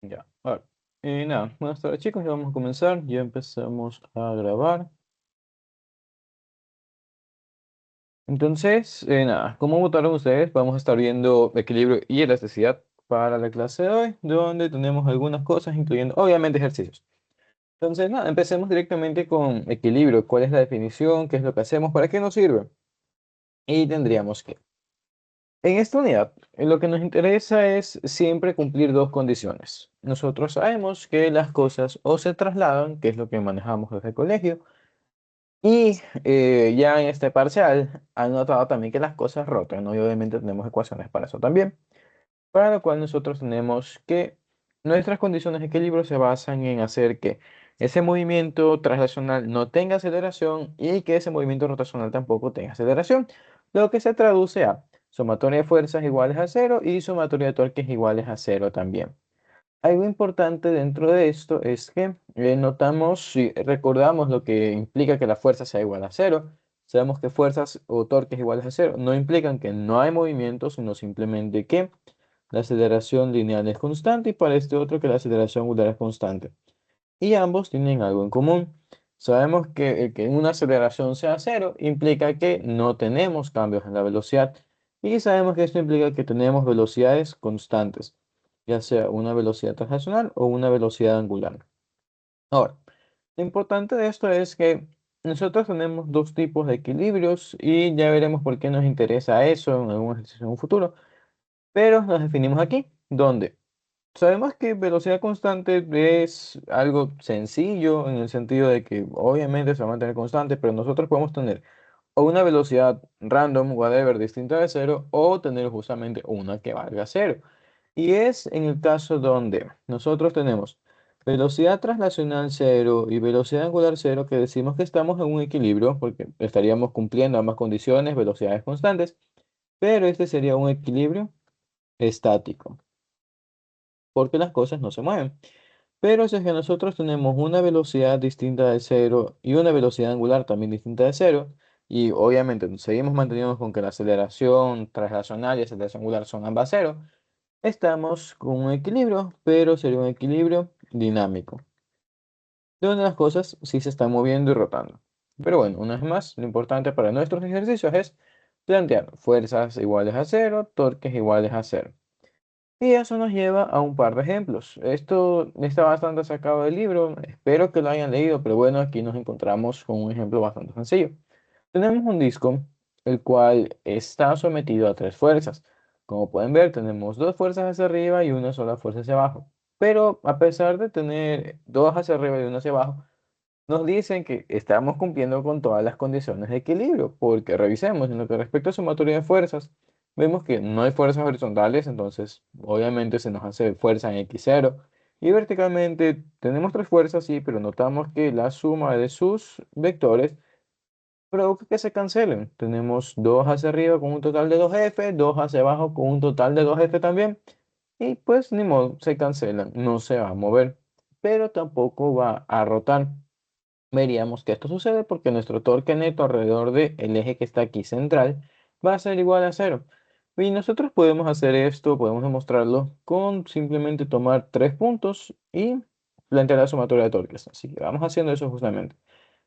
Ya, a ver. Nada, buenas tardes chicos, ya vamos a comenzar, ya empezamos a grabar. Entonces, nada, ¿cómo votaron ustedes? Vamos a estar viendo equilibrio y elasticidad para la clase de hoy, donde tenemos algunas cosas, incluyendo obviamente ejercicios. Entonces, nada, empecemos directamente con equilibrio. ¿Cuál es la definición? ¿Qué es lo que hacemos? ¿Para qué nos sirve? Y tendríamos que, en esta unidad, lo que nos interesa es siempre cumplir dos condiciones. Nosotros sabemos que las cosas o se trasladan, que es lo que manejamos desde el colegio. Y ya en este parcial han notado también que las cosas rotan, ¿no? Y obviamente tenemos ecuaciones para eso también. Para lo cual nosotros tenemos que nuestras condiciones de equilibrio se basan en hacer que ese movimiento traslacional no tenga aceleración y que ese movimiento rotacional tampoco tenga aceleración. Lo que se traduce a sumatoria de fuerzas iguales a cero y sumatoria de torques iguales a cero también. Algo importante dentro de esto es que notamos, si recordamos lo que implica que la fuerza sea igual a cero, sabemos que fuerzas o torques iguales a cero no implican que no hay movimiento, sino simplemente que la aceleración lineal es constante y para este otro que la aceleración angular es constante. Y ambos tienen algo en común. Sabemos que el que una aceleración sea cero implica que no tenemos cambios en la velocidad y sabemos que esto implica que tenemos velocidades constantes, ya sea una velocidad translacional o una velocidad angular. Ahora, lo importante de esto es que nosotros tenemos dos tipos de equilibrios y ya veremos por qué nos interesa eso en algún ejercicio en un futuro, pero los definimos aquí, donde sabemos que velocidad constante es algo sencillo en el sentido de que obviamente se va a mantener constante, pero nosotros podemos tener o una velocidad random, whatever, distinta de cero, o tener justamente una que valga cero. Y es en el caso donde nosotros tenemos velocidad translacional cero y velocidad angular cero, que decimos que estamos en un equilibrio, porque estaríamos cumpliendo ambas condiciones, velocidades constantes, pero este sería un equilibrio estático, porque las cosas no se mueven. Pero si es que nosotros tenemos una velocidad distinta de cero y una velocidad angular también distinta de cero, y obviamente seguimos manteniendo con que la aceleración translacional y aceleración angular son ambas cero, estamos con un equilibrio, pero sería un equilibrio dinámico, donde las cosas sí se están moviendo y rotando. Pero bueno, una vez más, lo importante para nuestros ejercicios es plantear fuerzas iguales a cero, torques iguales a cero. Y eso nos lleva a un par de ejemplos. Esto está bastante sacado del libro, espero que lo hayan leído, pero bueno, aquí nos encontramos con un ejemplo bastante sencillo. Tenemos un disco, el cual está sometido a tres fuerzas. Como pueden ver, tenemos dos fuerzas hacia arriba y una sola fuerza hacia abajo. Pero a pesar de tener dos hacia arriba y una hacia abajo, nos dicen que estamos cumpliendo con todas las condiciones de equilibrio, porque revisemos en lo que respecta a sumatoria de fuerzas, vemos que no hay fuerzas horizontales, entonces obviamente se nos hace fuerza en x0, y verticalmente tenemos tres fuerzas, sí, pero notamos que la suma de sus vectores provoca que se cancelen. Tenemos 2 hacia arriba con un total de 2F, 2 hacia abajo con un total de 2F también, y pues ni modo, se cancelan, no se va a mover, pero tampoco va a rotar. Veríamos que esto sucede porque nuestro torque neto alrededor del eje que está aquí central va a ser igual a cero. Y nosotros podemos hacer esto, podemos demostrarlo con simplemente tomar tres puntos y plantear la sumatoria de torques. Así que vamos haciendo eso justamente.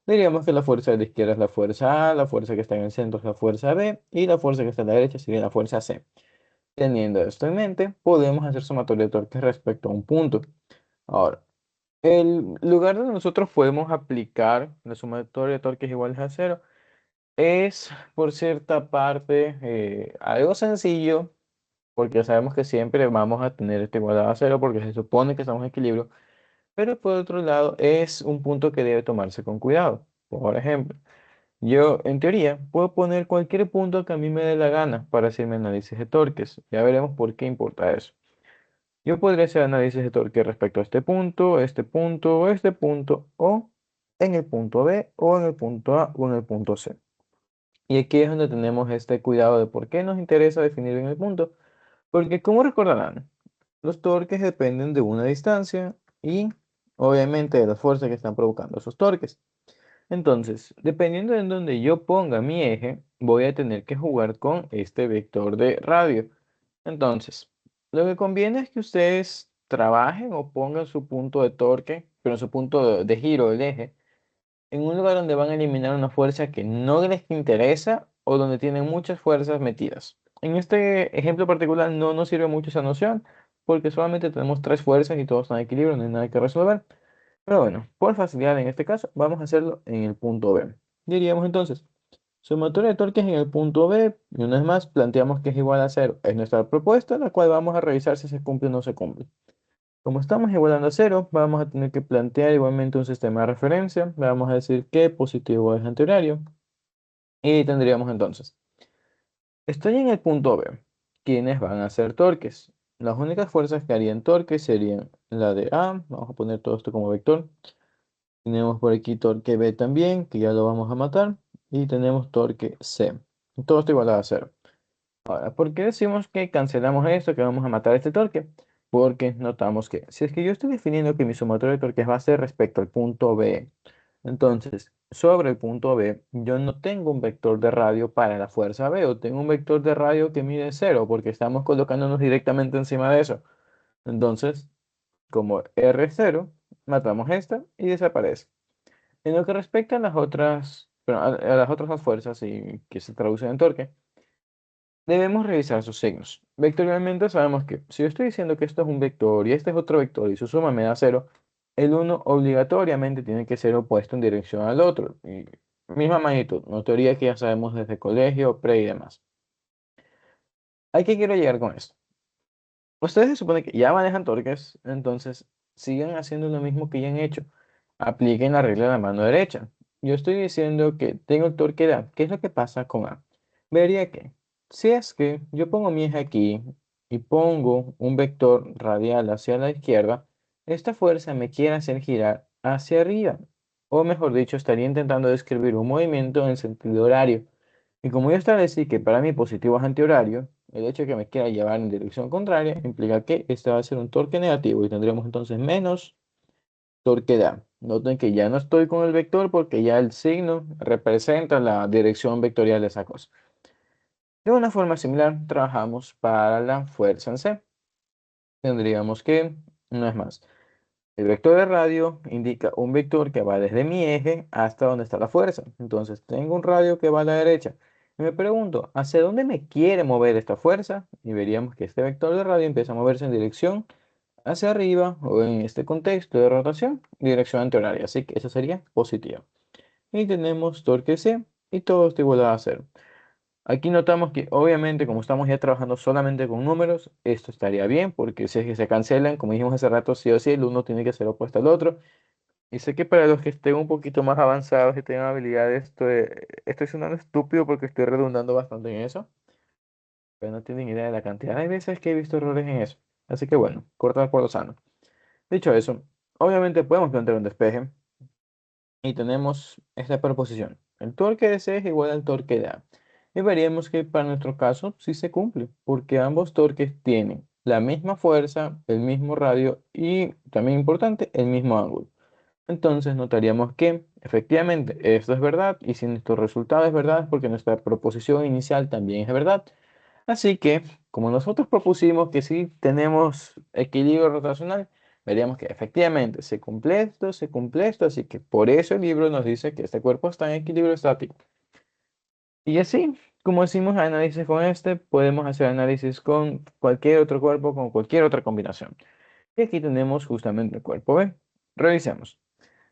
Diríamos que la fuerza de la izquierda es la fuerza A, la fuerza que está en el centro es la fuerza B y la fuerza que está a la derecha sería la fuerza C. Teniendo esto en mente, podemos hacer sumatoria de torques respecto a un punto. Ahora, el lugar donde nosotros podemos aplicar la sumatoria de torques iguales a cero es por cierta parte algo sencillo, porque sabemos que siempre vamos a tener esta igualdad a cero porque se supone que estamos en equilibrio, pero por otro lado es un punto que debe tomarse con cuidado. Por ejemplo, yo en teoría puedo poner cualquier punto que a mí me dé la gana para hacer mi análisis de torques. Ya veremos por qué importa eso. Yo podría hacer análisis de torque respecto a este punto, o en el punto B, o en el punto A, o en el punto C. Y aquí es donde tenemos este cuidado de por qué nos interesa definir bien el punto. Porque como recordarán, los torques dependen de una distancia y obviamente de las fuerzas que están provocando esos torques. Entonces, dependiendo de en donde yo ponga mi eje, voy a tener que jugar con este vector de radio. Entonces, lo que conviene es que ustedes trabajen o pongan su punto de torque, pero su punto de giro del eje, en un lugar donde van a eliminar una fuerza que no les interesa o donde tienen muchas fuerzas metidas. En este ejemplo particular no nos sirve mucho esa noción porque solamente tenemos tres fuerzas y todos están en equilibrio, no hay nada que resolver. Pero bueno, por facilidad en este caso, vamos a hacerlo en el punto B. Diríamos entonces, sumatoria de torques en el punto B, y una vez más planteamos que es igual a cero. Es nuestra propuesta, la cual vamos a revisar si se cumple o no se cumple. Como estamos igualando a cero, vamos a tener que plantear igualmente un sistema de referencia. Le vamos a decir que positivo es antihorario. Y tendríamos entonces, estoy en el punto B. ¿Quiénes van a ser torques? Las únicas fuerzas que harían torques serían la de A. Vamos a poner todo esto como vector. Tenemos por aquí torque B también, que ya lo vamos a matar. Y tenemos torque C. Todo esto igualado a cero. Ahora, ¿por qué decimos que cancelamos esto, que vamos a matar este torque? Porque notamos que si es que yo estoy definiendo que mi sumatorio de torques va a ser respecto al punto B, entonces sobre el punto B yo no tengo un vector de radio para la fuerza B, o tengo un vector de radio que mide cero, porque estamos colocándonos directamente encima de eso. Entonces, como R0, matamos esta y desaparece. En lo que respecta a las otras, bueno, a las otras dos fuerzas y que se traducen en torque, debemos revisar sus signos. Vectorialmente sabemos que si yo estoy diciendo que esto es un vector y este es otro vector y su suma me da cero, el uno obligatoriamente tiene que ser opuesto en dirección al otro. Y misma magnitud, una teoría que ya sabemos desde colegio, pre y demás. ¿A qué quiero llegar con esto? Ustedes se supone que ya manejan torques, entonces sigan haciendo lo mismo que ya han hecho. Apliquen la regla de la mano derecha. Yo estoy diciendo que tengo el torque de A. ¿Qué es lo que pasa con A? Vería que si es que yo pongo mi eje aquí y pongo un vector radial hacia la izquierda, esta fuerza me quiere hacer girar hacia arriba. O mejor dicho, estaría intentando describir un movimiento en sentido horario. Y como yo establecí que para mí positivo es antihorario, el hecho de que me quiera llevar en dirección contraria implica que este va a ser un torque negativo y tendremos entonces menos torque de A. Noten que ya no estoy con el vector porque ya el signo representa la dirección vectorial de esa cosa. De una forma similar, trabajamos para la fuerza en C. Tendríamos que, una vez más, el vector de radio indica un vector que va desde mi eje hasta donde está la fuerza. Entonces, tengo un radio que va a la derecha. Y me pregunto, ¿hacia dónde me quiere mover esta fuerza? Y veríamos que este vector de radio empieza a moverse en dirección hacia arriba, o en este contexto de rotación, dirección antihoraria. Así que eso sería positivo. Y tenemos torque C y todo esto igual a cero. Aquí notamos que obviamente como estamos ya trabajando solamente con números, esto estaría bien porque si es que se cancelan, como dijimos hace rato, sí o sí, el uno tiene que ser opuesto al otro. Y sé que para los que estén un poquito más avanzados y tengan habilidades, estoy sonando estúpido porque estoy redundando bastante en eso, pero no tienen idea de la cantidad de veces que he visto errores en eso. Así que bueno, cortar por lo sano. Dicho eso, obviamente podemos plantear un despeje y tenemos esta proposición. El torque de C es igual al torque de A. Y veríamos que para nuestro caso sí se cumple, porque ambos torques tienen la misma fuerza, el mismo radio y, también importante, el mismo ángulo. Entonces notaríamos que efectivamente esto es verdad y si nuestro resultado es verdad es porque nuestra proposición inicial también es verdad. Así que, como nosotros propusimos que sí tenemos equilibrio rotacional, veríamos que efectivamente se cumple esto, así que por eso el libro nos dice que este cuerpo está en equilibrio estático. Y así, como hicimos análisis con este, podemos hacer análisis con cualquier otro cuerpo, con cualquier otra combinación. Y aquí tenemos justamente el cuerpo B. Revisemos.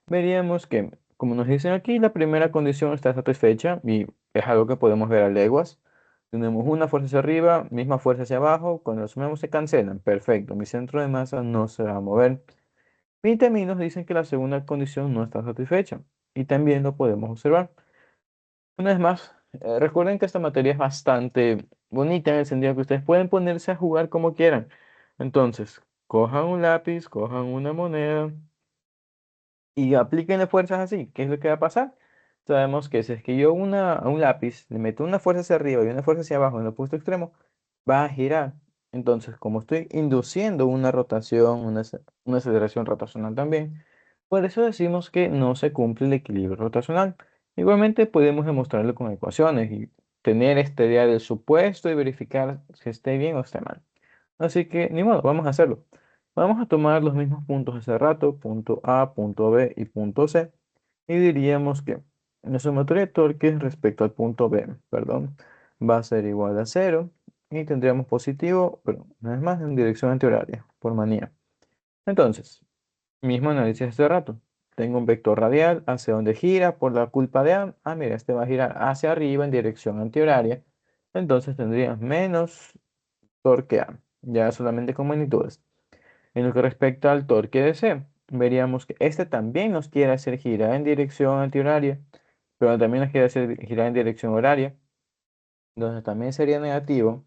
Veríamos que, como nos dicen aquí, la primera condición está satisfecha y es algo que podemos ver a leguas. Tenemos una fuerza hacia arriba, misma fuerza hacia abajo, cuando los sumamos se cancelan. Perfecto, mi centro de masa no se va a mover. Y también nos dicen que la segunda condición no está satisfecha y también lo podemos observar. Una vez más, recuerden que esta materia es bastante bonita en el sentido que ustedes pueden ponerse a jugar como quieran. Entonces, cojan un lápiz, cojan una moneda y aplíquenle fuerzas así. ¿Qué es lo que va a pasar? Sabemos que si es que yo a un lápiz le meto una fuerza hacia arriba y una fuerza hacia abajo en el opuesto extremo, va a girar. Entonces, como estoy induciendo una rotación, una aceleración rotacional también, por eso decimos que no se cumple el equilibrio rotacional. Igualmente podemos demostrarlo con ecuaciones y tener esta idea del supuesto y verificar si esté bien o esté mal. Así que, ni modo, vamos a hacerlo. Vamos a tomar los mismos puntos hace rato, punto A, punto B y punto C, y diríamos que la sumatoria de torques respecto al punto B, perdón, va a ser igual a cero y tendríamos positivo, pero una vez más en dirección antihoraria, por manía. Entonces, mismo análisis hace rato. Tengo un vector radial hacia donde gira por la culpa de A. Ah, mira, este va a girar hacia arriba en dirección antihoraria. Entonces tendría menos torque A, ya solamente con magnitudes. En lo que respecta al torque de C, veríamos que este también nos quiere hacer girar en dirección antihoraria, pero también nos quiere hacer girar en dirección horaria, entonces también sería negativo.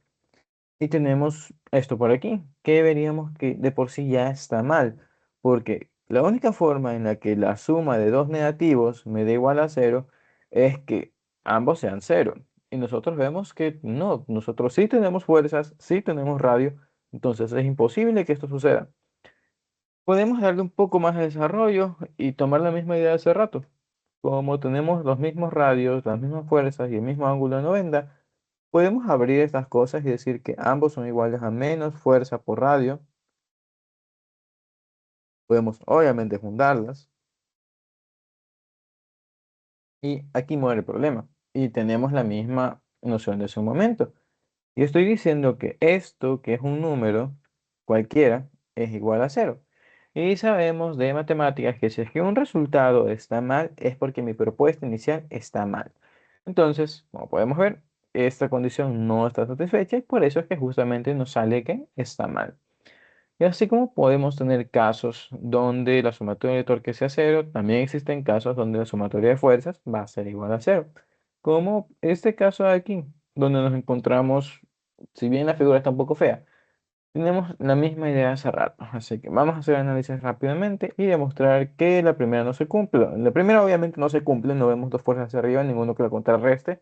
Y tenemos esto por aquí, que veríamos que de por sí ya está mal, porque la única forma en la que la suma de dos negativos me dé igual a cero es que ambos sean cero. Y nosotros vemos que no, nosotros sí tenemos fuerzas, sí tenemos radio, entonces es imposible que esto suceda. Podemos darle un poco más de desarrollo y tomar la misma idea de hace rato. Como tenemos los mismos radios, las mismas fuerzas y el mismo ángulo de 90, podemos abrir estas cosas y decir que ambos son iguales a menos fuerza por radio. Podemos obviamente juntarlas y aquí muere el problema. Y tenemos la misma noción de su momento. Y estoy diciendo que esto, que es un número cualquiera, es igual a cero. Y sabemos de matemáticas que si es que un resultado está mal, es porque mi propuesta inicial está mal. Entonces, como podemos ver, esta condición no está satisfecha y por eso es que justamente nos sale que está mal. Y así como podemos tener casos donde la sumatoria de torque sea cero, también existen casos donde la sumatoria de fuerzas va a ser igual a cero. Como este caso de aquí, donde nos encontramos, si bien la figura está un poco fea, tenemos la misma idea hace rato. Así que vamos a hacer análisis rápidamente y demostrar que la primera no se cumple. La primera obviamente no se cumple, no vemos dos fuerzas hacia arriba, ninguno que la contrarreste.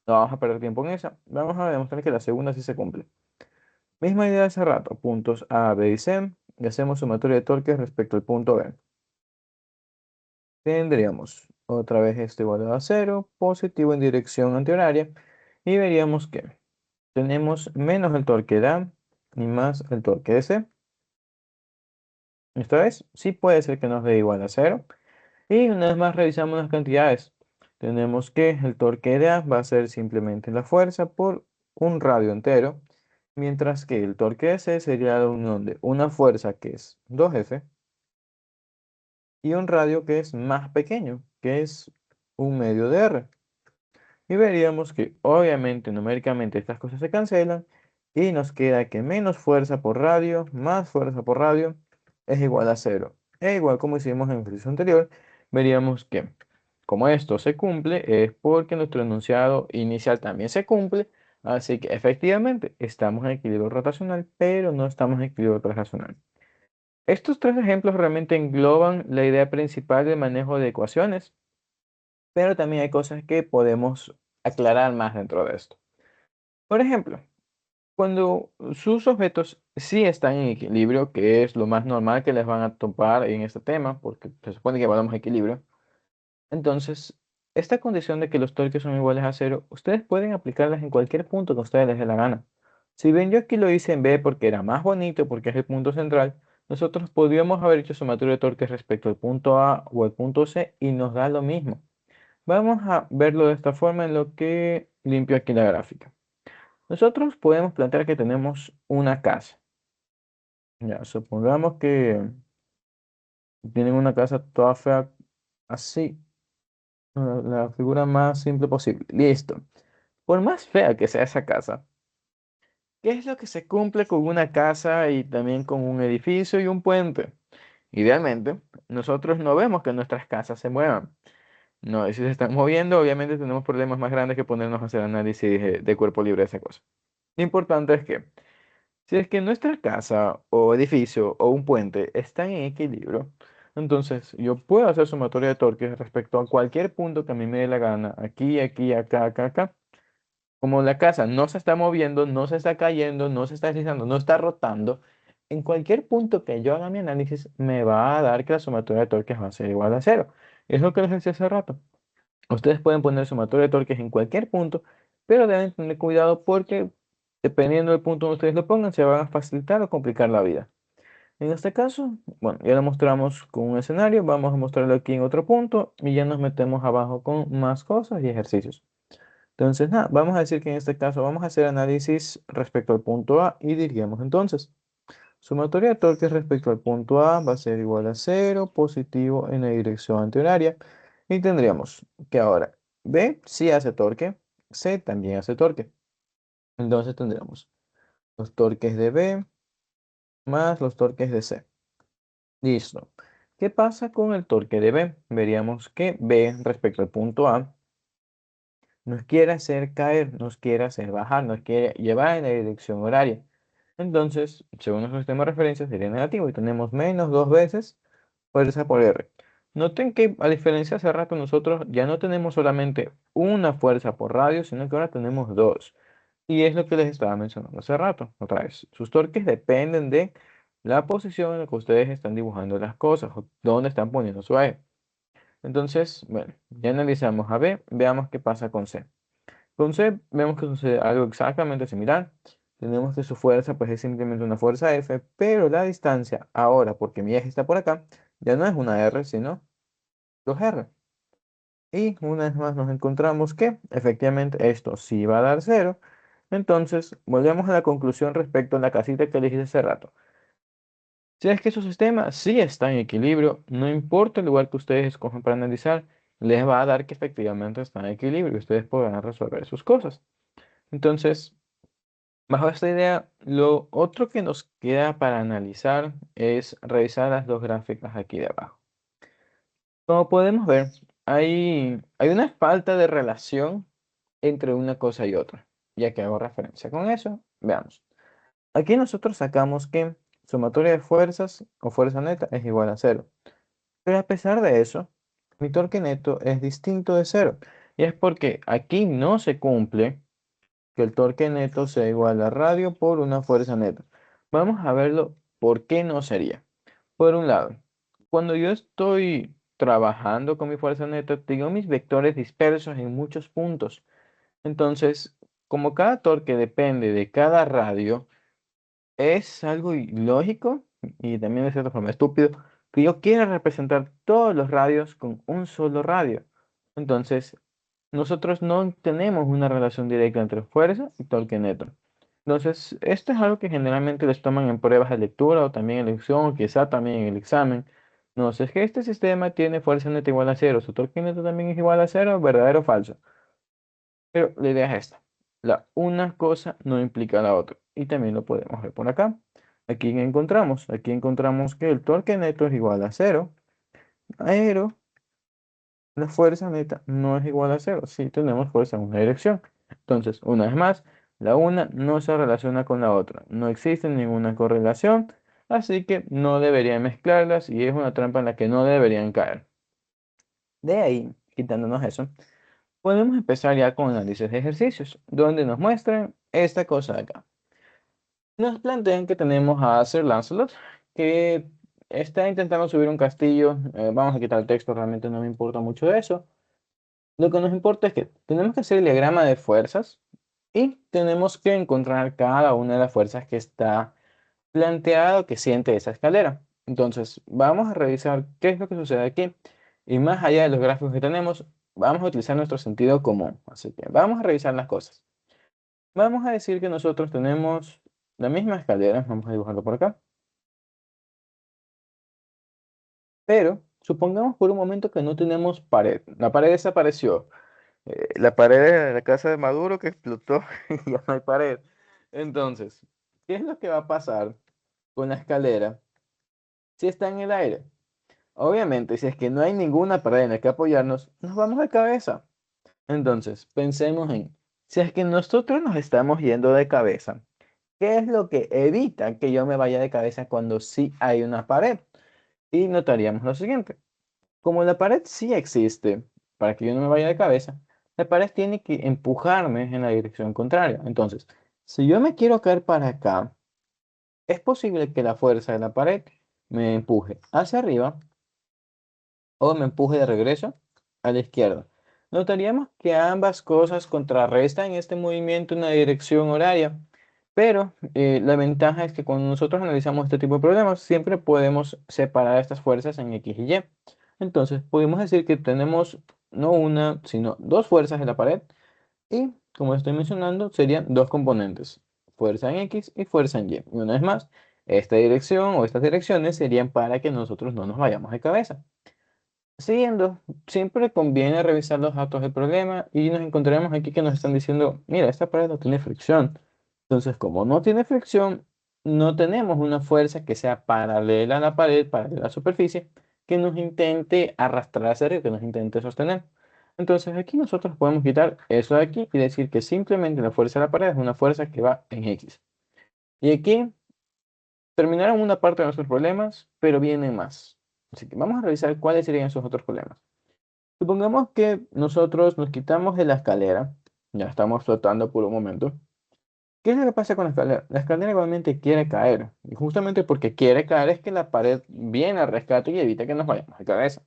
No vamos a perder tiempo en esa. Vamos a demostrar que la segunda sí se cumple. Misma idea de hace rato, puntos A, B y C, y hacemos sumatoria de torques respecto al punto B. Tendríamos otra vez esto igual a cero, positivo en dirección antihoraria, y veríamos que tenemos menos el torque de A y más el torque de C. Esta vez sí puede ser que nos dé igual a cero, y una vez más revisamos las cantidades. Tenemos que el torque de A va a ser simplemente la fuerza por un radio entero, mientras que el torque de C sería la unión de una fuerza que es 2F y un radio que es más pequeño, que es un medio de R. Y veríamos que obviamente numéricamente estas cosas se cancelan y nos queda que menos fuerza por radio más fuerza por radio es igual a cero. E igual como hicimos en el ejercicio anterior, veríamos que como esto se cumple es porque nuestro enunciado inicial también se cumple, así que efectivamente estamos en equilibrio rotacional, pero no estamos en equilibrio translacional. Estos tres ejemplos realmente engloban la idea principal del manejo de ecuaciones, pero también hay cosas que podemos aclarar más dentro de esto. Por ejemplo, cuando sus objetos sí están en equilibrio, que es lo más normal que les van a topar en este tema, porque se supone que hablamos de equilibrio, entonces esta condición de que los torques son iguales a cero, ustedes pueden aplicarlas en cualquier punto que a ustedes les dé la gana. Si ven, yo aquí lo hice en B porque era más bonito, porque es el punto central, nosotros podríamos haber hecho sumatoria de torques respecto al punto A o al punto C y nos da lo mismo. Vamos a verlo de esta forma en lo que limpio aquí la gráfica. Nosotros podemos plantear que tenemos una casa. Ya, supongamos que tienen una casa toda fea así, la figura más simple posible. Listo. Por más fea que sea esa casa, ¿qué es lo que se cumple con una casa y también con un edificio y un puente? Idealmente, nosotros no vemos que nuestras casas se muevan. No, y si se están moviendo, obviamente tenemos problemas más grandes que ponernos a hacer análisis de cuerpo libre de esa cosa. Lo importante es que si es que nuestra casa o edificio o un puente están en equilibrio, entonces yo puedo hacer sumatoria de torques respecto a cualquier punto que a mí me dé la gana, aquí, aquí, acá, acá, acá. Como la casa no se está moviendo, no se está cayendo, no se está deslizando, no está rotando, en cualquier punto que yo haga mi análisis me va a dar que la sumatoria de torques va a ser igual a cero. Es lo que les decía hace rato. Ustedes pueden poner sumatoria de torques en cualquier punto, pero deben tener cuidado porque dependiendo del punto donde ustedes lo pongan, se van a facilitar o complicar la vida. En este caso, bueno, ya lo mostramos con un escenario, vamos a mostrarlo aquí en otro punto y ya nos metemos abajo con más cosas y ejercicios. Entonces, nada, vamos a decir que en este caso vamos a hacer análisis respecto al punto A y diríamos entonces, sumatoria de torques respecto al punto A va a ser igual a cero, positivo en la dirección antihoraria. Y tendríamos que ahora B sí hace torque, C también hace torque. Entonces tendríamos los torques de B más los torques de C. Listo. ¿Qué pasa con el torque de B? Veríamos que B respecto al punto A nos quiere hacer caer, nos quiere hacer bajar, nos quiere llevar en la dirección horaria. Entonces, según nuestro sistema de referencia, sería negativo y tenemos menos dos veces fuerza por R. Noten que a diferencia hace rato nosotros ya no tenemos solamente una fuerza por radio, sino que ahora tenemos dos. Y es lo que les estaba mencionando hace rato. Otra vez, sus torques dependen de la posición en la que ustedes están dibujando las cosas o dónde están poniendo su eje. Entonces, bueno, ya analizamos a B, veamos qué pasa con C. Con C vemos que sucede algo exactamente similar. Tenemos que su fuerza pues es simplemente una fuerza F, pero la distancia ahora, porque mi eje está por acá, ya no es una R, sino dos R. Y una vez más nos encontramos que efectivamente esto sí va a dar cero. Entonces, volvemos a la conclusión respecto a la casita que elegí hace rato. Si es que su sistema sí está en equilibrio, no importa el lugar que ustedes escojan para analizar, les va a dar que efectivamente está en equilibrio y ustedes podrán resolver sus cosas. Entonces, bajo esta idea, lo otro que nos queda para analizar es revisar las dos gráficas aquí de abajo. Como podemos ver, hay una falta de relación entre una cosa y otra. Ya que hago referencia con eso, veamos. Aquí nosotros sacamos que sumatoria de fuerzas o fuerza neta es igual a cero. Pero a pesar de eso, mi torque neto es distinto de cero. Y es porque aquí no se cumple que el torque neto sea igual a radio por una fuerza neta. Vamos a verlo por qué no sería. Por un lado, cuando yo estoy trabajando con mi fuerza neta, tengo mis vectores dispersos en muchos puntos. Entonces, como cada torque depende de cada radio, es algo ilógico y también de cierta forma estúpido que yo quiera representar todos los radios con un solo radio. Entonces, nosotros no tenemos una relación directa entre fuerza y torque neto. Entonces, esto es algo que generalmente les toman en pruebas de lectura o también en lección o quizá también en el examen. No sé, es que este sistema tiene fuerza neta igual a cero, su torque neto también es igual a cero, ¿verdadero o falso? Pero la idea es esta. La una cosa no implica la otra. Y también lo podemos ver por acá. Aquí encontramos. Aquí encontramos que el torque neto es igual a cero. Pero la fuerza neta no es igual a cero. Si tenemos fuerza en una dirección. Entonces, una vez más, la una no se relaciona con la otra. No existe ninguna correlación. Así que no deberían mezclarlas y es una trampa en la que no deberían caer. De ahí, quitándonos eso. Podemos empezar ya con análisis de ejercicios, donde nos muestran esta cosa de acá. Nos plantean que tenemos a Sir Lancelot, que está intentando subir un castillo. Vamos a quitar el texto, realmente no me importa mucho de eso. Lo que nos importa es que tenemos que hacer el diagrama de fuerzas y tenemos que encontrar cada una de las fuerzas que está planteado que siente esa escalera. Entonces, vamos a revisar qué es lo que sucede aquí. Y más allá de los gráficos que tenemos, vamos a utilizar nuestro sentido común. Así que vamos a revisar las cosas. Vamos a decir que nosotros tenemos la misma escalera. Vamos a dibujarlo por acá. Pero supongamos por un momento que no tenemos pared. La pared desapareció. La pared de la casa de Maduro que explotó y ya no hay pared. Entonces, ¿qué es lo que va a pasar con la escalera si está en el aire? Obviamente, si es que no hay ninguna pared en la que apoyarnos, nos vamos de cabeza. Entonces, pensemos en, si es que nosotros nos estamos yendo de cabeza, ¿qué es lo que evita que yo me vaya de cabeza cuando sí hay una pared? Y notaríamos lo siguiente, como la pared sí existe, para que yo no me vaya de cabeza, la pared tiene que empujarme en la dirección contraria. Entonces, si yo me quiero caer para acá, es posible que la fuerza de la pared me empuje hacia arriba o me empuje de regreso a la izquierda. Notaríamos que ambas cosas contrarrestan este movimiento en una dirección horaria. Pero la ventaja es que cuando nosotros analizamos este tipo de problemas, siempre podemos separar estas fuerzas en X y Y. Entonces, podemos decir que tenemos no una, sino dos fuerzas en la pared. Y, como estoy mencionando, serían dos componentes, fuerza en X y fuerza en Y. Y una vez más, esta dirección o estas direcciones serían para que nosotros no nos vayamos de cabeza. Siguiendo, siempre conviene revisar los datos del problema y nos encontraremos aquí que nos están diciendo, mira, esta pared no tiene fricción. Entonces, como no tiene fricción, no tenemos una fuerza que sea paralela a la pared, paralela a la superficie, que nos intente arrastrar hacia arriba, que nos intente sostener. Entonces, aquí nosotros podemos quitar eso de aquí y decir que simplemente la fuerza de la pared es una fuerza que va en X. Y aquí terminaron una parte de nuestros problemas, pero vienen más. Así que vamos a revisar cuáles serían esos otros problemas. Supongamos que nosotros nos quitamos de la escalera, ya estamos flotando por un momento. ¿Qué es lo que pasa con la escalera? La escalera igualmente quiere caer, y justamente porque quiere caer es que la pared viene al rescate y evita que nos vayamos de cabeza.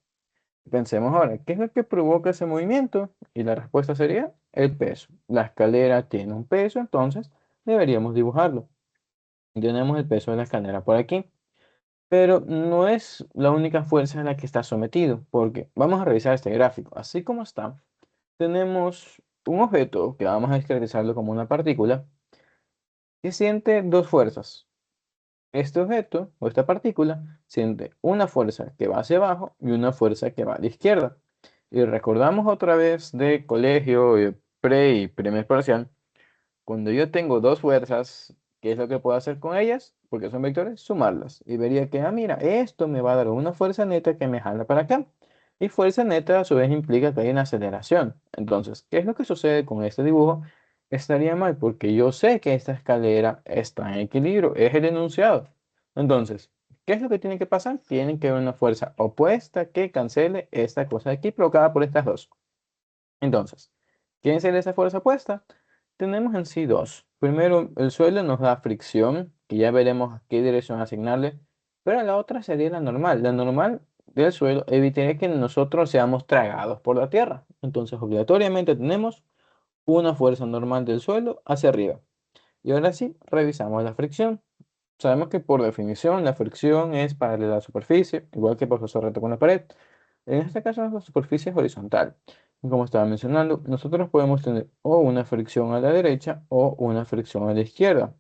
Pensemos ahora, ¿qué es lo que provoca ese movimiento? Y la respuesta sería el peso. La escalera tiene un peso, entonces deberíamos dibujarlo. Tenemos el peso de la escalera por aquí. Pero no es la única fuerza a la que está sometido, porque vamos a revisar este gráfico. Así como está, tenemos un objeto que vamos a descaracterizarlo como una partícula que siente dos fuerzas. Este objeto o esta partícula siente una fuerza que va hacia abajo y una fuerza que va a la izquierda. Y recordamos otra vez de colegio, pre y primer parcial, cuando yo tengo dos fuerzas, ¿qué es lo que puedo hacer con ellas? Porque son vectores, sumarlas. Y vería que, ah, mira, esto me va a dar una fuerza neta que me jala para acá. Y fuerza neta a su vez implica que hay una aceleración. Entonces, ¿qué es lo que sucede con este dibujo? Estaría mal porque yo sé que esta escalera está en equilibrio, es el enunciado. Entonces, ¿qué es lo que tiene que pasar? Tiene que haber una fuerza opuesta que cancele esta cosa de aquí provocada por estas dos. Entonces, ¿quién sería esa fuerza opuesta? Tenemos en sí dos. Primero, el suelo nos da fricción, que ya veremos a qué dirección asignarle, pero la otra sería la normal. La normal del suelo evitaría que nosotros seamos tragados por la tierra. Entonces, obligatoriamente tenemos una fuerza normal del suelo hacia arriba. Y ahora sí, revisamos la fricción. Sabemos que por definición la fricción es paralela a la superficie, igual que por su reto con la pared. En este caso la superficie es horizontal. Y como estaba mencionando, nosotros podemos tener o una fricción a la derecha o una fricción a la izquierda.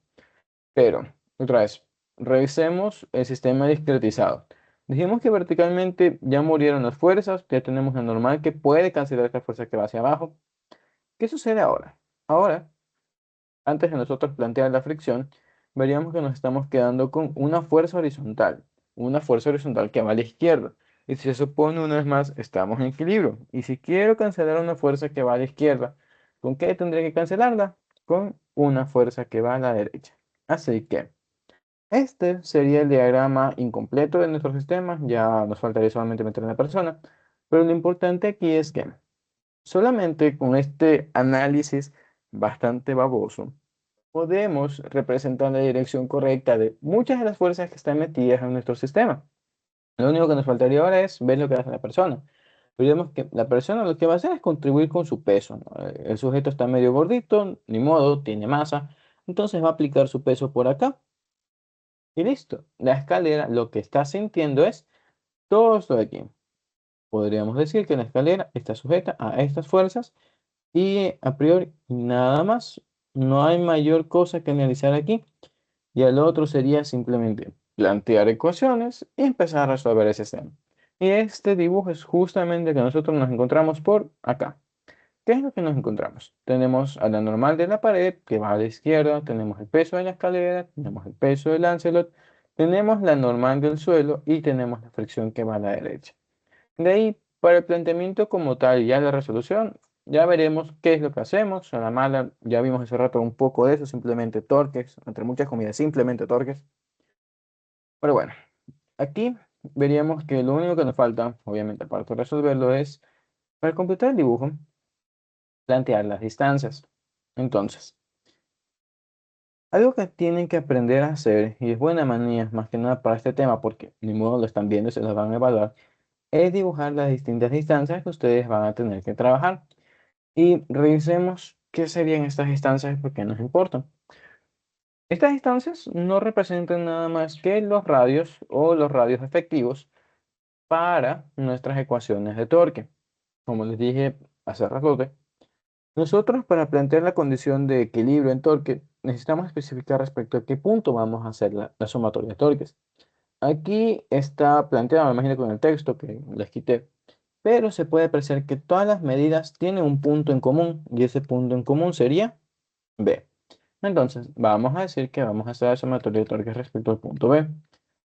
Pero, otra vez, revisemos el sistema discretizado. Dijimos que verticalmente ya murieron las fuerzas, ya tenemos la normal que puede cancelar esta fuerza que va hacia abajo. ¿Qué sucede ahora? Ahora antes de nosotros plantear la fricción, veríamos que nos estamos quedando con una fuerza horizontal que va a la izquierda. Y si se supone una vez más, estamos en equilibrio. Y si quiero cancelar una fuerza que va a la izquierda, ¿con qué tendré que cancelarla? Con una fuerza que va a la derecha. Así que este sería el diagrama incompleto de nuestro sistema. Ya nos faltaría solamente meter una persona. Pero lo importante aquí es que solamente con este análisis bastante baboso, podemos representar la dirección correcta de muchas de las fuerzas que están metidas en nuestro sistema. Lo único que nos faltaría ahora es ver lo que hace la persona. Vemos que la persona lo que va a hacer es contribuir con su peso, ¿no? El sujeto está medio gordito, ni modo, tiene masa, entonces va a aplicar su peso por acá y listo. La escalera lo que está sintiendo es todo esto de aquí. Podríamos decir que la escalera está sujeta a estas fuerzas y a priori nada más. No hay mayor cosa que analizar aquí. Y el otro sería simplemente plantear ecuaciones y empezar a resolver ese sistema. Y este dibujo es justamente el que nosotros nos encontramos por acá. ¿Qué es lo que nos encontramos? Tenemos a la normal de la pared que va a la izquierda, tenemos el peso de la escalera, tenemos el peso del Lancelot, tenemos la normal del suelo y tenemos la fricción que va a la derecha. De ahí, para el planteamiento como tal y ya la resolución, ya veremos qué es lo que hacemos. A la mala, ya vimos hace rato un poco de eso, simplemente torques, entre muchas comidas, simplemente torques. Pero bueno, aquí veríamos que lo único que nos falta, obviamente, aparte de resolverlo, es, para completar el dibujo, plantear las distancias. Entonces, algo que tienen que aprender a hacer, y es buena manía, más que nada para este tema, porque ni modo lo están viendo y se los van a evaluar, es dibujar las distintas distancias que ustedes van a tener que trabajar. Y revisemos qué serían estas distancias porque nos importan. Estas distancias no representan nada más que los radios o los radios efectivos para nuestras ecuaciones de torque. Como les dije hace rato, nosotros para plantear la condición de equilibrio en torque necesitamos especificar respecto a qué punto vamos a hacer la sumatoria de torques. Aquí está planteado, me imagino con el texto que les quité, pero se puede apreciar que todas las medidas tienen un punto en común y ese punto en común sería B. Entonces, vamos a decir que vamos a hacer la sumatoria de torques respecto al punto B.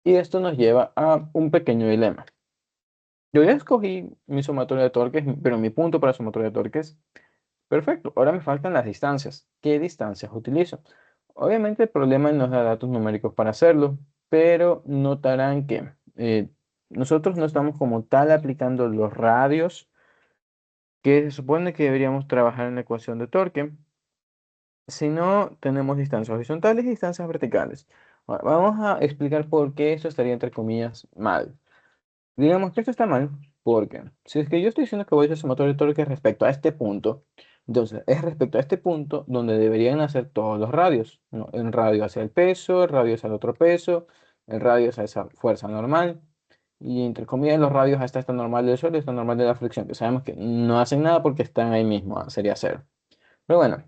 Y esto nos lleva a un pequeño dilema. Yo ya escogí mi sumatoria de torques, pero mi punto para sumatoria de torques, perfecto. Ahora me faltan las distancias. ¿Qué distancias utilizo? Obviamente el problema nos da datos numéricos para hacerlo, pero notarán que nosotros no estamos como tal aplicando los radios que se supone que deberíamos trabajar en la ecuación de torque, sino tenemos distancias horizontales y distancias verticales. Ahora, vamos a explicar por qué esto estaría entre comillas mal. Digamos que esto está mal porque si es que yo estoy diciendo que voy a hacer sumatoria de torque respecto a este punto, entonces es respecto a este punto donde deberían hacer todos los radios, ¿no? El radio hacia el peso, el radio hacia el otro peso, el radio hacia esa fuerza normal y entre comillas los radios hasta esta normal del suelo y esta normal de la fricción, que sabemos que no hacen nada porque están ahí mismo, sería cero. Pero bueno,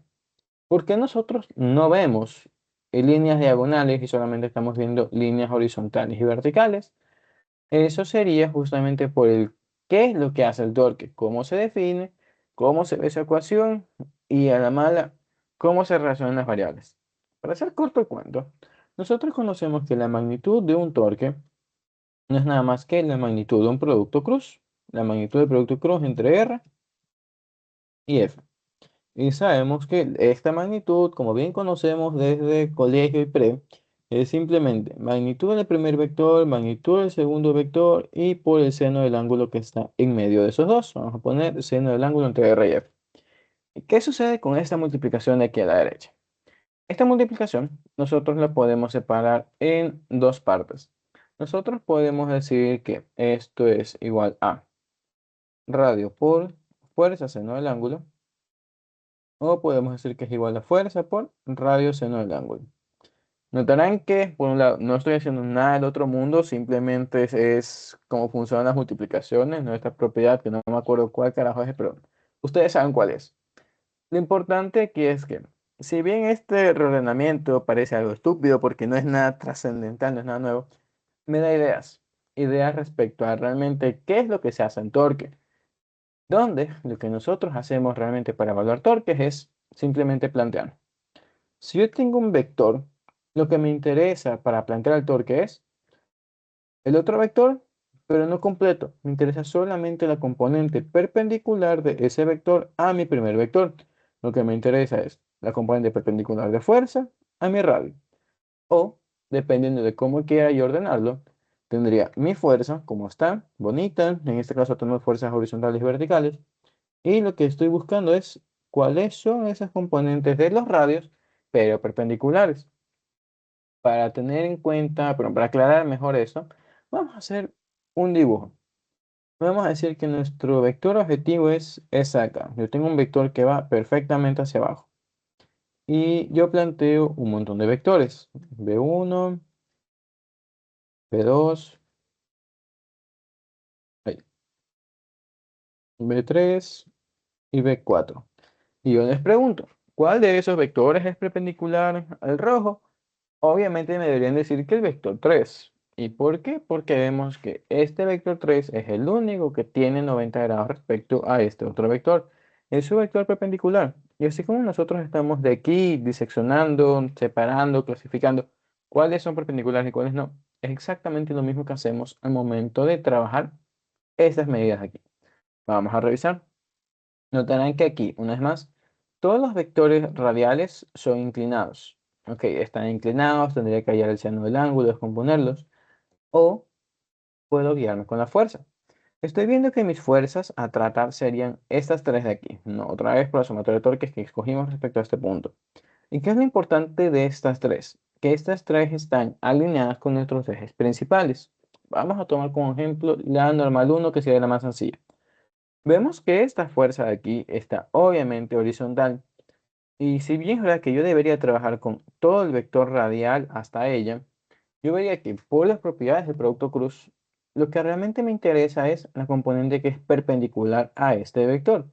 ¿por qué nosotros no vemos líneas diagonales y solamente estamos viendo líneas horizontales y verticales? Eso sería justamente por el qué es lo que hace el torque, cómo se define, cómo se ve esa ecuación y a la mala, cómo se relacionan las variables. Para hacer corto el cuento, nosotros conocemos que la magnitud de un torque no es nada más que la magnitud de un producto cruz, la magnitud del producto cruz entre R y F. Y sabemos que esta magnitud, como bien conocemos desde colegio y pre, es simplemente magnitud del primer vector, magnitud del segundo vector y por el seno del ángulo que está en medio de esos dos. Vamos a poner seno del ángulo entre R y F. ¿Y qué sucede con esta multiplicación de aquí a la derecha? Esta multiplicación nosotros la podemos separar en dos partes. Nosotros podemos decir que esto es igual a radio por fuerza seno del ángulo. O podemos decir que es igual a fuerza por radio seno del ángulo. Notarán que, por un lado, no estoy haciendo nada del otro mundo, simplemente es cómo funcionan las multiplicaciones, nuestra propiedad, que no me acuerdo cuál carajo es, pero ustedes saben cuál es. Lo importante aquí es que, si bien este reordenamiento parece algo estúpido porque no es nada trascendental, no es nada nuevo, me da ideas. Ideas respecto a realmente qué es lo que se hace en torque. Donde lo que nosotros hacemos realmente para evaluar torques es simplemente plantear. Si yo tengo un vector, lo que me interesa para plantear el torque es el otro vector, pero no completo. Me interesa solamente la componente perpendicular de ese vector a mi primer vector. Lo que me interesa es la componente perpendicular de fuerza a mi radio. O, dependiendo de cómo quiera yo ordenarlo, tendría mi fuerza, como está, bonita. En este caso tenemos fuerzas horizontales y verticales. Y lo que estoy buscando es cuáles son esas componentes de los radios, pero perpendiculares. Para tener en cuenta, pero para aclarar mejor eso, vamos a hacer un dibujo. Vamos a decir que nuestro vector objetivo es acá. Yo tengo un vector que va perfectamente hacia abajo. Y yo planteo un montón de vectores. B1, B2, ahí, B3 y B4. Y yo les pregunto, ¿cuál de esos vectores es perpendicular al rojo? Obviamente me deberían decir que el vector 3. ¿Y por qué? Porque vemos que este vector 3 es el único que tiene 90 grados respecto a este otro vector. Es su vector perpendicular. Y así como nosotros estamos de aquí diseccionando, separando, clasificando cuáles son perpendiculares y cuáles no, es exactamente lo mismo que hacemos al momento de trabajar estas medidas aquí. Vamos a revisar. Notarán que aquí, una vez más, todos los vectores radiales son inclinados. Ok, están inclinados, tendría que hallar el seno del ángulo, descomponerlos. O puedo guiarme con la fuerza. Estoy viendo que mis fuerzas a tratar serían estas tres de aquí. No, otra vez por la sumatoria de torques que escogimos respecto a este punto. ¿Y qué es lo importante de estas tres? Que estas tres están alineadas con nuestros ejes principales. Vamos a tomar como ejemplo la normal uno que sería la más sencilla. Vemos que esta fuerza de aquí está obviamente horizontal Y si bien es verdad que yo debería trabajar con todo el vector radial hasta ella, yo vería que por las propiedades del producto cruz, lo que realmente me interesa es la componente que es perpendicular a este vector.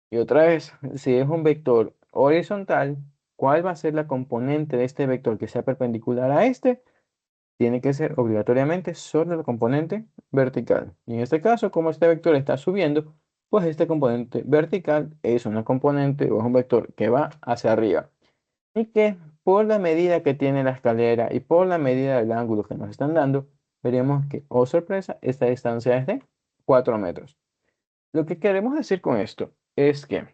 Y otra vez, si es un vector horizontal, ¿cuál va a ser la componente de este vector que sea perpendicular a este? Tiene que ser obligatoriamente sobre la componente vertical. Y en este caso, como este vector está subiendo, pues este componente vertical es una componente o es un vector que va hacia arriba. Y que por la medida que tiene la escalera y por la medida del ángulo que nos están dando, veremos que, oh sorpresa, esta distancia es de 4 metros. Lo que queremos decir con esto es que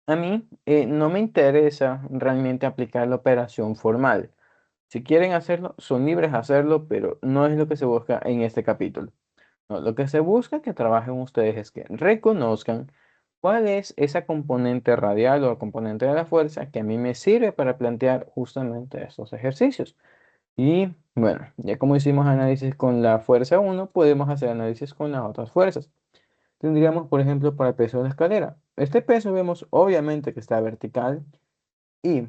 a mí no me interesa realmente aplicar la operación formal. Si quieren hacerlo, son libres de hacerlo, pero no es lo que se busca en este capítulo. No, lo que se busca que trabajen ustedes es que reconozcan cuál es esa componente radial o componente de la fuerza que a mí me sirve para plantear justamente estos ejercicios. Y bueno, ya como hicimos análisis con la fuerza uno, podemos hacer análisis con las otras fuerzas. Tendríamos, por ejemplo, para el peso de la escalera. Este peso vemos obviamente que está vertical y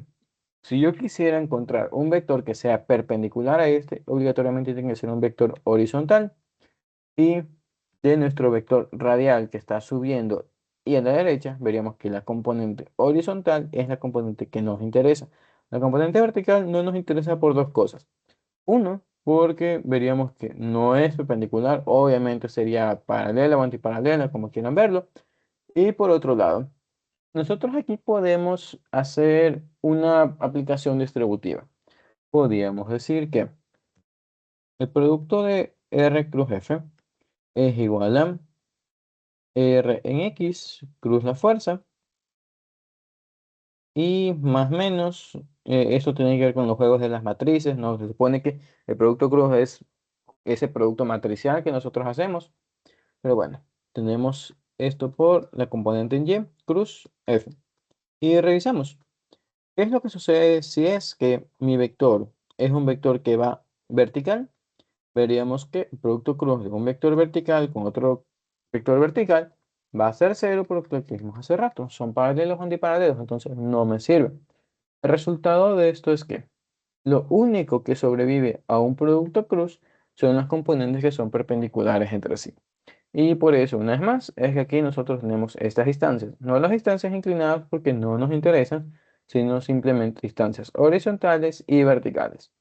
si yo quisiera encontrar un vector que sea perpendicular a este, obligatoriamente tiene que ser un vector horizontal. Y de nuestro vector radial que está subiendo y a la derecha, veríamos que la componente horizontal es la componente que nos interesa. La componente vertical no nos interesa por dos cosas. Uno, porque veríamos que no es perpendicular, obviamente sería paralela o antiparalela, como quieran verlo. Y por otro lado, nosotros aquí podemos hacer una aplicación distributiva. Podríamos decir que el producto de R cruz F es igual a R en X, cruz la fuerza, y más o menos, esto tiene que ver con los juegos de las matrices, ¿no? Se supone que el producto cruz es ese producto matricial que nosotros hacemos, pero bueno, tenemos esto por la componente en Y, cruz F. Y revisamos, ¿qué es lo que sucede si es que mi vector es un vector que va vertical? Veríamos que el producto cruz de un vector vertical con otro vector vertical va a ser cero por lo que vimos hace rato. Son paralelos o antiparalelos, entonces no me sirve. El resultado de esto es que lo único que sobrevive a un producto cruz son las componentes que son perpendiculares entre sí. Y por eso, una vez más, es que aquí nosotros tenemos estas distancias. No las distancias inclinadas porque no nos interesan, sino simplemente distancias horizontales y verticales.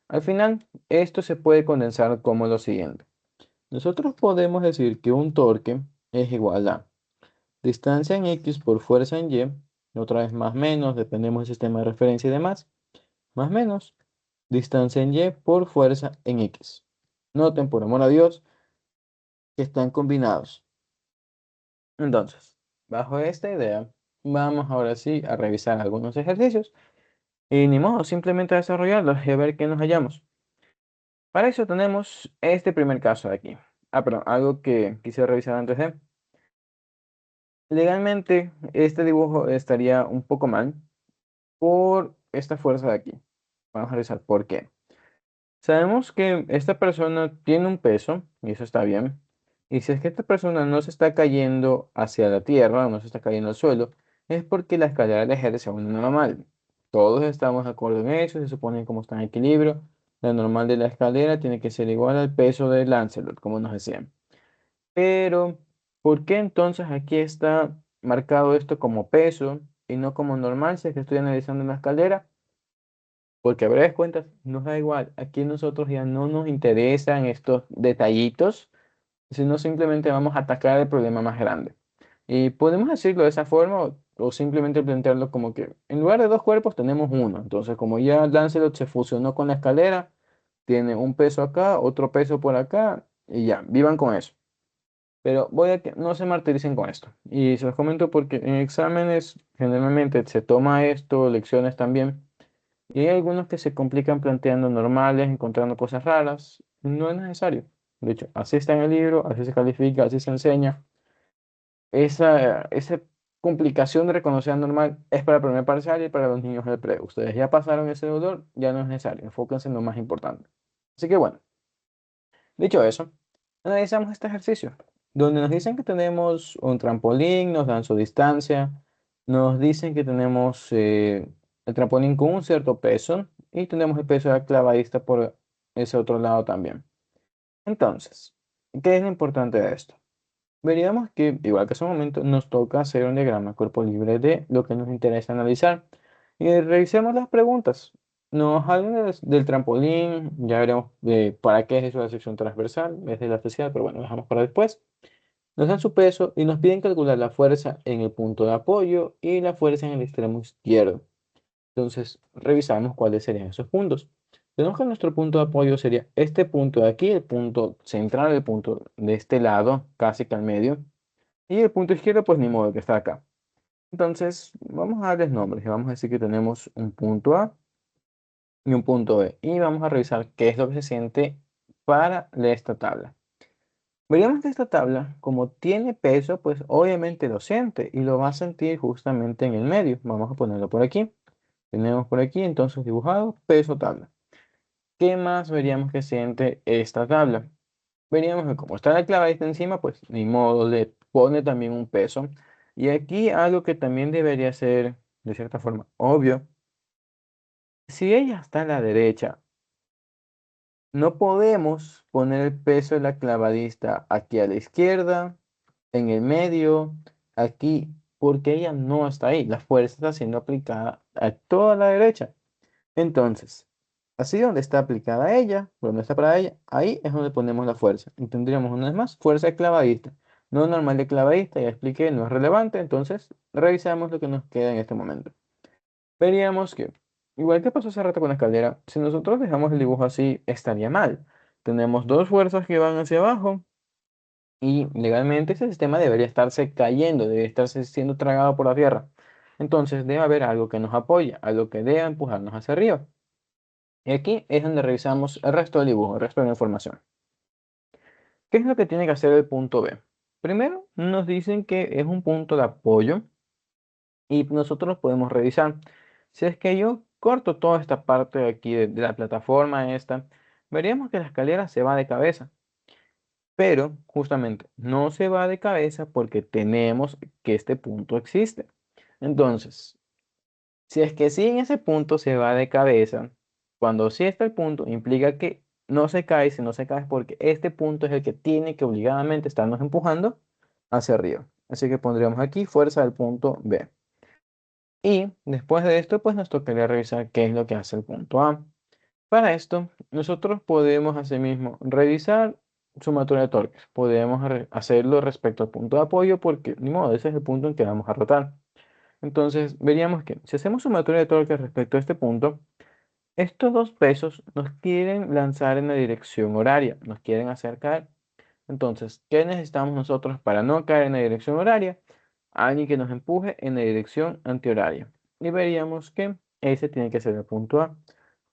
Al final, esto se puede condensar como lo siguiente. Nosotros podemos decir que un torque es igual a distancia en X por fuerza en Y, otra vez más menos, dependemos del sistema de referencia y demás, más menos distancia en Y por fuerza en X. Noten, por amor a Dios, que están combinados. Entonces, bajo esta idea, vamos ahora sí a revisar algunos ejercicios y ni modo, simplemente a desarrollarlos y a ver qué nos hallamos. Para eso tenemos este primer caso de aquí. Perdón, algo que quise revisar antes de. Legalmente, este dibujo estaría un poco mal por esta fuerza de aquí. Vamos a revisar por qué. Sabemos que esta persona tiene un peso, y eso está bien. Y si es que esta persona no se está cayendo hacia la tierra, no se está cayendo al suelo, es porque la escalera le ejerce a una normal. Todos estamos de acuerdo en eso, se supone como está en equilibrio. La normal de la escalera tiene que ser igual al peso del Lancelot, como nos decían. Pero, ¿por qué entonces aquí está marcado esto como peso y no como normal si es que estoy analizando una escalera? Porque a breves cuentas nos da igual. Aquí nosotros ya no nos interesan estos detallitos, sino simplemente vamos a atacar el problema más grande. Y podemos decirlo de esa forma o simplemente plantearlo como que en lugar de dos cuerpos tenemos uno. Entonces, como ya Lancelot se fusionó con la escalera, tiene un peso acá, otro peso por acá y ya, vivan con eso. Pero voy a que no se martiricen con esto. Y se los comento porque en exámenes generalmente se toma esto, lecciones también. Y hay algunos que se complican planteando normales, encontrando cosas raras. No es necesario. De hecho, así está en el libro, así se califica, así se enseña. Esa complicación de reconocer normal es para el primer parcial y para los niños del pre. Ustedes ya pasaron ese dolor, ya no es necesario. Enfóquense en lo más importante. Así que bueno, dicho eso, analizamos este ejercicio, donde nos dicen que tenemos un trampolín, nos dan su distancia. Nos dicen que tenemos el trampolín con un cierto peso y tenemos el peso de la clavadista por ese otro lado también. Entonces, ¿qué es lo importante de esto? Veríamos que, igual que hace un momento, nos toca hacer un diagrama cuerpo libre de lo que nos interesa analizar. Y revisemos las preguntas. Nos hablan del trampolín, ya veremos para qué es eso de la sección transversal, es de elasticidad, pero bueno, lo dejamos para después. Nos dan su peso y nos piden calcular la fuerza en el punto de apoyo y la fuerza en el extremo izquierdo. Entonces, revisamos cuáles serían esos puntos. Tenemos que nuestro punto de apoyo sería este punto de aquí, el punto central, el punto de este lado, casi que al medio. Y el punto izquierdo, pues ni modo que está acá. Entonces, vamos a darles nombres y vamos a decir que tenemos un punto A y un punto B. Y vamos a revisar qué es lo que se siente para esta tabla. Veríamos que esta tabla, como tiene peso, pues obviamente lo siente y lo va a sentir justamente en el medio. Vamos a ponerlo por aquí. Tenemos por aquí entonces dibujado peso tabla. ¿Qué más veríamos que siente esta tabla? Veríamos que como está la clavadita encima, pues ni modo, le pone también un peso. Y aquí algo que también debería ser, de cierta forma, obvio. Si ella está a la derecha, no podemos poner el peso de la clavadista aquí a la izquierda, en el medio, aquí, porque ella no está ahí. La fuerza está siendo aplicada a toda la derecha. Entonces, así donde está aplicada ella, donde está para ella, ahí es donde ponemos la fuerza. Y tendríamos una vez más fuerza de clavadista. No normal de clavadista, ya expliqué, no es relevante. Entonces, revisamos lo que nos queda en este momento. Veríamos que, igual que pasó hace rato con la escalera, si nosotros dejamos el dibujo así, estaría mal. Tenemos dos fuerzas que van hacia abajo y legalmente ese sistema debería estarse cayendo, debería estarse siendo tragado por la tierra. Entonces, debe haber algo que nos apoye, algo que deba empujarnos hacia arriba. Y aquí es donde revisamos el resto del dibujo, el resto de la información. ¿Qué es lo que tiene que hacer el punto B? Primero, nos dicen que es un punto de apoyo y nosotros podemos revisar. Si es que yo corto toda esta parte de aquí de la plataforma esta, veríamos que la escalera se va de cabeza. Pero justamente no se va de cabeza porque tenemos que este punto existe. Entonces, si es que sí en ese punto se va de cabeza, cuando sí está el punto, implica que no se cae, si no se cae es porque este punto es el que tiene que obligadamente estarnos empujando hacia arriba. Así que pondríamos aquí fuerza del punto B. Y después de esto, pues nos tocaría revisar qué es lo que hace el punto A. Para esto, nosotros podemos asimismo revisar sumatoria de torques. Podemos hacerlo respecto al punto de apoyo porque, ni modo, ese es el punto en que vamos a rotar. Entonces, veríamos que si hacemos sumatoria de torques respecto a este punto, estos dos pesos nos quieren lanzar en la dirección horaria, nos quieren hacer caer. Entonces, ¿qué necesitamos nosotros para no caer en la dirección horaria? Alguien que nos empuje en la dirección antihoraria. Y veríamos que ese tiene que ser el punto A.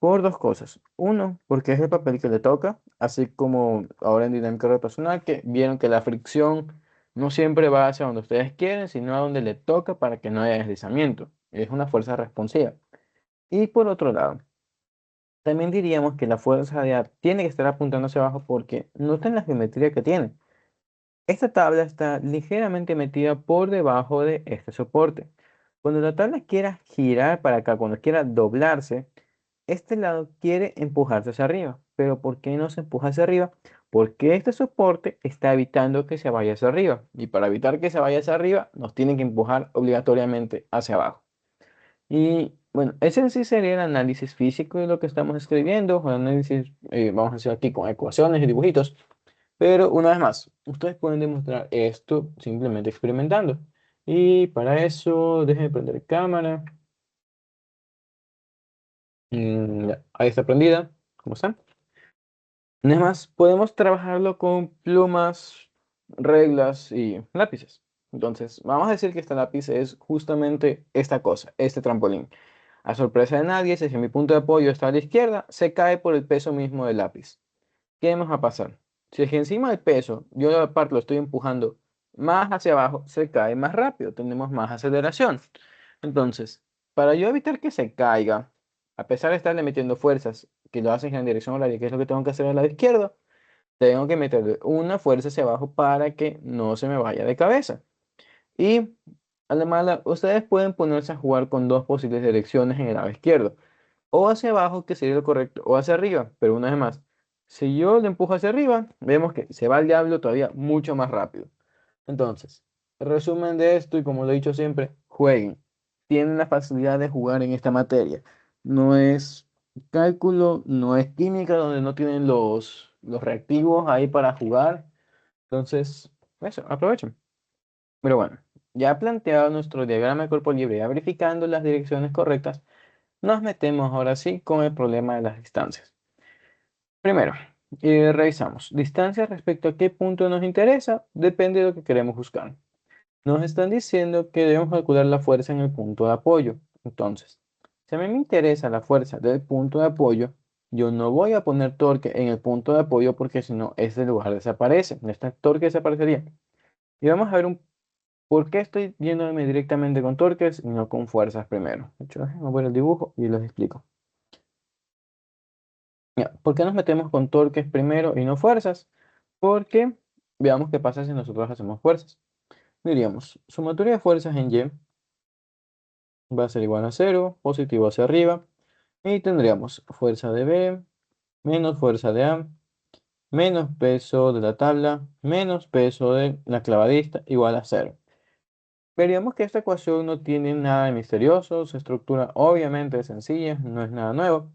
Por dos cosas. Uno, porque es el papel que le toca, así como ahora en dinámica rotacional, que vieron que la fricción no siempre va hacia donde ustedes quieren, sino a donde le toca para que no haya deslizamiento. Es una fuerza responsiva. Y por otro lado, también diríamos que la fuerza de A tiene que estar apuntando hacia abajo porque noten la geometría que tiene. Esta tabla está ligeramente metida por debajo de este soporte. Cuando la tabla quiera girar para acá, cuando quiera doblarse, este lado quiere empujarse hacia arriba. Pero ¿por qué no se empuja hacia arriba? Porque este soporte está evitando que se vaya hacia arriba. Y para evitar que se vaya hacia arriba, nos tienen que empujar obligatoriamente hacia abajo. Y bueno, ese en sí sería el análisis físico de lo que estamos escribiendo. O el análisis, vamos a hacer aquí con ecuaciones y dibujitos. Pero una vez más, ustedes pueden demostrar esto simplemente experimentando. Y para eso, déjenme prender cámara. Ya, ahí está prendida. ¿Cómo están? Una vez más, podemos trabajarlo con plumas, reglas y lápices. Entonces, vamos a decir que este lápiz es justamente esta cosa, este trampolín. A sorpresa de nadie, si mi punto de apoyo está a la izquierda, se cae por el peso mismo del lápiz. ¿Qué nos va a pasar? Si es que encima del peso, yo la parte lo estoy empujando más hacia abajo, se cae más rápido, tenemos más aceleración. Entonces, para yo evitar que se caiga, a pesar de estarle metiendo fuerzas que lo hacen en dirección horaria, que es lo que tengo que hacer al lado izquierdo, tengo que meterle una fuerza hacia abajo para que no se me vaya de cabeza. Y A la mala, ustedes pueden ponerse a jugar con dos posibles direcciones en el lado izquierdo, o hacia abajo, que sería lo correcto, o hacia arriba, pero una vez más, si yo lo empujo hacia arriba, vemos que se va al diablo todavía mucho más rápido. Entonces, resumen de esto, y como lo he dicho siempre, jueguen. Tienen la facilidad de jugar en esta materia. No es cálculo, no es química, donde no tienen los reactivos ahí para jugar. Entonces, eso, aprovechen. Pero bueno, ya planteado nuestro diagrama de cuerpo libre, ya verificando las direcciones correctas, nos metemos ahora sí con el problema de las distancias. Primero, revisamos. Distancia respecto a qué punto nos interesa, depende de lo que queremos buscar. Nos están diciendo que debemos calcular la fuerza en el punto de apoyo. Entonces, si a mí me interesa la fuerza del punto de apoyo, yo no voy a poner torque en el punto de apoyo porque si no, ese lugar desaparece. Este torque desaparecería. Y vamos a ver por qué estoy yéndome directamente con torques y no con fuerzas primero. De hecho, déjenme ver el dibujo y les explico. Ya, ¿por qué nos metemos con torques primero y no fuerzas? Porque veamos qué pasa si nosotros hacemos fuerzas. Diríamos, sumatoria de fuerzas en Y va a ser igual a cero, positivo hacia arriba, y tendríamos fuerza de B menos fuerza de A, menos peso de la tabla, menos peso de la clavadista, igual a cero. Veríamos que esta ecuación no tiene nada de misterioso, su estructura obviamente es sencilla, no es nada nuevo,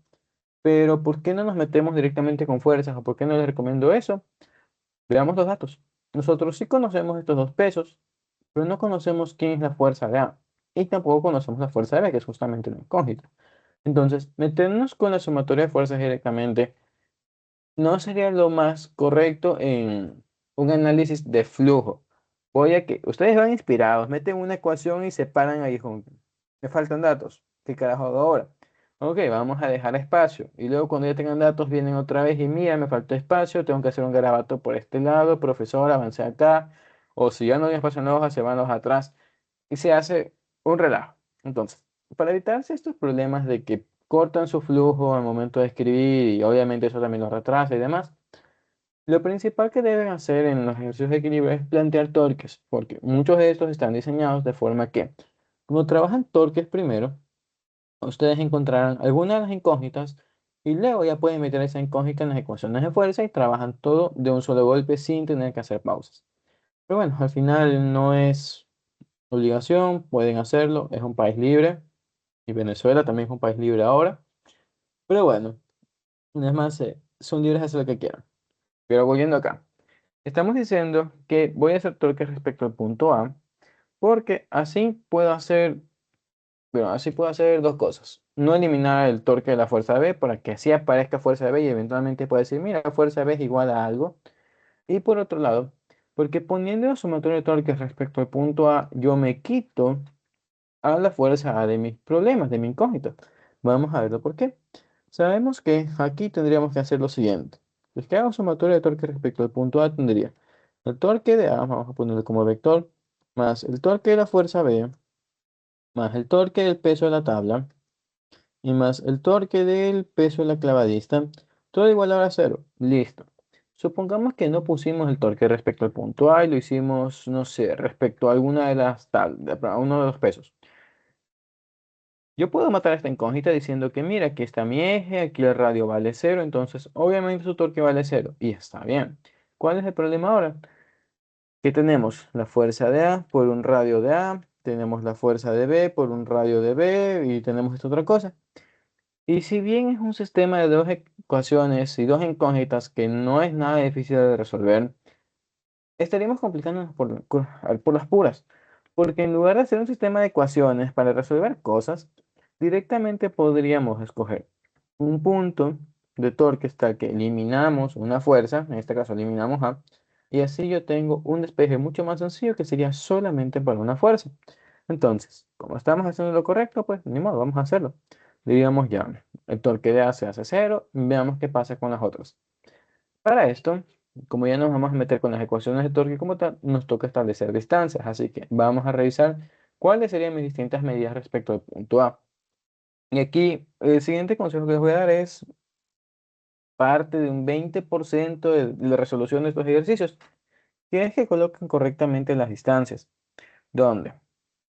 pero ¿por qué no nos metemos directamente con fuerzas o por qué no les recomiendo eso? Veamos los datos. Nosotros sí conocemos estos dos pesos, pero no conocemos quién es la fuerza de A y tampoco conocemos la fuerza de B, que es justamente la incógnita. Entonces, meternos con la sumatoria de fuerzas directamente no sería lo más correcto en un análisis de flujo. Voy a que ustedes van inspirados, meten una ecuación y se paran ahí juntos. Me faltan datos. ¿Qué carajo hago ahora? Ok, vamos a dejar espacio. Y luego cuando ya tengan datos vienen otra vez y mira, me faltó espacio, tengo que hacer un garabato por este lado, profesor, avancé acá. O si ya no hay espacio en la hoja, se van los atrás y se hace un relajo. Entonces, para evitarse estos problemas de que cortan su flujo al momento de escribir y obviamente eso también los retrasa y demás, lo principal que deben hacer en los ejercicios de equilibrio es plantear torques, porque muchos de estos están diseñados de forma que, como trabajan torques primero, ustedes encontrarán algunas de las incógnitas y luego ya pueden meter esa incógnita en las ecuaciones de fuerza y trabajan todo de un solo golpe sin tener que hacer pausas. Pero bueno, al final no es obligación, pueden hacerlo, es un país libre y Venezuela también es un país libre ahora. Pero bueno, es más, son libres de hacer lo que quieran. Pero volviendo acá, estamos diciendo que voy a hacer torque respecto al punto A porque así puedo hacer, bueno, así puedo hacer dos cosas. No eliminar el torque de la fuerza B para que así aparezca fuerza B y eventualmente pueda decir, mira, la fuerza B es igual a algo. Y por otro lado, porque poniendo la sumatoria de torques respecto al punto A, yo me quito a la fuerza A de mis problemas, de mi incógnito. Vamos a verlo por qué. Sabemos que aquí tendríamos que hacer lo siguiente. Si es que hago sumatoria de torque respecto al punto A, tendría el torque de A, vamos a ponerlo como vector, más el torque de la fuerza B, más el torque del peso de la tabla, y más el torque del peso de la clavadista, todo igual a cero. Listo. Supongamos que no pusimos el torque respecto al punto A y lo hicimos, no sé, respecto a alguna de las tablas, a uno de los pesos. Yo puedo matar a esta incógnita diciendo que mira, aquí está mi eje, aquí el radio vale cero, entonces obviamente su torque vale cero. Y está bien. ¿Cuál es el problema ahora? Que tenemos la fuerza de A por un radio de A, tenemos la fuerza de B por un radio de B y tenemos esta otra cosa. Y si bien es un sistema de dos ecuaciones y dos incógnitas que no es nada difícil de resolver, estaríamos complicándonos por las puras, porque en lugar de hacer un sistema de ecuaciones para resolver cosas, directamente podríamos escoger un punto de torque hasta que eliminamos una fuerza, en este caso eliminamos A, y así yo tengo un despeje mucho más sencillo que sería solamente para una fuerza. Entonces, como estamos haciendo lo correcto, pues ni modo, vamos a hacerlo. Diríamos ya, el torque de A se hace cero, veamos qué pasa con las otras. Para esto, como ya nos vamos a meter con las ecuaciones de torque como tal, nos toca establecer distancias, así que vamos a revisar cuáles serían mis distintas medidas respecto al punto A. Y aquí el siguiente consejo que les voy a dar es parte de un 20% de la resolución de estos ejercicios, que es que coloquen correctamente las distancias. ¿Dónde?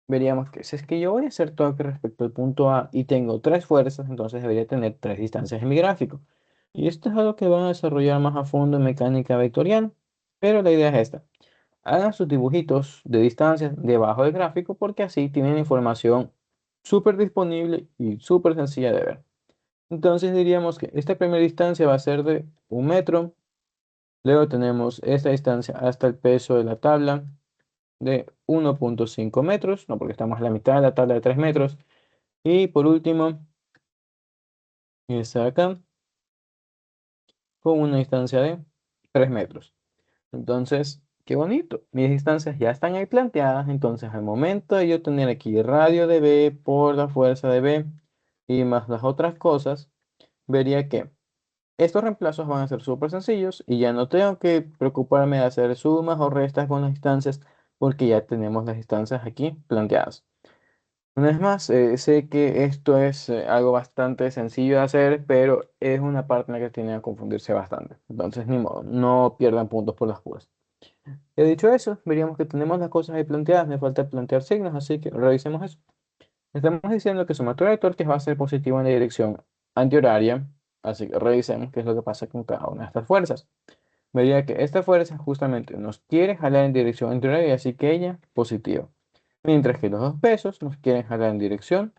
veríamos que si es que yo voy a hacer torque respecto al punto A y tengo tres fuerzas, entonces debería tener tres distancias en mi gráfico. Y esto es algo que van a desarrollar más a fondo en mecánica vectorial, pero la idea es esta. Hagan sus dibujitos de distancias debajo del gráfico porque así tienen información súper disponible y súper sencilla de ver. Entonces diríamos que esta primera distancia va a ser de 1 metro. Luego tenemos esta distancia hasta el peso de la tabla de 1,5 metros, no porque estamos a la mitad de la tabla de 3 metros. Y por último, esta de acá con una distancia de 3 metros. Entonces, qué bonito. Mis distancias ya están ahí planteadas. Entonces, al momento de yo tener aquí radio de B por la fuerza de B y más las otras cosas, vería que estos reemplazos van a ser súper sencillos y ya no tengo que preocuparme de hacer sumas o restas con las distancias porque ya tenemos las distancias aquí planteadas. Una vez más, sé que esto es algo bastante sencillo de hacer, pero es una parte en la que tienen a confundirse bastante. Entonces, ni modo, no pierdan puntos por las puras. He dicho eso, veríamos que tenemos las cosas ahí planteadas, me falta plantear signos, así que revisemos eso. Estamos diciendo que sumatoria de torques va a ser positivo en la dirección antihoraria, así que revisemos qué es lo que pasa con cada una de estas fuerzas. Vería que esta fuerza justamente nos quiere jalar en dirección antihoraria, así que ella positiva. Mientras que los dos pesos nos quieren jalar en dirección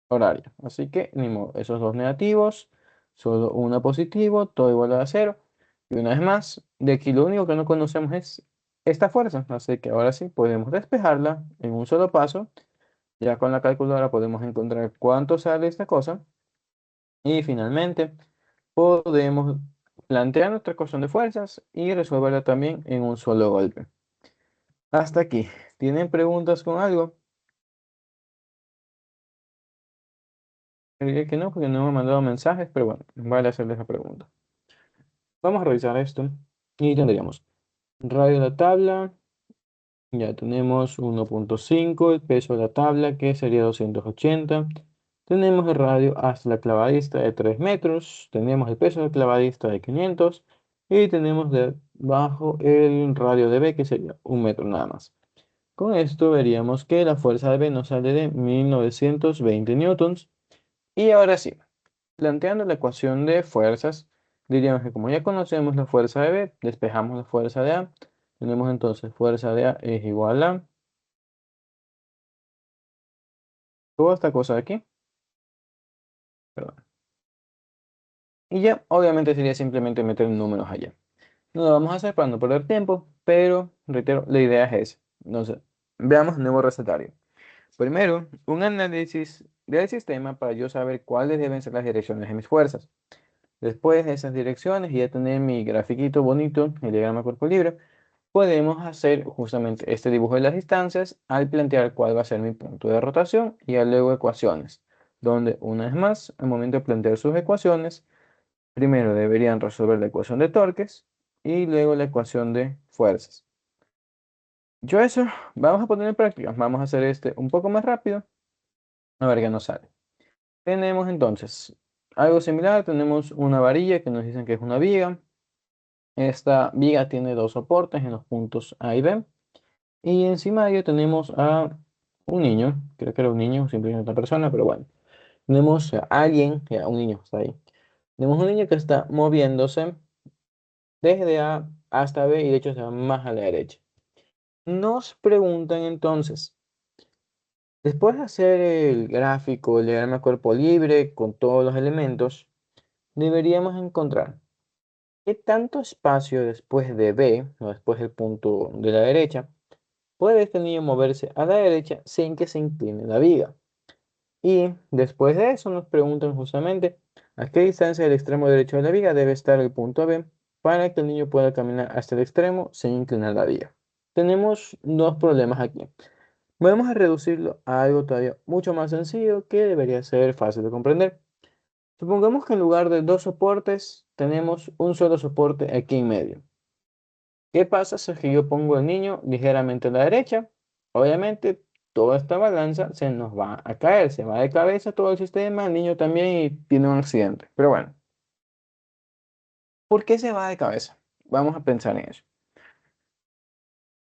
horaria. Así que, ni modo, esos dos negativos, solo uno positivo, todo igual a cero. Y una vez más, de aquí lo único que no conocemos es esta fuerza. Así que ahora sí podemos despejarla en un solo paso. Ya con la calculadora podemos encontrar cuánto sale esta cosa. Y finalmente podemos plantear nuestra ecuación de fuerzas y resolverla también en un solo golpe. Hasta aquí. ¿Tienen preguntas con algo? Diría que no, porque no me han mandado mensajes, pero bueno, vale hacerles la pregunta. Vamos a revisar esto y tendríamos radio de la tabla, ya tenemos 1,5, el peso de la tabla que sería 280. Tenemos el radio hasta la clavadista de 3 metros, tenemos el peso del clavadista de 500 y tenemos debajo el radio de B que sería 1 metro nada más. Con esto veríamos que la fuerza de B nos sale de 1920 newtons. Y ahora sí. Planteando la ecuación de fuerzas, diríamos que como ya conocemos la fuerza de B, despejamos la fuerza de A. Tenemos entonces fuerza de A es igual a toda esta cosa de aquí. Perdón. Y ya, obviamente sería simplemente meter números allá. No lo vamos a hacer para no perder tiempo, pero reitero, la idea es esa. Entonces, veamos el nuevo recetario. Primero, un análisis del sistema para yo saber cuáles deben ser las direcciones de mis fuerzas. Después de esas direcciones y ya tener mi grafiquito bonito, el diagrama cuerpo libre, podemos hacer justamente este dibujo de las distancias al plantear cuál va a ser mi punto de rotación y ya luego ecuaciones, donde una vez más, al momento de plantear sus ecuaciones, primero deberían resolver la ecuación de torques y luego la ecuación de fuerzas. Yo eso, vamos a poner en práctica, vamos a hacer este un poco más rápido, a ver qué nos sale. Tenemos entonces algo similar, tenemos una varilla que nos dicen que es una viga. Esta viga tiene dos soportes en los puntos A y B. Y encima de ello tenemos a un niño, creo que era un niño, simplemente una persona, pero bueno. Tenemos a alguien, ya, un niño está ahí. Tenemos un niño que está moviéndose desde A hasta B y de hecho se va más a la derecha. Nos preguntan entonces, después de hacer el gráfico, el diagrama de cuerpo libre con todos los elementos, deberíamos encontrar qué tanto espacio después de B, o después del punto de la derecha, puede este niño moverse a la derecha sin que se incline la viga. Y después de eso nos preguntan justamente a qué distancia del extremo derecho de la viga debe estar el punto B para que el niño pueda caminar hasta el extremo sin inclinar la viga. Tenemos dos problemas aquí. Vamos a reducirlo a algo todavía mucho más sencillo que debería ser fácil de comprender. Supongamos que en lugar de dos soportes tenemos un solo soporte aquí en medio. ¿Qué pasa si es que yo pongo al niño ligeramente a la derecha? Obviamente, toda esta balanza se nos va a caer, se va de cabeza todo el sistema, el niño también y tiene un accidente. Pero bueno, ¿por qué se va de cabeza? Vamos a pensar en eso.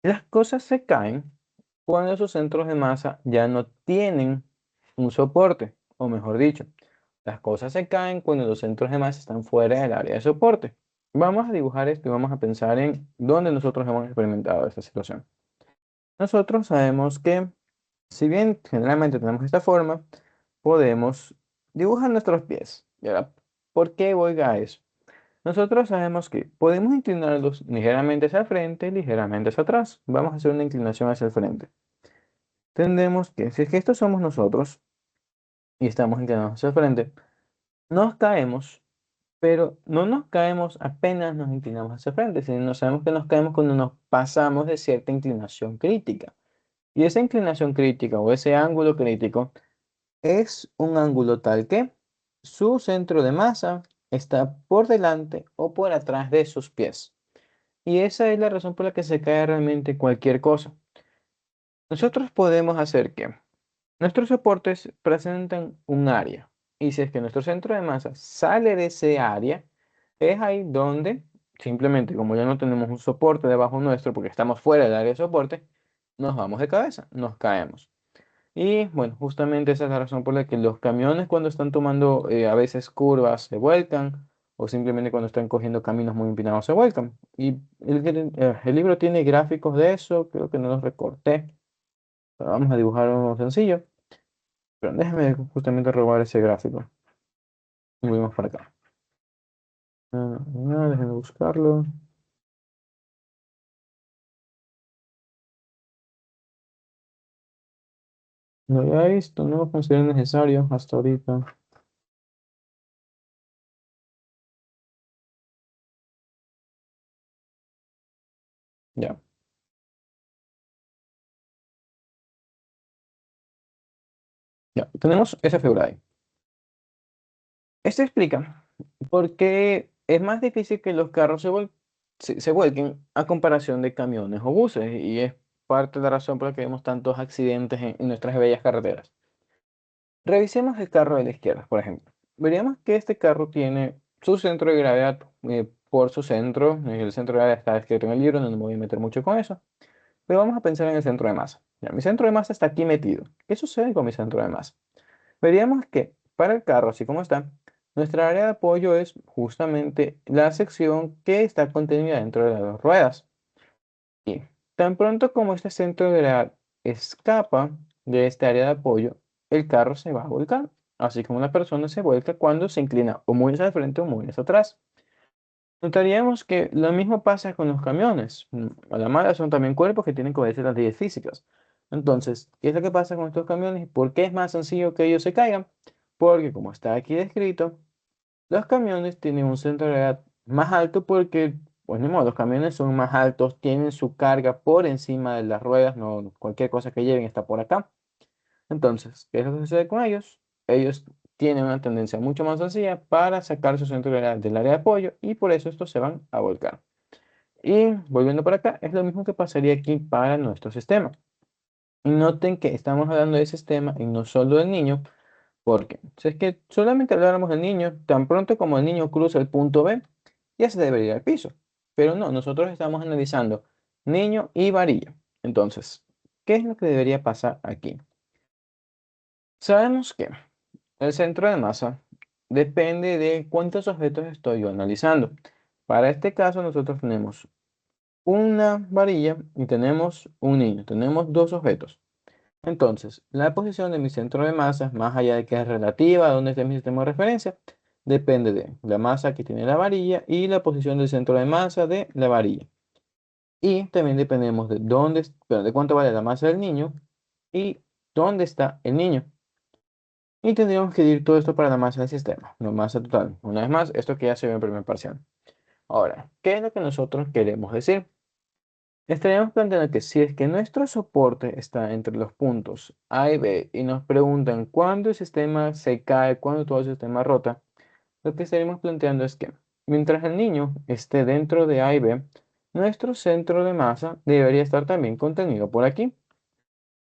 Las cosas se caen cuando sus centros de masa ya no tienen un soporte, o mejor dicho, las cosas se caen cuando los centros de masa están fuera del área de soporte. Vamos a dibujar esto y vamos a pensar en dónde nosotros hemos experimentado esta situación. Nosotros sabemos que, si bien generalmente tenemos esta forma, podemos dibujar nuestros pies. Y ahora, ¿por qué voy a eso? Nosotros sabemos que podemos inclinarlos ligeramente hacia el frente, ligeramente hacia atrás. Vamos a hacer una inclinación hacia el frente. Tendremos que, si es que estos somos nosotros y estamos inclinados hacia el frente, nos caemos, pero no nos caemos apenas nos inclinamos hacia el frente, sino sabemos que nos caemos cuando nos pasamos de cierta inclinación crítica. Y esa inclinación crítica o ese ángulo crítico es un ángulo tal que su centro de masa está por delante o por atrás de sus pies. Y esa es la razón por la que se cae realmente cualquier cosa. Nosotros podemos hacer que nuestros soportes presentan un área. Y si es que nuestro centro de masa sale de ese área, es ahí donde, simplemente como ya no tenemos un soporte debajo nuestro porque estamos fuera del área de soporte, nos vamos de cabeza, nos caemos. Y bueno, justamente esa es la razón por la que los camiones cuando están tomando a veces curvas se vuelcan o simplemente cuando están cogiendo caminos muy empinados se vuelcan. Y el libro tiene gráficos de eso, creo que no los recorté, pero vamos a dibujar uno sencillo. Pero déjame justamente robar ese gráfico. Y volvemos para acá. Déjame buscarlo. No había visto, no lo considero necesario hasta ahorita. Ya, ya. Tenemos esa figura ahí. Esto explica por qué es más difícil que los carros se vuelquen a comparación de camiones o buses. Y es parte de la razón por la que vemos tantos accidentes en nuestras bellas carreteras. Revisemos el carro de la izquierda, por ejemplo. Veríamos que este carro tiene su centro de gravedad por su centro. El centro de gravedad está escrito en el libro, no me voy a meter mucho con eso. Pero vamos a pensar en el centro de masa. Ya, mi centro de masa está aquí metido. ¿Qué sucede con mi centro de masa? Veríamos que para el carro, así como está, nuestra área de apoyo es justamente la sección que está contenida dentro de las dos ruedas. Y tan pronto como este centro de gravedad escapa de esta área de apoyo, el carro se va a volcar, así como la persona se vuelca cuando se inclina o muy hacia el frente o muy hacia atrás. Notaríamos que lo mismo pasa con los camiones. A la mala son también cuerpos que tienen que obedecer las leyes físicas. Entonces, ¿qué es lo que pasa con estos camiones y por qué es más sencillo que ellos se caigan? Porque, como está aquí descrito, los camiones tienen un centro de gravedad más alto porque, pues ni modo, los camiones son más altos, tienen su carga por encima de las ruedas, no cualquier cosa que lleven está por acá. Entonces, ¿qué es lo que sucede con ellos? Ellos tienen una tendencia mucho más sencilla para sacar su centro del área de apoyo y por eso estos se van a volcar. Y volviendo para acá, es lo mismo que pasaría aquí para nuestro sistema. Y noten que estamos hablando de sistema y no solo del niño, porque si es que solamente habláramos del niño, tan pronto como el niño cruza el punto B, ya se debería ir al piso. Pero no, nosotros estamos analizando niño y varilla. Entonces, ¿qué es lo que debería pasar aquí? Sabemos que el centro de masa depende de cuántos objetos estoy yo analizando. Para este caso, nosotros tenemos una varilla y tenemos un niño. Tenemos dos objetos. Entonces, la posición de mi centro de masa, más allá de que es relativa a donde esté mi sistema de referencia, depende de la masa que tiene la varilla y la posición del centro de masa de la varilla. Y también dependemos de de cuánto vale la masa del niño y dónde está el niño. Y tendríamos que dividir todo esto para la masa del sistema, la masa total. Una vez más, esto que ya se ve en primer parcial. Ahora, ¿qué es lo que nosotros queremos decir? Estaríamos planteando que si es que nuestro soporte está entre los puntos A y B y nos preguntan cuándo el sistema se cae, cuándo todo el sistema rota, lo que estaríamos planteando es que mientras el niño esté dentro de A y B, nuestro centro de masa debería estar también contenido por aquí.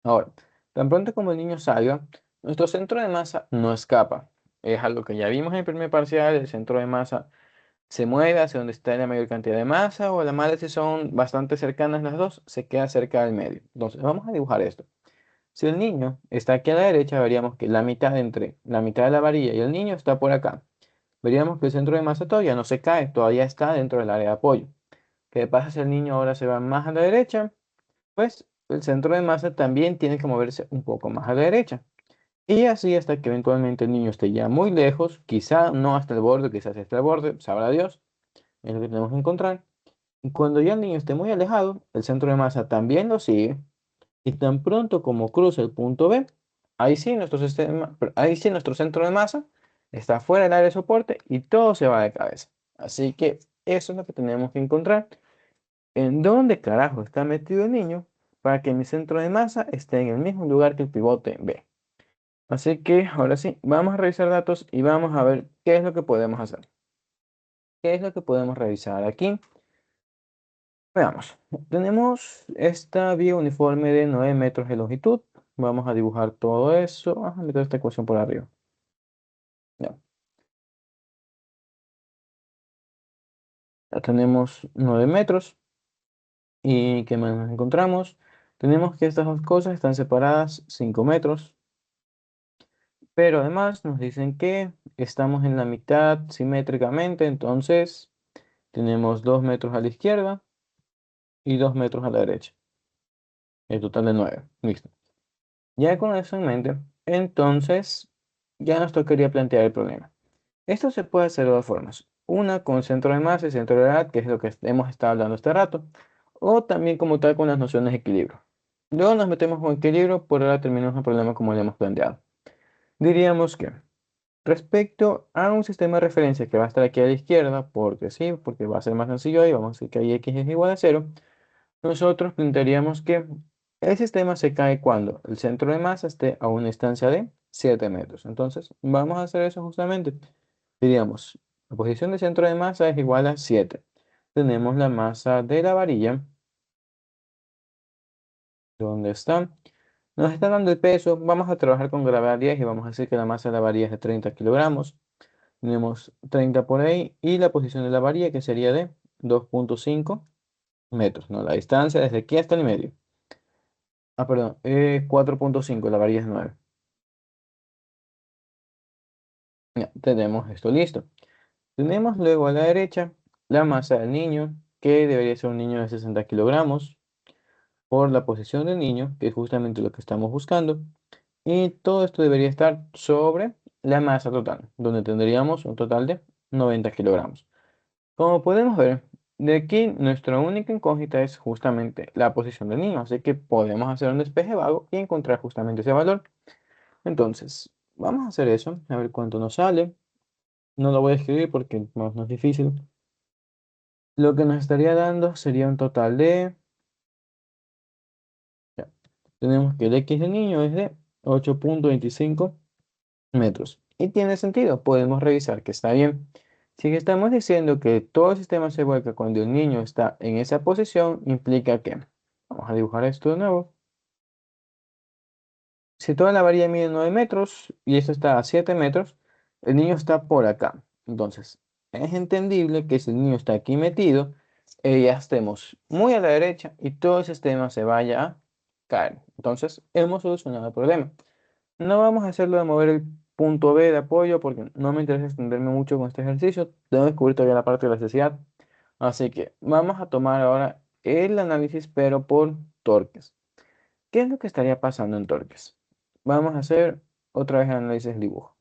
Ahora, tan pronto como el niño salga, nuestro centro de masa no escapa. Es algo que ya vimos en el primer parcial, el centro de masa se mueve hacia donde está la mayor cantidad de masa, o la mala si son bastante cercanas las dos, se queda cerca del medio. Entonces, vamos a dibujar esto. Si el niño está aquí a la derecha, veríamos que la mitad entre la mitad de la varilla y el niño está por acá. Veríamos que el centro de masa todavía no se cae, todavía está dentro del área de apoyo. ¿Qué pasa si el niño ahora se va más a la derecha? Pues el centro de masa también tiene que moverse un poco más a la derecha. Y así hasta que eventualmente el niño esté ya muy lejos, quizá no hasta el borde, quizás hasta el borde, sabrá Dios, es lo que tenemos que encontrar. Y cuando ya el niño esté muy alejado, el centro de masa también lo sigue. Y tan pronto como cruce el punto B, ahí sí nuestro centro de masa está fuera del área de soporte y todo se va de cabeza. Así que eso es lo que tenemos que encontrar. ¿En dónde carajo está metido el niño para que mi centro de masa esté en el mismo lugar que el pivote B? Así que ahora sí, vamos a revisar datos y vamos a ver qué es lo que podemos hacer. ¿Qué es lo que podemos revisar aquí? Veamos, tenemos esta vía uniforme de 9 metros de longitud. Vamos a dibujar todo eso. Vamos a meter esta ecuación por arriba. Ya, ya tenemos 9 metros. ¿Y qué más nos encontramos? Tenemos que estas dos cosas están separadas 5 metros. Pero además nos dicen que estamos en la mitad simétricamente. Entonces tenemos 2 metros a la izquierda y 2 metros a la derecha. El total de 9. Listo. Ya con eso en mente, entonces ya nos tocaría plantear el problema. Esto se puede hacer de dos formas. Una con centro de masa y centro de gravedad, que es lo que hemos estado hablando este rato, o también como tal con las nociones de equilibrio. Luego nos metemos con equilibrio, por ahora terminamos el problema como lo hemos planteado. Diríamos que respecto a un sistema de referencia que va a estar aquí a la izquierda, porque sí, porque va a ser más sencillo ahí, vamos a decir que ahí x es igual a cero. Nosotros plantearíamos que el sistema se cae cuando el centro de masa esté a una distancia de 7 metros. Entonces, vamos a hacer eso justamente. Diríamos, la posición de centro de masa es igual a 7. Tenemos la masa de la varilla. ¿Dónde está? Nos está dando el peso. Vamos a trabajar con gravedad 10 y vamos a decir que la masa de la varilla es de 30 kilogramos. Tenemos 30 por ahí y la posición de la varilla que sería de 2,5 metros. ¿No? La distancia desde aquí hasta el medio. Ah, perdón, 4,5, la varilla es 9. Ya, tenemos esto listo. Tenemos luego a la derecha la masa del niño, que debería ser un niño de 60 kilogramos, por la posición del niño, que es justamente lo que estamos buscando. Y todo esto debería estar sobre la masa total, donde tendríamos un total de 90 kilogramos. Como podemos ver, de aquí nuestra única incógnita es justamente la posición del niño, así que podemos hacer un despeje vago y encontrar justamente ese valor. Entonces, vamos a hacer eso, a ver cuánto nos sale. No lo voy a escribir porque no es difícil. Lo que nos estaría dando sería un total de... ya, tenemos que el X del niño es de 8,25 metros. Y tiene sentido, podemos revisar que está bien. Si estamos diciendo que todo el sistema se vuelca cuando el niño está en esa posición, implica que... Vamos a dibujar esto de nuevo. Si toda la varilla mide 9 metros y esto está a 7 metros, el niño está por acá. Entonces, es entendible que si el niño está aquí metido, ya estemos muy a la derecha y todo el sistema se vaya a caer. Entonces, hemos solucionado el problema. No vamos a hacerlo de mover el punto B de apoyo porque no me interesa extenderme mucho con este ejercicio. Tengo que descubrir todavía la parte de la necesidad. Así que vamos a tomar ahora el análisis, pero por torques. ¿Qué es lo que estaría pasando en torques? Vamos a hacer otra vez el análisis del dibujo.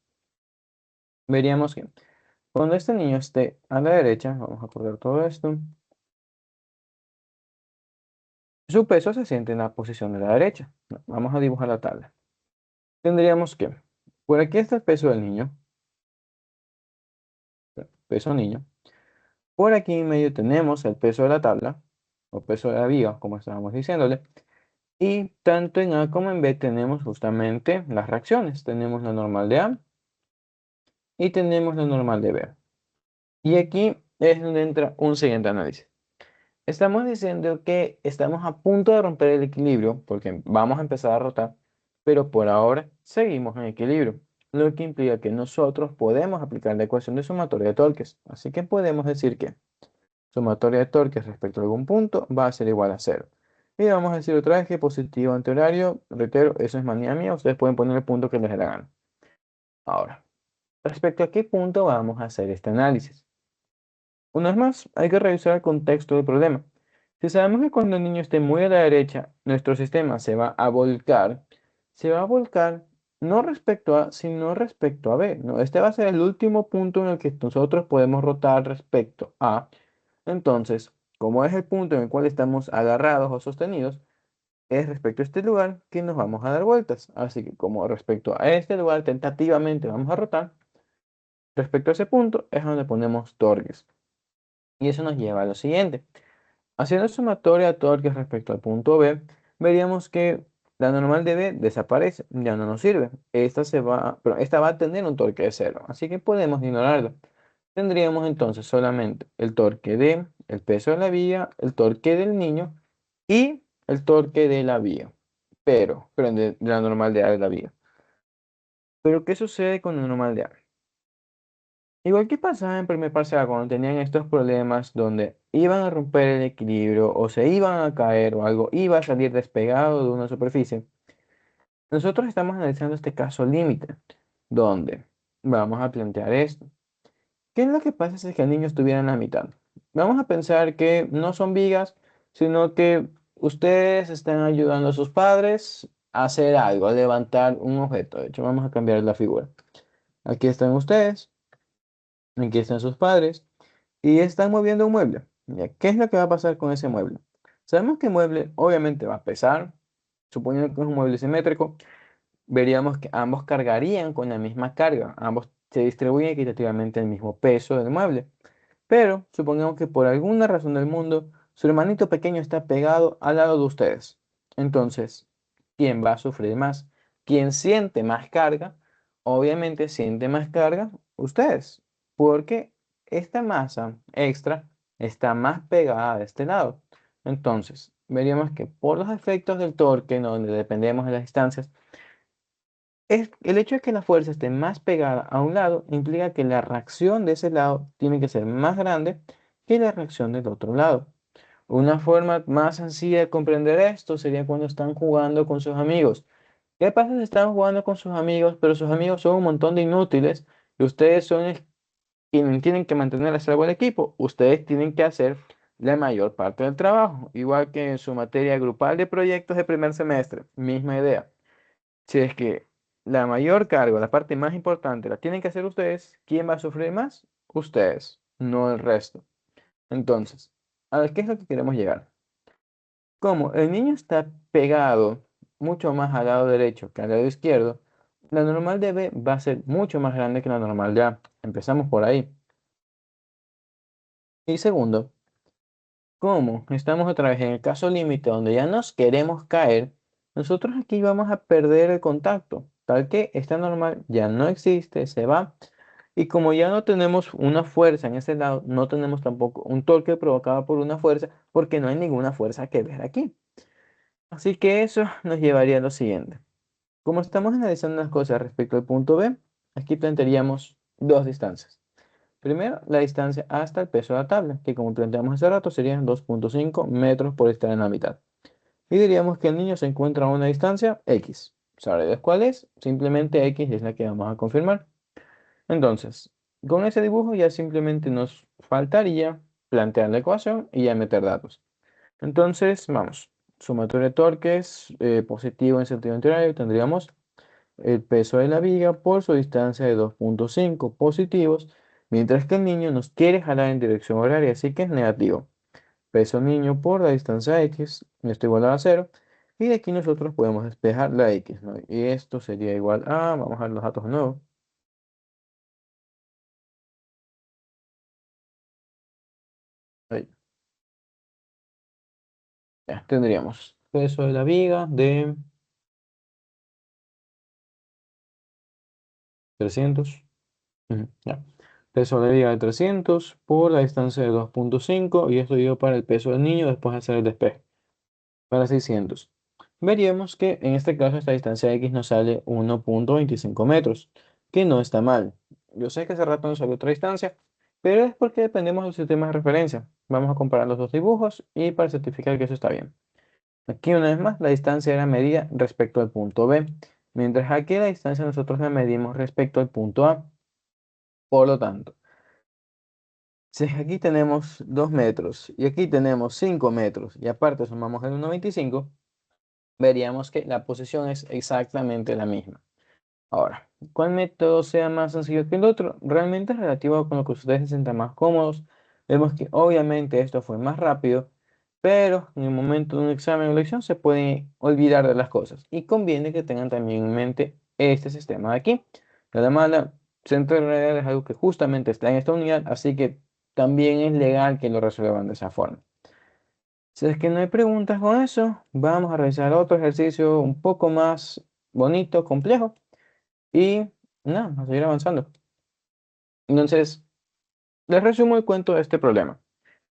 Veríamos que cuando este niño esté a la derecha, vamos a correr todo esto, su peso se siente en la posición de la derecha. Vamos a dibujar la tabla. Tendríamos que, por aquí está el peso del niño, peso niño. Por aquí en medio tenemos el peso de la tabla, o peso de la viga, como estábamos diciéndole. Y tanto en A como en B tenemos justamente las reacciones. Tenemos la normal de A y tenemos la normal de B. Y aquí es donde entra un siguiente análisis. Estamos diciendo que estamos a punto de romper el equilibrio porque vamos a empezar a rotar, pero por ahora seguimos en equilibrio. lo que implica que nosotros podemos aplicar la ecuación de sumatoria de torques. Así que podemos decir que sumatoria de torques respecto a algún punto va a ser igual a cero. Y vamos a decir otra vez que positivo antihorario, reitero, eso es manía mía, ustedes pueden poner el punto que les dé la gana. Ahora, respecto a qué punto vamos a hacer este análisis. Una vez más, hay que revisar el contexto del problema. Si sabemos que cuando el niño esté muy a la derecha, nuestro sistema se va a volcar no respecto a, sino respecto a B, ¿no? Este va a ser el último punto en el que nosotros podemos rotar respecto a. Entonces, como es el punto en el cual estamos agarrados o sostenidos, es respecto a este lugar que nos vamos a dar vueltas. Así que como respecto a este lugar tentativamente vamos a rotar, respecto a ese punto es donde ponemos torques. Y eso nos lleva a lo siguiente. Haciendo sumatoria de torques respecto al punto B, veríamos que la normal de B desaparece, ya no nos sirve. Esta va a tener un torque de cero, así que podemos ignorarla. Tendríamos entonces solamente el torque de el peso de la vía, el torque del niño y el torque de la vía, pero de la normal de A de la vía. Pero ¿qué sucede con la normal de A? Igual que pasaba en primer parcial cuando tenían estos problemas donde iban a romper el equilibrio o se iban a caer o algo iba a salir despegado de una superficie, nosotros estamos analizando este caso límite, donde vamos a plantear esto. ¿Qué es lo que pasa si es que el niño estuviera en la mitad? Vamos a pensar que no son vigas, sino que ustedes están ayudando a sus padres a hacer algo, a levantar un objeto. De hecho, vamos a cambiar la figura. Aquí están ustedes, aquí están sus padres y están moviendo un mueble. ¿Ya? ¿Qué es lo que va a pasar con ese mueble? Sabemos que el mueble obviamente va a pesar, suponiendo que es un mueble simétrico, veríamos que ambos cargarían con la misma carga, ambos se distribuyen equitativamente el mismo peso del mueble. Pero supongamos que por alguna razón del mundo, su hermanito pequeño está pegado al lado de ustedes. Entonces, ¿quién va a sufrir más? ¿Quién siente más carga? Obviamente siente más carga ustedes, porque esta masa extra está más pegada de este lado. Entonces, veríamos que por los efectos del torque, ¿no? Donde dependemos de las distancias, el hecho de que la fuerza esté más pegada a un lado implica que la reacción de ese lado tiene que ser más grande que la reacción del otro lado. Una forma más sencilla de comprender esto sería cuando están jugando con sus amigos. ¿Qué pasa si están jugando con sus amigos, pero sus amigos son un montón de inútiles y ustedes son quienes tienen que mantener a salvo el equipo? Ustedes tienen que hacer la mayor parte del trabajo, igual que en su materia grupal de proyectos de primer semestre. Misma idea. Si es que la mayor carga, la parte más importante, la tienen que hacer ustedes, ¿quién va a sufrir más? Ustedes, no el resto. Entonces, ¿a ver qué es lo que queremos llegar? Como el niño está pegado mucho más al lado derecho que al lado izquierdo, la normal de B va a ser mucho más grande que la normal de A. Empezamos por ahí. Y segundo, como estamos otra vez en el caso límite donde ya nos queremos caer, nosotros aquí vamos a perder el contacto, tal que esta normal ya no existe, se va. Y como ya no tenemos una fuerza en ese lado, no tenemos tampoco un torque provocado por una fuerza, porque no hay ninguna fuerza que ver aquí. Así que eso nos llevaría a lo siguiente. Como estamos analizando las cosas respecto al punto B, aquí plantearíamos dos distancias. Primero, la distancia hasta el peso de la tabla, que como planteamos hace rato serían 2,5 metros por estar en la mitad. Y diríamos que el niño se encuentra a una distancia X. ¿Sabes cuál es? Simplemente X es la que vamos a confirmar. Entonces, con ese dibujo ya simplemente nos faltaría plantear la ecuación y ya meter datos. Entonces, vamos. Sumatoria de torques positivo en sentido antihorario tendríamos el peso de la viga por su distancia de 2,5 positivos, mientras que el niño nos quiere jalar en dirección horaria, así que es negativo. Peso niño por la distancia x, esto igual a cero, y de aquí nosotros podemos despejar la x, ¿no? Y esto sería igual a, vamos a ver los datos de nuevo. Ahí, ya, tendríamos peso de la viga de 300. Ya. Peso de la viga de 300 por la distancia de 2,5 y esto dio para el peso del niño después de hacer el despeje. Para 600. Veríamos que en este caso esta distancia X nos sale 1,25 metros. que no está mal. Yo sé que hace rato nos salió otra distancia, pero es porque dependemos del sistema de referencia. Vamos a comparar los dos dibujos y para certificar que eso está bien. Aquí una vez más la distancia era medida respecto al punto B, mientras aquí la distancia nosotros la medimos respecto al punto A. Por lo tanto, si aquí tenemos 2 metros y aquí tenemos 5 metros y aparte sumamos el 1,25, veríamos que la posición es exactamente la misma. Ahora, ¿cuál método sea más sencillo que el otro? Realmente es relativo con lo que ustedes se sientan más cómodos. Vemos que obviamente esto fue más rápido, pero en el momento de un examen o lección se puede olvidar de las cosas. Y conviene que tengan también en mente este sistema de aquí. La mala centro de gravedad es algo que justamente está en esta unidad, así que también es legal que lo resuelvan de esa forma. Si es que no hay preguntas con eso, vamos a realizar otro ejercicio un poco más bonito, complejo. Y nada, a seguir avanzando. Entonces, les resumo el cuento de este problema.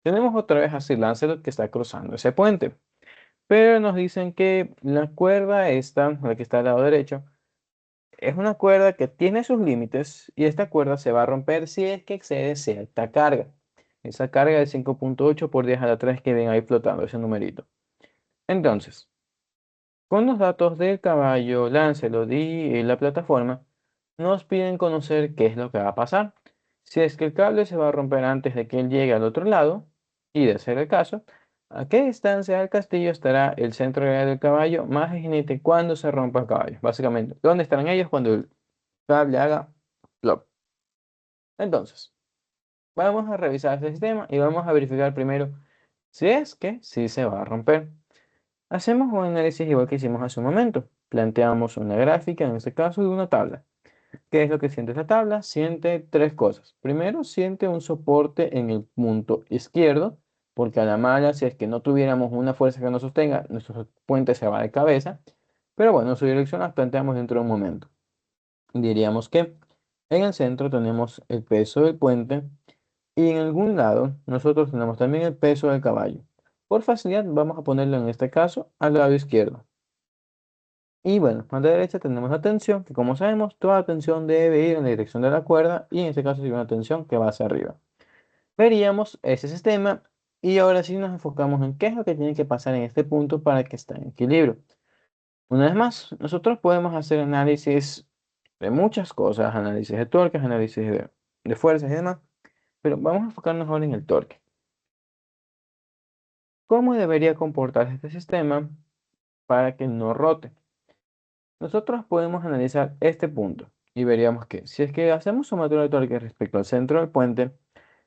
Tenemos otra vez a Sir Lancelot que está cruzando ese puente, pero nos dicen que la cuerda esta, la que está al lado derecho, es una cuerda que tiene sus límites y esta cuerda se va a romper si es que excede cierta carga. Esa carga de 5,8 por 10 a la 3 que ven ahí flotando, ese numerito. Entonces, con los datos del caballo, Lancelot y la plataforma, nos piden conocer qué es lo que va a pasar. Si es que el cable se va a romper antes de que él llegue al otro lado, y de ser el caso, ¿a qué distancia del castillo estará el centro real del caballo más el jinete cuando se rompa el caballo? Básicamente, ¿dónde estarán ellos cuando el cable haga plop? Entonces, vamos a revisar este sistema y vamos a verificar primero si es que sí se va a romper. Hacemos un análisis igual que hicimos hace un momento. Planteamos una gráfica, en este caso de una tabla. ¿Qué es lo que siente esta tabla? Siente tres cosas. Primero, siente un soporte en el punto izquierdo, porque a la mala, si es que no tuviéramos una fuerza que nos sostenga, nuestro puente se va de cabeza. Pero bueno, su dirección la planteamos dentro de un momento. Diríamos que en el centro tenemos el peso del puente y en algún lado nosotros tenemos también el peso del caballo. Por facilidad vamos a ponerlo en este caso al lado izquierdo. Y bueno, a la derecha tenemos la tensión, que como sabemos, toda la tensión debe ir en la dirección de la cuerda y en este caso sería una tensión que va hacia arriba. Veríamos ese sistema y ahora sí nos enfocamos en qué es lo que tiene que pasar en este punto para que esté en equilibrio. Una vez más, nosotros podemos hacer análisis de muchas cosas, análisis de torques, análisis de fuerzas y demás, pero vamos a enfocarnos ahora en el torque. ¿Cómo debería comportarse este sistema para que no rote? Nosotros podemos analizar este punto y veríamos que si es que hacemos sumatoria de torque respecto al centro del puente,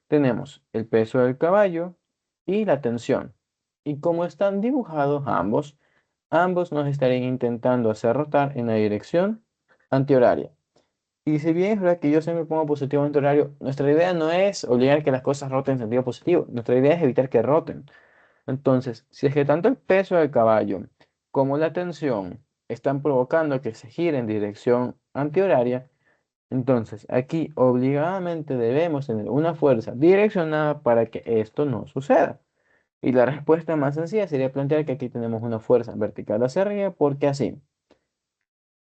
tenemos el peso del caballo y la tensión. Y como están dibujados ambos, ambos nos estarían intentando hacer rotar en la dirección antihoraria. Y si bien es verdad que yo siempre pongo positivo antihorario, nuestra idea no es obligar que las cosas roten en sentido positivo, nuestra idea es evitar que roten. Entonces, si es que tanto el peso del caballo como la tensión están provocando que se gire en dirección antihoraria, entonces aquí obligadamente debemos tener una fuerza direccionada para que esto no suceda. Y la respuesta más sencilla sería plantear que aquí tenemos una fuerza vertical hacia arriba, porque así,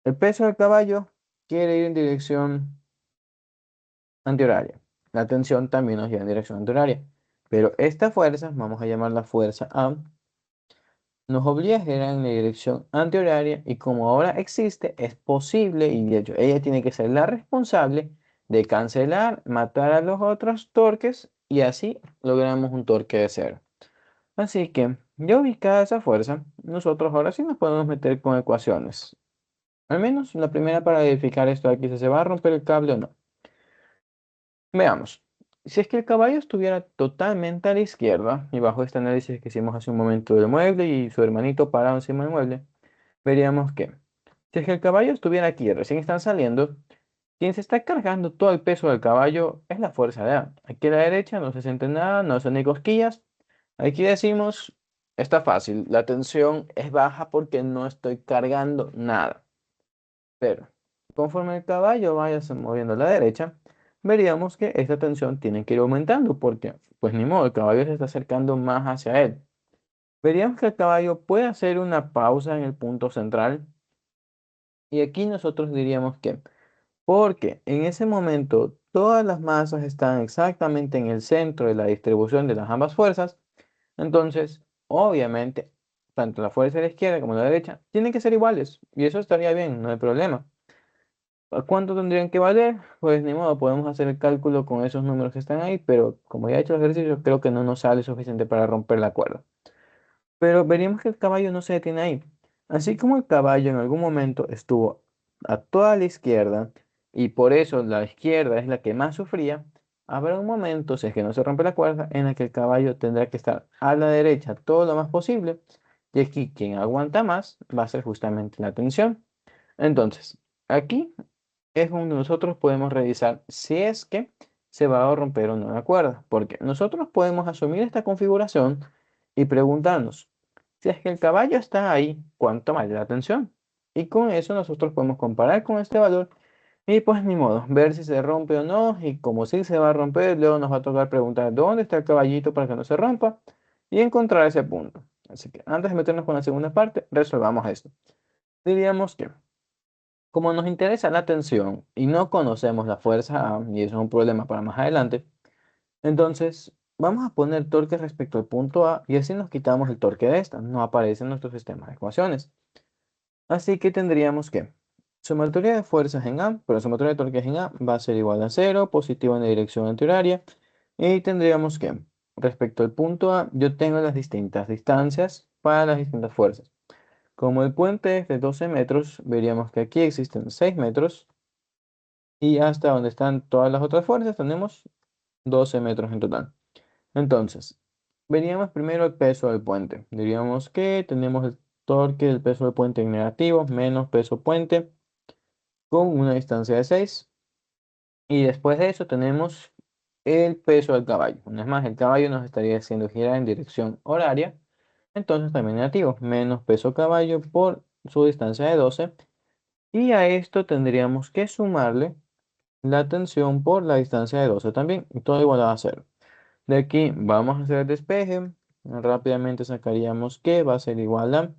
el peso del caballo quiere ir en dirección antihoraria. La tensión también nos lleva en dirección antihoraria. Pero esta fuerza, vamos a llamarla fuerza A, nos obliga a girar en la dirección antihoraria y como ahora existe, es posible y de hecho ella tiene que ser la responsable de cancelar, matar a los otros torques y así logramos un torque de cero. Así que ya ubicada esa fuerza, nosotros ahora sí nos podemos meter con ecuaciones. Al menos la primera para verificar esto de aquí, si se va a romper el cable o no. Veamos. Si es que el caballo estuviera totalmente a la izquierda, y bajo este análisis que hicimos hace un momento del mueble y su hermanito parado encima del mueble, veríamos que si es que el caballo estuviera aquí, recién están saliendo, quien se está cargando todo el peso del caballo es la fuerza de A. Aquí a la derecha no se siente nada, no son ni cosquillas. Aquí decimos, está fácil, la tensión es baja porque no estoy cargando nada. Pero conforme el caballo vaya se moviendo a la derecha, veríamos que esta tensión tiene que ir aumentando porque, pues ni modo, el caballo se está acercando más hacia él. Veríamos que el caballo puede hacer una pausa en el punto central y aquí nosotros diríamos que porque en ese momento todas las masas están exactamente en el centro de la distribución de las ambas fuerzas. Entonces, obviamente, tanto la fuerza de la izquierda como la derecha tienen que ser iguales y eso estaría bien, no hay problema. ¿A cuánto tendrían que valer? Pues ni modo, podemos hacer el cálculo con esos números que están ahí, pero como ya he hecho el ejercicio, creo que no nos sale suficiente para romper la cuerda. Pero veríamos que el caballo no se detiene ahí. Así como el caballo en algún momento estuvo a toda la izquierda y por eso la izquierda es la que más sufría, habrá un momento, si es que no se rompe la cuerda, en el que el caballo tendrá que estar a la derecha todo lo más posible y aquí quien aguanta más va a ser justamente la tensión. Entonces, aquí es donde nosotros podemos revisar si es que se va a romper o no la cuerda, porque nosotros podemos asumir esta configuración y preguntarnos, si es que el caballo está ahí, ¿cuánto vale la tensión? Y con eso nosotros podemos comparar con este valor y pues ni modo, ver si se rompe o no, y como sí se va a romper, luego nos va a tocar preguntar dónde está el caballito para que no se rompa y encontrar ese punto. Así que antes de meternos con la segunda parte, resolvamos esto. Diríamos que como nos interesa la tensión y no conocemos la fuerza A, y eso es un problema para más adelante, entonces vamos a poner torque respecto al punto A y así nos quitamos el torque de esta. No aparece en nuestro sistema de ecuaciones. Así que tendríamos que sumatoria de fuerzas en A, pero sumatoria de torques en A va a ser igual a cero, positivo en la dirección antihoraria. Y tendríamos que, respecto al punto A, yo tengo las distintas distancias para las distintas fuerzas. Como el puente es de 12 metros, veríamos que aquí existen 6 metros y hasta donde están todas las otras fuerzas tenemos 12 metros en total. Entonces, veríamos primero el peso del puente. Diríamos que tenemos el torque del peso del puente en negativo menos peso puente con una distancia de 6. Y después de eso tenemos el peso del caballo. Una vez más, el caballo nos estaría haciendo girar en dirección horaria. Entonces también negativo, menos peso caballo por su distancia de 12. Y a esto tendríamos que sumarle la tensión por la distancia de 12 también, y todo igual a cero. De aquí vamos a hacer el despeje. Rápidamente sacaríamos que va a ser igual a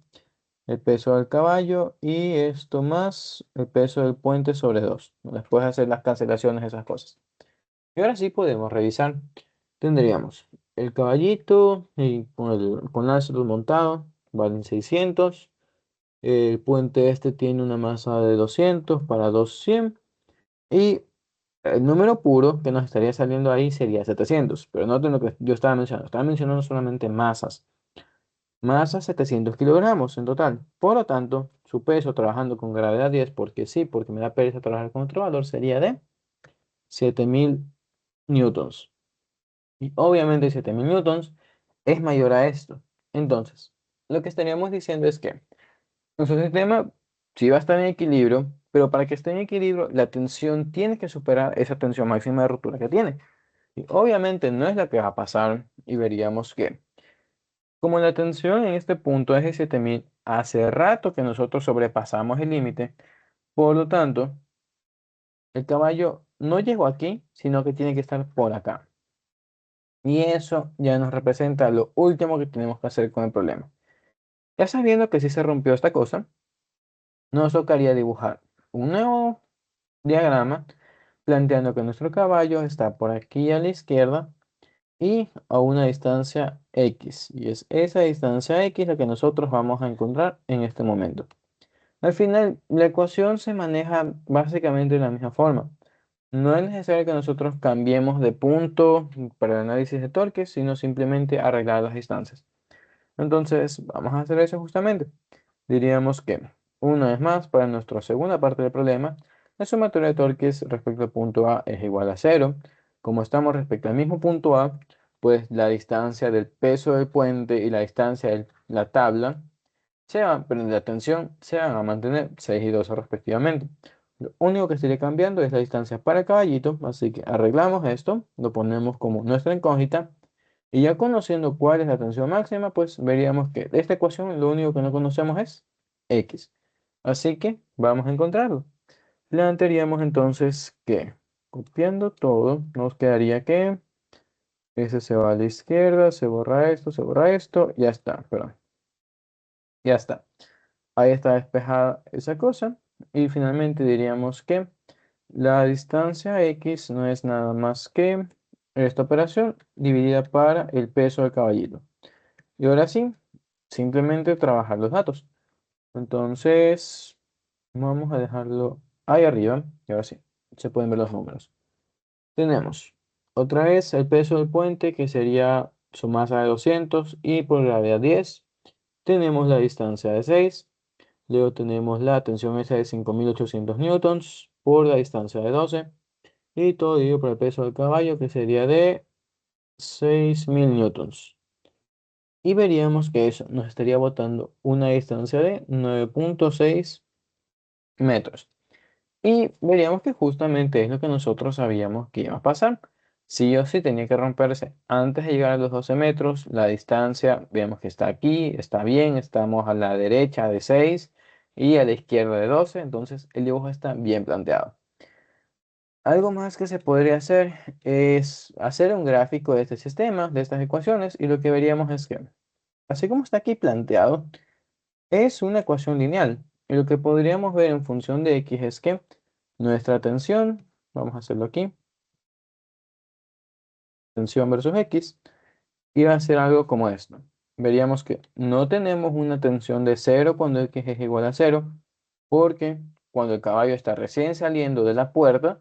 el peso del caballo y esto más el peso del puente sobre 2. Después de hacer las cancelaciones, esas cosas. Y ahora sí podemos revisar. Tendríamos el caballito y con lance montado, valen 600. El puente este tiene una masa de 200 para 200. Y el número puro que nos estaría saliendo ahí sería 700, pero noten lo que yo estaba mencionando solamente masas. Masas 700 kilogramos en total. Por lo tanto, su peso trabajando con gravedad 10, porque sí, porque me da pereza trabajar con otro valor, sería de 7000 newtons. Y obviamente 7000 newtons es mayor a esto. Entonces, lo que estaríamos diciendo es que nuestro sistema sí va a estar en equilibrio, pero para que esté en equilibrio, la tensión tiene que superar esa tensión máxima de ruptura que tiene. Y obviamente no es la que va a pasar y veríamos que, como la tensión en este punto es de 7000, hace rato que nosotros sobrepasamos el límite, por lo tanto, el caballo no llegó aquí, sino que tiene que estar por acá. Y eso ya nos representa lo último que tenemos que hacer con el problema. Ya sabiendo que si se rompió esta cosa, nos tocaría dibujar un nuevo diagrama planteando que nuestro caballo está por aquí a la izquierda y a una distancia X. Y es esa distancia X la que nosotros vamos a encontrar en este momento. Al final, la ecuación se maneja básicamente de la misma forma. No es necesario que nosotros cambiemos de punto para el análisis de torques, sino simplemente arreglar las distancias. Entonces, vamos a hacer eso justamente. Diríamos que, una vez más, para nuestra segunda parte del problema, la sumatoria de torques respecto al punto A es igual a cero. Como estamos respecto al mismo punto A, pues la distancia del peso del puente y la distancia de la tabla pero la tensión se van a mantener 6 y 12 respectivamente. Lo único que estaría cambiando es la distancia para el caballito, así que arreglamos esto, lo ponemos como nuestra incógnita y ya conociendo cuál es la tensión máxima, pues veríamos que de esta ecuación lo único que no conocemos es X. Así que vamos a encontrarlo. Plantearíamos entonces que, copiando todo, nos quedaría que ese se va a la izquierda, se borra esto, ya está, perdón, ya está. Ahí está despejada esa cosa. Y finalmente diríamos que La distancia X no es nada más que esta operación dividida para el peso del caballito. Y ahora sí, simplemente trabajar los datos. Entonces, vamos a dejarlo ahí arriba. Y ahora sí, se pueden ver los números. Tenemos otra vez el peso del puente, que sería su masa de 200 y por gravedad 10. Tenemos la distancia de 6. Luego tenemos la tensión esa de 5.800 newtons por la distancia de 12. Y todo dividido por el peso del caballo, que sería de 6.000 newtons. Y veríamos que eso nos estaría botando una distancia de 9.6 metros. Y veríamos que justamente es lo que nosotros sabíamos que iba a pasar. Sí o sí tenía que romperse antes de llegar a los 12 metros. La distancia, vemos que está aquí, está bien, estamos a la derecha de 6 y a la izquierda de 12. Entonces el dibujo está bien planteado. Algo más que se podría hacer es hacer un gráfico de este sistema, de estas ecuaciones, y lo que veríamos es que, así como está aquí planteado, es una ecuación lineal. Y lo que podríamos ver en función de x es que nuestra tensión, vamos a hacerlo aquí, tensión versus x, iba a ser algo como esto. Veríamos que no tenemos una tensión de 0 cuando x es igual a 0, porque cuando el caballo está recién saliendo de la puerta,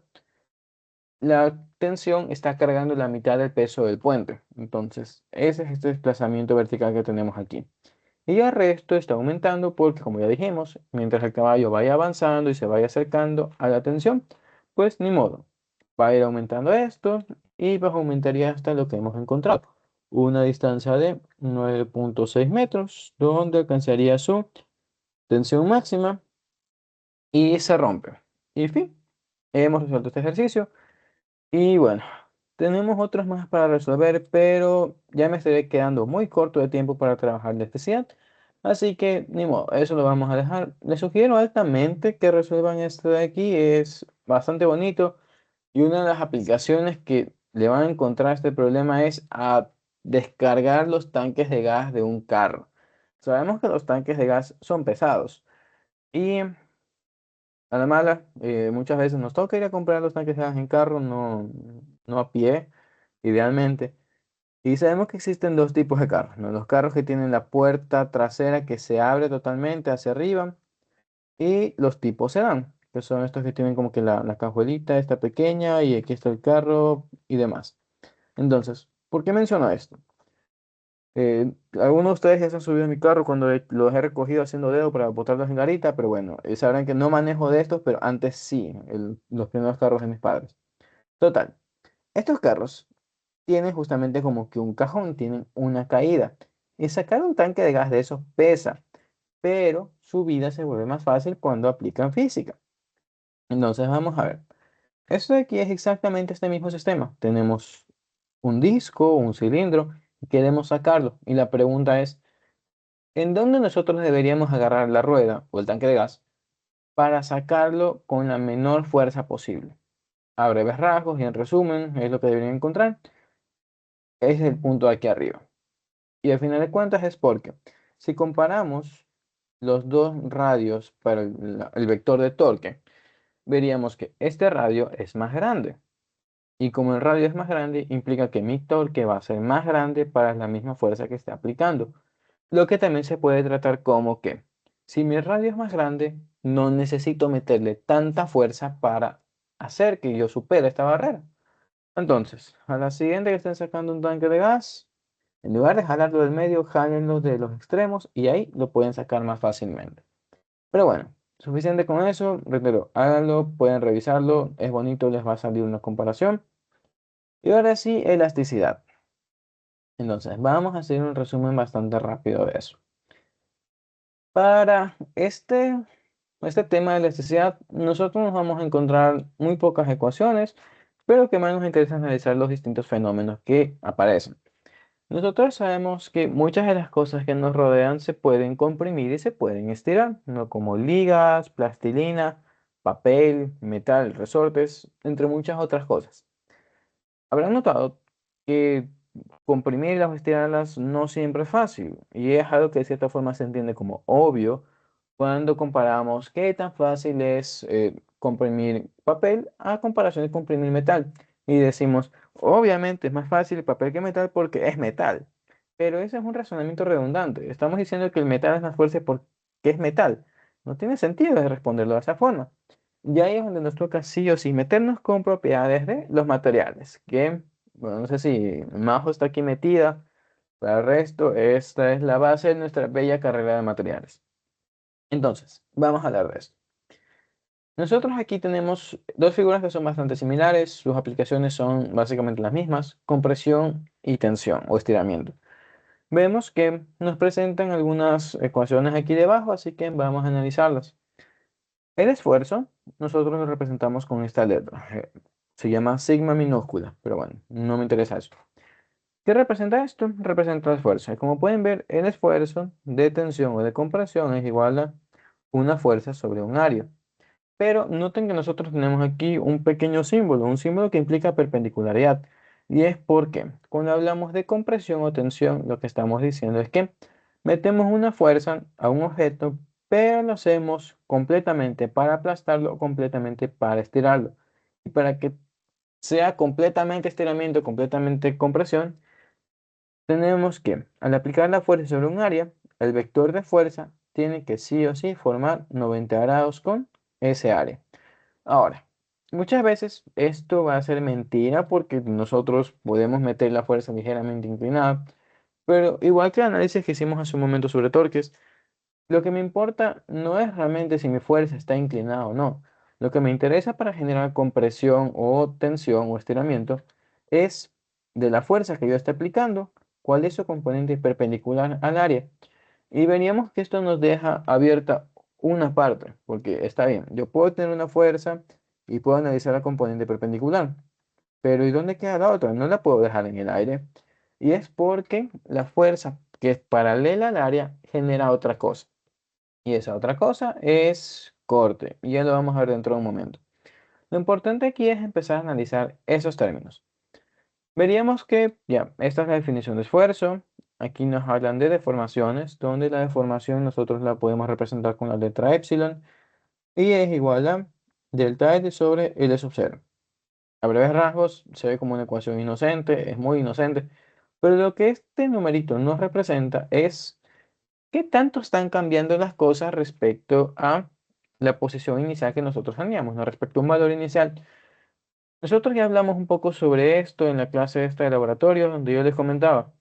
la tensión está cargando la mitad del peso del puente. Entonces, ese es este desplazamiento vertical que tenemos aquí. Y el resto está aumentando porque, como ya dijimos, mientras el caballo vaya avanzando y se vaya acercando a la tensión, pues ni modo. Va a ir aumentando esto y pues aumentaría hasta lo que hemos encontrado. Una distancia de 9.6 metros, donde alcanzaría su tensión máxima y se rompe. Y en fin, hemos resuelto este ejercicio. Y bueno, tenemos otros más para resolver, pero ya me estaré quedando muy corto de tiempo para trabajar la especial. Así que, ni modo, eso lo vamos a dejar. Les sugiero altamente que resuelvan esto de aquí. Es bastante bonito. Y una de las aplicaciones que le van a encontrar a este problema es a descargar los tanques de gas de un carro. Sabemos que los tanques de gas son pesados. Y a la mala, muchas veces nos toca ir a comprar los tanques de gas en carro, no a pie, idealmente. Y sabemos que existen dos tipos de carros, ¿no? Los carros que tienen la puerta trasera que se abre totalmente hacia arriba y los tipos sedán, que son estos que tienen como que la cajuelita esta pequeña y aquí está el carro y demás. Entonces, ¿por qué menciono esto? Algunos de ustedes ya se han subido a mi carro cuando los he recogido haciendo dedo para botarlos en garita, pero bueno, sabrán que no manejo de estos, pero antes sí, los primeros carros de mis padres. Total, estos carros tienen justamente como que un cajón, tienen una caída. Y sacar un tanque de gas de esos pesa, pero su vida se vuelve más fácil cuando aplican física. Entonces vamos a ver. Esto de aquí es exactamente este mismo sistema. Tenemos un disco, un cilindro, y queremos sacarlo. Y la pregunta es, ¿en dónde nosotros deberíamos agarrar la rueda o el tanque de gas para sacarlo con la menor fuerza posible? A breves rasgos y en resumen, es lo que deberían encontrar. Es el punto de aquí arriba. Y al final de cuentas es porque si comparamos los dos radios para el vector de torque, veríamos que este radio es más grande. Y como el radio es más grande, implica que mi torque va a ser más grande para la misma fuerza que esté aplicando. Lo que también se puede tratar como que si mi radio es más grande, no necesito meterle tanta fuerza para hacer que yo supere esta barrera. Entonces, a la siguiente que estén sacando un tanque de gas, en lugar de jalarlo del medio, jálenlo de los extremos y ahí lo pueden sacar más fácilmente. Pero bueno, suficiente con eso. Reitero, háganlo, pueden revisarlo. Es bonito, les va a salir una comparación. Y ahora sí, elasticidad. Entonces, vamos a hacer un resumen bastante rápido de eso. Para este tema de elasticidad, nosotros nos vamos a encontrar muy pocas ecuaciones, pero que más nos interesa analizar los distintos fenómenos que aparecen. Nosotros sabemos que muchas de las cosas que nos rodean se pueden comprimir y se pueden estirar, ¿no? Como ligas, plastilina, papel, metal, resortes, entre muchas otras cosas. Habrán notado que comprimirlas o estirarlas no siempre es fácil y es algo que de cierta forma se entiende como obvio cuando comparamos qué tan fácil es comprimir papel a comparación de comprimir metal. Y decimos, obviamente es más fácil el papel que metal porque es metal. Pero ese es un razonamiento redundante. Estamos diciendo que el metal es más fuerte porque es metal. No tiene sentido de responderlo de esa forma. Y ahí es donde nos toca sí o sí meternos con propiedades de los materiales. Que, bueno, no sé si Majo está aquí metida. Para el resto, esta es la base de nuestra bella carrera de materiales. Entonces, vamos a hablar de esto. Nosotros aquí tenemos dos figuras que son bastante similares, sus aplicaciones son básicamente las mismas, compresión y tensión o estiramiento. Vemos que nos presentan algunas ecuaciones aquí debajo, así que vamos a analizarlas. El esfuerzo, nosotros lo representamos con esta letra, se llama sigma minúscula, pero bueno, no me interesa eso. ¿Qué representa esto? Representa el esfuerzo. Y como pueden ver, el esfuerzo de tensión o de compresión es igual a una fuerza sobre un área. Pero noten que nosotros tenemos aquí un pequeño símbolo, un símbolo que implica perpendicularidad. Y es porque cuando hablamos de compresión o tensión, lo que estamos diciendo es que metemos una fuerza a un objeto, pero lo hacemos completamente para aplastarlo, completamente para estirarlo. Y para que sea completamente estiramiento, completamente compresión, tenemos que, al aplicar la fuerza sobre un área, el vector de fuerza tiene que sí o sí formar 90 grados con ese área. Ahora, muchas veces esto va a ser mentira porque nosotros podemos meter la fuerza ligeramente inclinada, pero igual que el análisis que hicimos hace un momento sobre torques, lo que me importa no es realmente si mi fuerza está inclinada o no. Lo que me interesa para generar compresión o tensión o estiramiento es de la fuerza que yo esté aplicando, cuál es su componente perpendicular al área. Y veríamos que esto nos deja abierta una parte, porque está bien, yo puedo tener una fuerza y puedo analizar la componente perpendicular, pero ¿y dónde queda la otra? No la puedo dejar en el aire. Y es porque la fuerza que es paralela al área genera otra cosa. Y esa otra cosa es corte. Y ya lo vamos a ver dentro de un momento. Lo importante aquí es empezar a analizar esos términos. Veríamos que, ya, esta es la definición de esfuerzo. Aquí nos hablan de deformaciones, donde la deformación nosotros la podemos representar con la letra epsilon y es igual a delta L sobre L sub 0. A breves rasgos se ve como una ecuación inocente, es muy inocente, pero lo que este numerito nos representa es qué tanto están cambiando las cosas respecto a la posición inicial que nosotros teníamos, ¿no? Respecto a un valor inicial. Nosotros ya hablamos un poco sobre esto en la clase esta de laboratorio, donde yo les comentaba.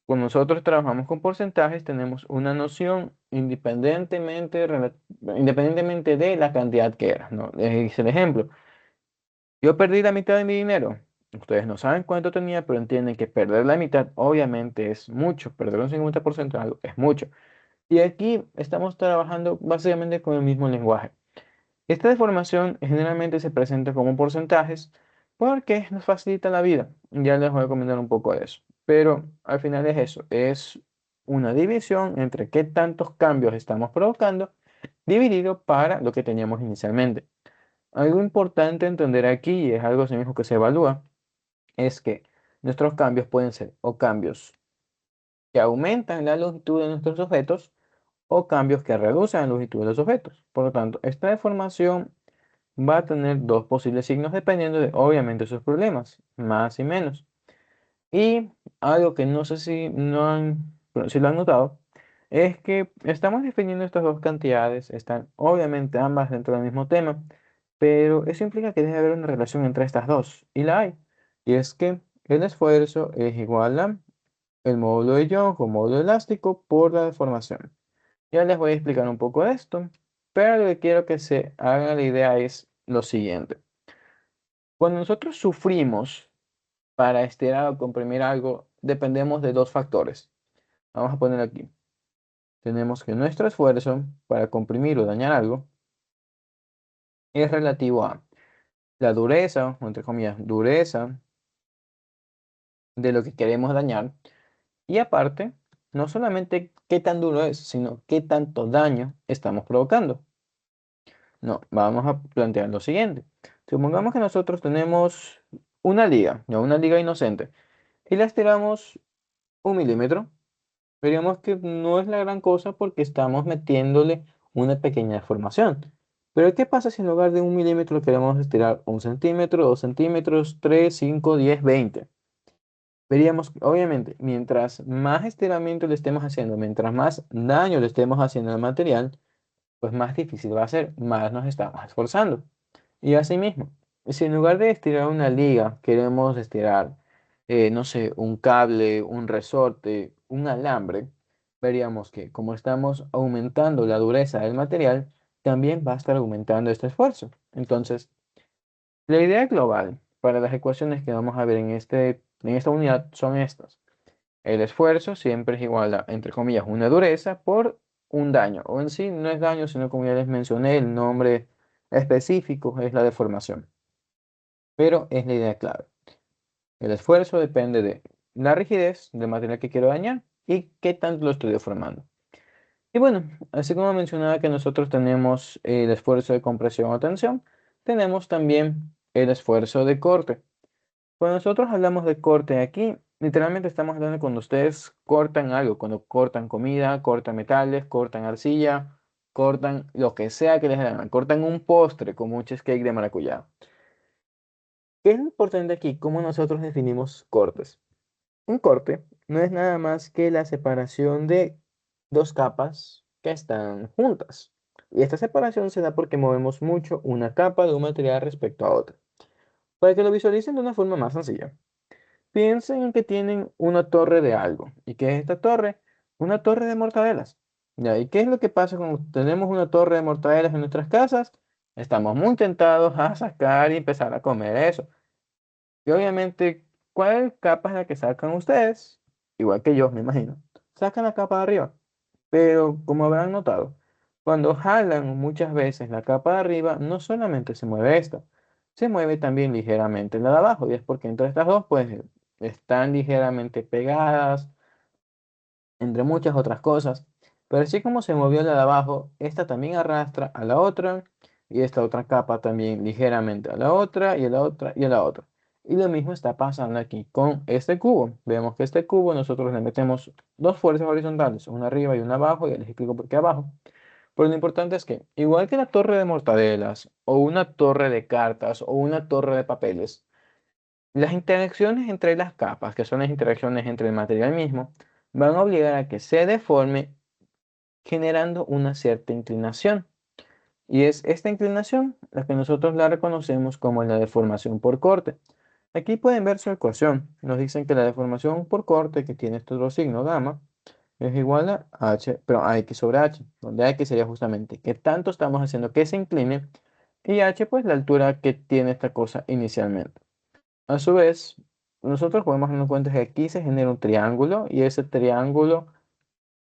Cuando nosotros trabajamos con porcentajes, tenemos una noción independientemente de la cantidad que era, ¿no? Les hice el ejemplo. Yo perdí la mitad de mi dinero. Ustedes no saben cuánto tenía, pero entienden que perder la mitad obviamente es mucho. Perder un 50% de algo es mucho. Y aquí estamos trabajando básicamente con el mismo lenguaje. Esta deformación generalmente se presenta como porcentajes porque nos facilita la vida. Ya les voy a comentar un poco de eso. Pero al final es eso, es una división entre qué tantos cambios estamos provocando dividido para lo que teníamos inicialmente. Algo importante entender aquí, y es algo así mismo que se evalúa, es que nuestros cambios pueden ser o cambios que aumentan la longitud de nuestros objetos o cambios que reducen la longitud de los objetos. Por lo tanto, esta deformación va a tener dos posibles signos dependiendo de, obviamente, sus problemas, más y menos. Y algo que no sé si, no han, bueno, si lo han notado, es que estamos definiendo estas dos cantidades, están obviamente ambas dentro del mismo tema, pero eso implica que debe haber una relación entre estas dos, y la hay. Y es que el esfuerzo es igual a el módulo de Young o módulo elástico por la deformación. Ya les voy a explicar un poco de esto, pero lo que quiero que se hagan la idea es lo siguiente. Cuando nosotros sufrimos para estirar o comprimir algo, dependemos de dos factores. Vamos a poner aquí. Tenemos que nuestro esfuerzo para comprimir o dañar algo es relativo a la dureza, o entre comillas, dureza de lo que queremos dañar. Y aparte, no solamente qué tan duro es, sino qué tanto daño estamos provocando. No, vamos a plantear lo siguiente. Supongamos que nosotros tenemos una liga, ya una liga inocente, y la estiramos 1 milímetro. Veríamos que no es la gran cosa porque estamos metiéndole una pequeña deformación. Pero ¿qué pasa si en lugar de 1 milímetro queremos estirar 1 centímetro, 2 centímetros, 3, 5, 10, 20? Veríamos, obviamente, mientras más estiramiento le estemos haciendo, mientras más daño le estemos haciendo al material, pues más difícil va a ser, más nos estamos esforzando. Y asimismo, si en lugar de estirar una liga, queremos estirar, no sé, un cable, un resorte, un alambre, veríamos que como estamos aumentando la dureza del material, también va a estar aumentando este esfuerzo. Entonces, la idea global para las ecuaciones que vamos a ver en esta unidad son estas. El esfuerzo siempre es igual a, entre comillas, una dureza por un daño. O en sí no es daño, sino como ya les mencioné, el nombre específico es la deformación. Pero es la idea clave. El esfuerzo depende de la rigidez del material que quiero dañar y qué tanto lo estoy deformando. Y bueno, así como mencionaba que nosotros tenemos el esfuerzo de compresión o tensión, tenemos también el esfuerzo de corte. Cuando nosotros hablamos de corte aquí, literalmente estamos hablando cuando ustedes cortan algo, cuando cortan comida, cortan metales, cortan arcilla, cortan lo que sea que les hagan, cortan un postre como un cheesecake de maracuyá. ¿Qué es lo importante aquí? ¿Cómo nosotros definimos cortes? Un corte no es nada más que la separación de dos capas que están juntas. Y esta separación se da porque movemos mucho una capa de un material respecto a otra. Para que lo visualicen de una forma más sencilla. Piensen en que tienen una torre de algo. ¿Y qué es esta torre? Una torre de mortadelas. ¿Ya? ¿Y qué es lo que pasa cuando tenemos una torre de mortadelas en nuestras casas? Estamos muy tentados a sacar y empezar a comer eso. Y obviamente, ¿cuál capa es la que sacan ustedes? Igual que yo, me imagino. Sacan la capa de arriba. Pero como habrán notado, cuando jalan muchas veces la capa de arriba, no solamente se mueve esta, se mueve también ligeramente la de abajo. Y es porque entre estas dos, pues, están ligeramente pegadas, entre muchas otras cosas. Pero así como se movió la de abajo, esta también arrastra a la otra, y esta otra capa también ligeramente a la otra, y a la otra, y a la otra. Y lo mismo está pasando aquí con este cubo. Vemos que este cubo nosotros le metemos dos fuerzas horizontales, una arriba y una abajo, y les explico por qué abajo. Pero lo importante es que, igual que la torre de mortadelas, o una torre de cartas, o una torre de papeles, las interacciones entre las capas, que son las interacciones entre el material mismo, van a obligar a que se deforme generando una cierta inclinación. Y es esta inclinación la que nosotros la reconocemos como la deformación por corte. Aquí pueden ver su ecuación. Nos dicen que la deformación por corte, que tiene este otro signo gamma, es igual a h, pero a x sobre h, donde x sería justamente qué tanto estamos haciendo que se incline y h pues la altura que tiene esta cosa inicialmente. A su vez, nosotros podemos darnos cuenta que aquí se genera un triángulo y ese triángulo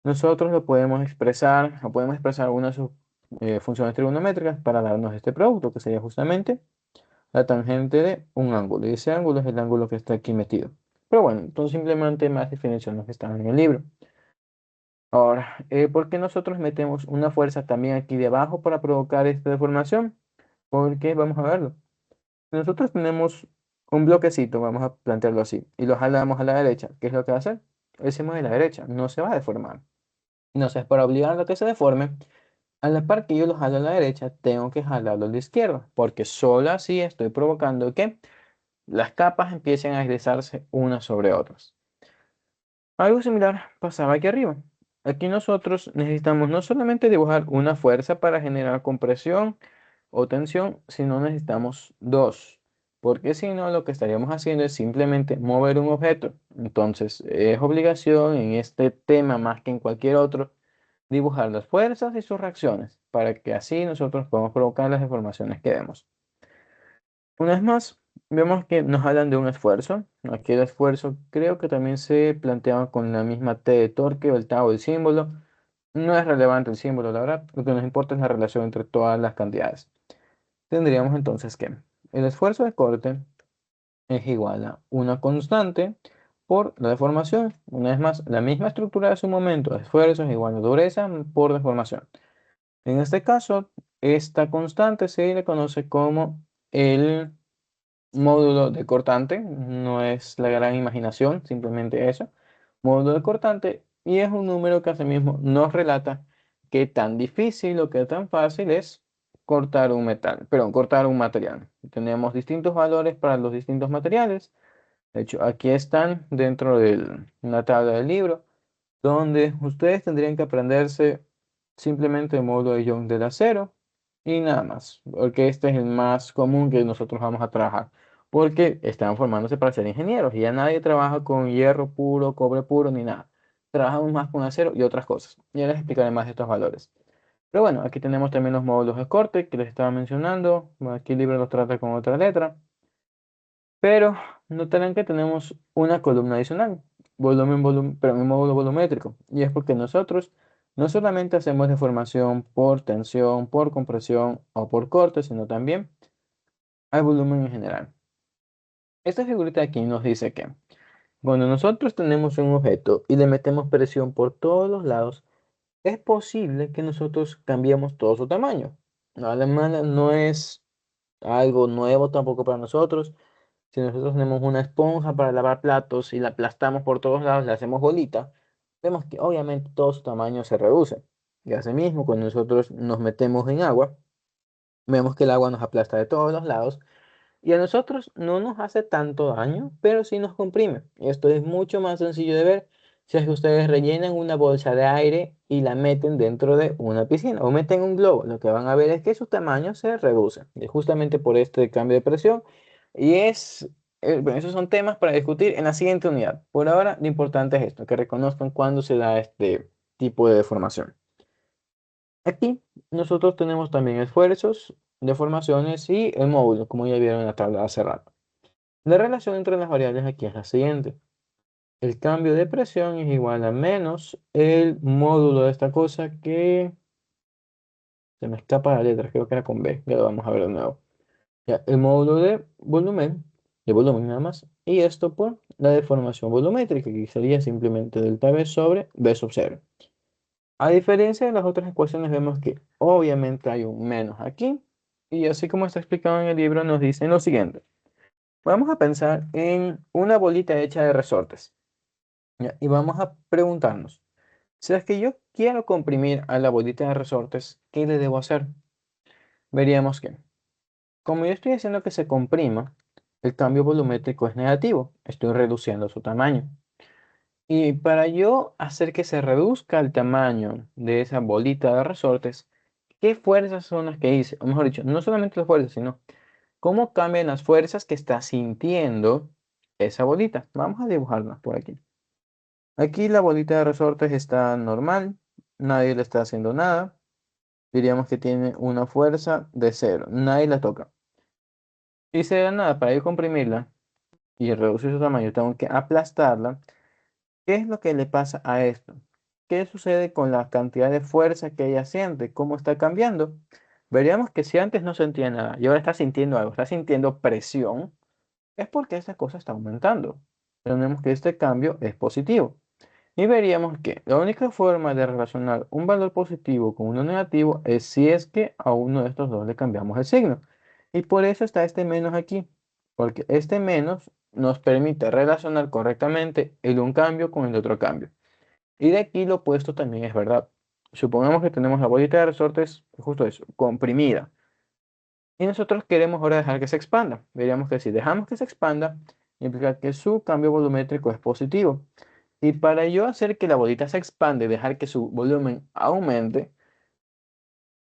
nosotros lo podemos expresar algunas de sus funciones trigonométricas para darnos este producto, que sería justamente la tangente de un ángulo. Y ese ángulo es el ángulo que está aquí metido. Pero bueno, entonces simplemente más definiciones que están en el libro. Ahora, ¿por qué nosotros metemos una fuerza también aquí debajo para provocar esta deformación? Porque vamos a verlo. Nosotros tenemos un bloquecito, vamos a plantearlo así, y lo jalamos a la derecha. ¿Qué es lo que va a hacer? Él se mueve a la derecha, no se va a deformar. Entonces, para obligarlo a que se deforme, a la par que yo lo jalo a la derecha, tengo que jalarlo a la izquierda, porque solo así estoy provocando que las capas empiecen a deslizarse unas sobre otras. Algo similar pasaba aquí arriba. Aquí nosotros necesitamos no solamente dibujar una fuerza para generar compresión o tensión, sino necesitamos dos. Porque si no, lo que estaríamos haciendo es simplemente mover un objeto. Entonces, es obligación en este tema más que en cualquier otro dibujar las fuerzas y sus reacciones para que así nosotros podamos provocar las deformaciones que vemos. Una vez más, vemos que nos hablan de un esfuerzo. Aquí el esfuerzo creo que también se plantea con la misma T de torque o el tau del símbolo. No es relevante el símbolo, la verdad. Lo que nos importa es la relación entre todas las cantidades. Tendríamos entonces que el esfuerzo de corte es igual a una constante por la deformación. Una vez más, la misma estructura de su momento. Esfuerzo es igual a dureza por deformación. En este caso, esta constante se le conoce como el módulo de cortante, no es la gran imaginación, simplemente eso, módulo de cortante, y es un número que asimismo nos relata qué tan difícil o qué tan fácil es cortar un metal, perdón, cortar un material. Tenemos distintos valores para los distintos materiales. De hecho, aquí están dentro de una tabla del libro, donde ustedes tendrían que aprenderse simplemente el módulo de Young del acero y nada más, porque este es el más común que nosotros vamos a trabajar, porque están formándose para ser ingenieros y ya nadie trabaja con hierro puro, cobre puro ni nada. Trabajamos más con acero y otras cosas. Ya les explicaré más de estos valores. Pero bueno, aquí tenemos también los módulos de corte que les estaba mencionando. Bueno, aquí el libro los trata con otra letra. Pero notarán que tenemos una columna adicional, pero un módulo volumétrico. Y es porque nosotros no solamente hacemos deformación por tensión, por compresión o por corte, sino también al volumen en general. Esta figurita aquí nos dice que cuando nosotros tenemos un objeto y le metemos presión por todos los lados, es posible que nosotros cambiemos todo su tamaño. A la mala no es algo nuevo tampoco para nosotros. Si nosotros tenemos una esponja para lavar platos y la aplastamos por todos lados, le hacemos bolita, vemos que obviamente todo su tamaño se reduce. Y asimismo, cuando nosotros nos metemos en agua, vemos que el agua nos aplasta de todos los lados y a nosotros no nos hace tanto daño, pero sí nos comprime. Y esto es mucho más sencillo de ver si es que ustedes rellenan una bolsa de aire y la meten dentro de una piscina o meten un globo. Lo que van a ver es que su tamaño se reduce, y justamente por este cambio de presión. Y bueno, esos son temas para discutir en la siguiente unidad. Por ahora, lo importante es esto, que reconozcan cuándo se da este tipo de deformación. Aquí nosotros tenemos también esfuerzos, deformaciones y el módulo, como ya vieron en la tabla hace rato. La relación entre las variables aquí es la siguiente. El cambio de presión es igual a menos el módulo de esta cosa que se me escapa la letra, creo que era con B, ya lo vamos a ver de nuevo. Ya, el módulo de volumen nada más, y esto por la deformación volumétrica, que sería simplemente delta V sobre V sub 0. A diferencia de las otras ecuaciones, vemos que obviamente hay un menos aquí, y así como está explicado en el libro, nos dicen lo siguiente. Vamos a pensar en una bolita hecha de resortes, ¿ya? Y vamos a preguntarnos, si es que yo quiero comprimir a la bolita de resortes, ¿qué le debo hacer? Veríamos que, como yo estoy haciendo que se comprima, el cambio volumétrico es negativo, estoy reduciendo su tamaño. Y para yo hacer que se reduzca el tamaño de esa bolita de resortes, ¿qué fuerzas son las que hice? O mejor dicho, no solamente las fuerzas, sino cómo cambian las fuerzas que está sintiendo esa bolita. Vamos a dibujarlas por aquí. Aquí la bolita de resortes está normal, nadie le está haciendo nada. Diríamos que tiene una fuerza de cero, nadie la toca. Y si de la nada, para yo comprimirla y reducir su tamaño, tengo que aplastarla. ¿Qué es lo que le pasa a esto? ¿Qué sucede con la cantidad de fuerza que ella siente? ¿Cómo está cambiando? Veríamos que si antes no sentía nada y ahora está sintiendo algo, está sintiendo presión, es porque esta cosa está aumentando. Tenemos que este cambio es positivo. Y veríamos que la única forma de relacionar un valor positivo con uno negativo es si es que a uno de estos dos le cambiamos el signo. Y por eso está este menos aquí, porque este menos nos permite relacionar correctamente el un cambio con el otro cambio. Y de aquí lo opuesto también es verdad. Supongamos que tenemos la bolita de resortes, justo eso, comprimida. Y nosotros queremos ahora dejar que se expanda. Veríamos que si dejamos que se expanda, implica que su cambio volumétrico es positivo. Y para yo hacer que la bolita se expande y dejar que su volumen aumente,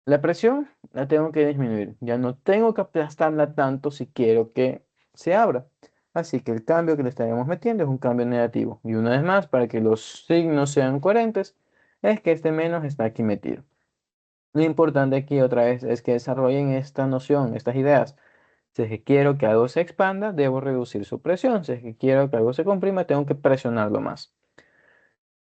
la presión la tengo que disminuir. Ya no tengo que aplastarla tanto si quiero que se abra. Así que el cambio que le estaremos metiendo es un cambio negativo. Y una vez más, para que los signos sean coherentes, es que este menos está aquí metido. Lo importante aquí otra vez es que desarrollen esta noción, estas ideas. Si es que quiero que algo se expanda, debo reducir su presión. Si es que quiero que algo se comprima, tengo que presionarlo más.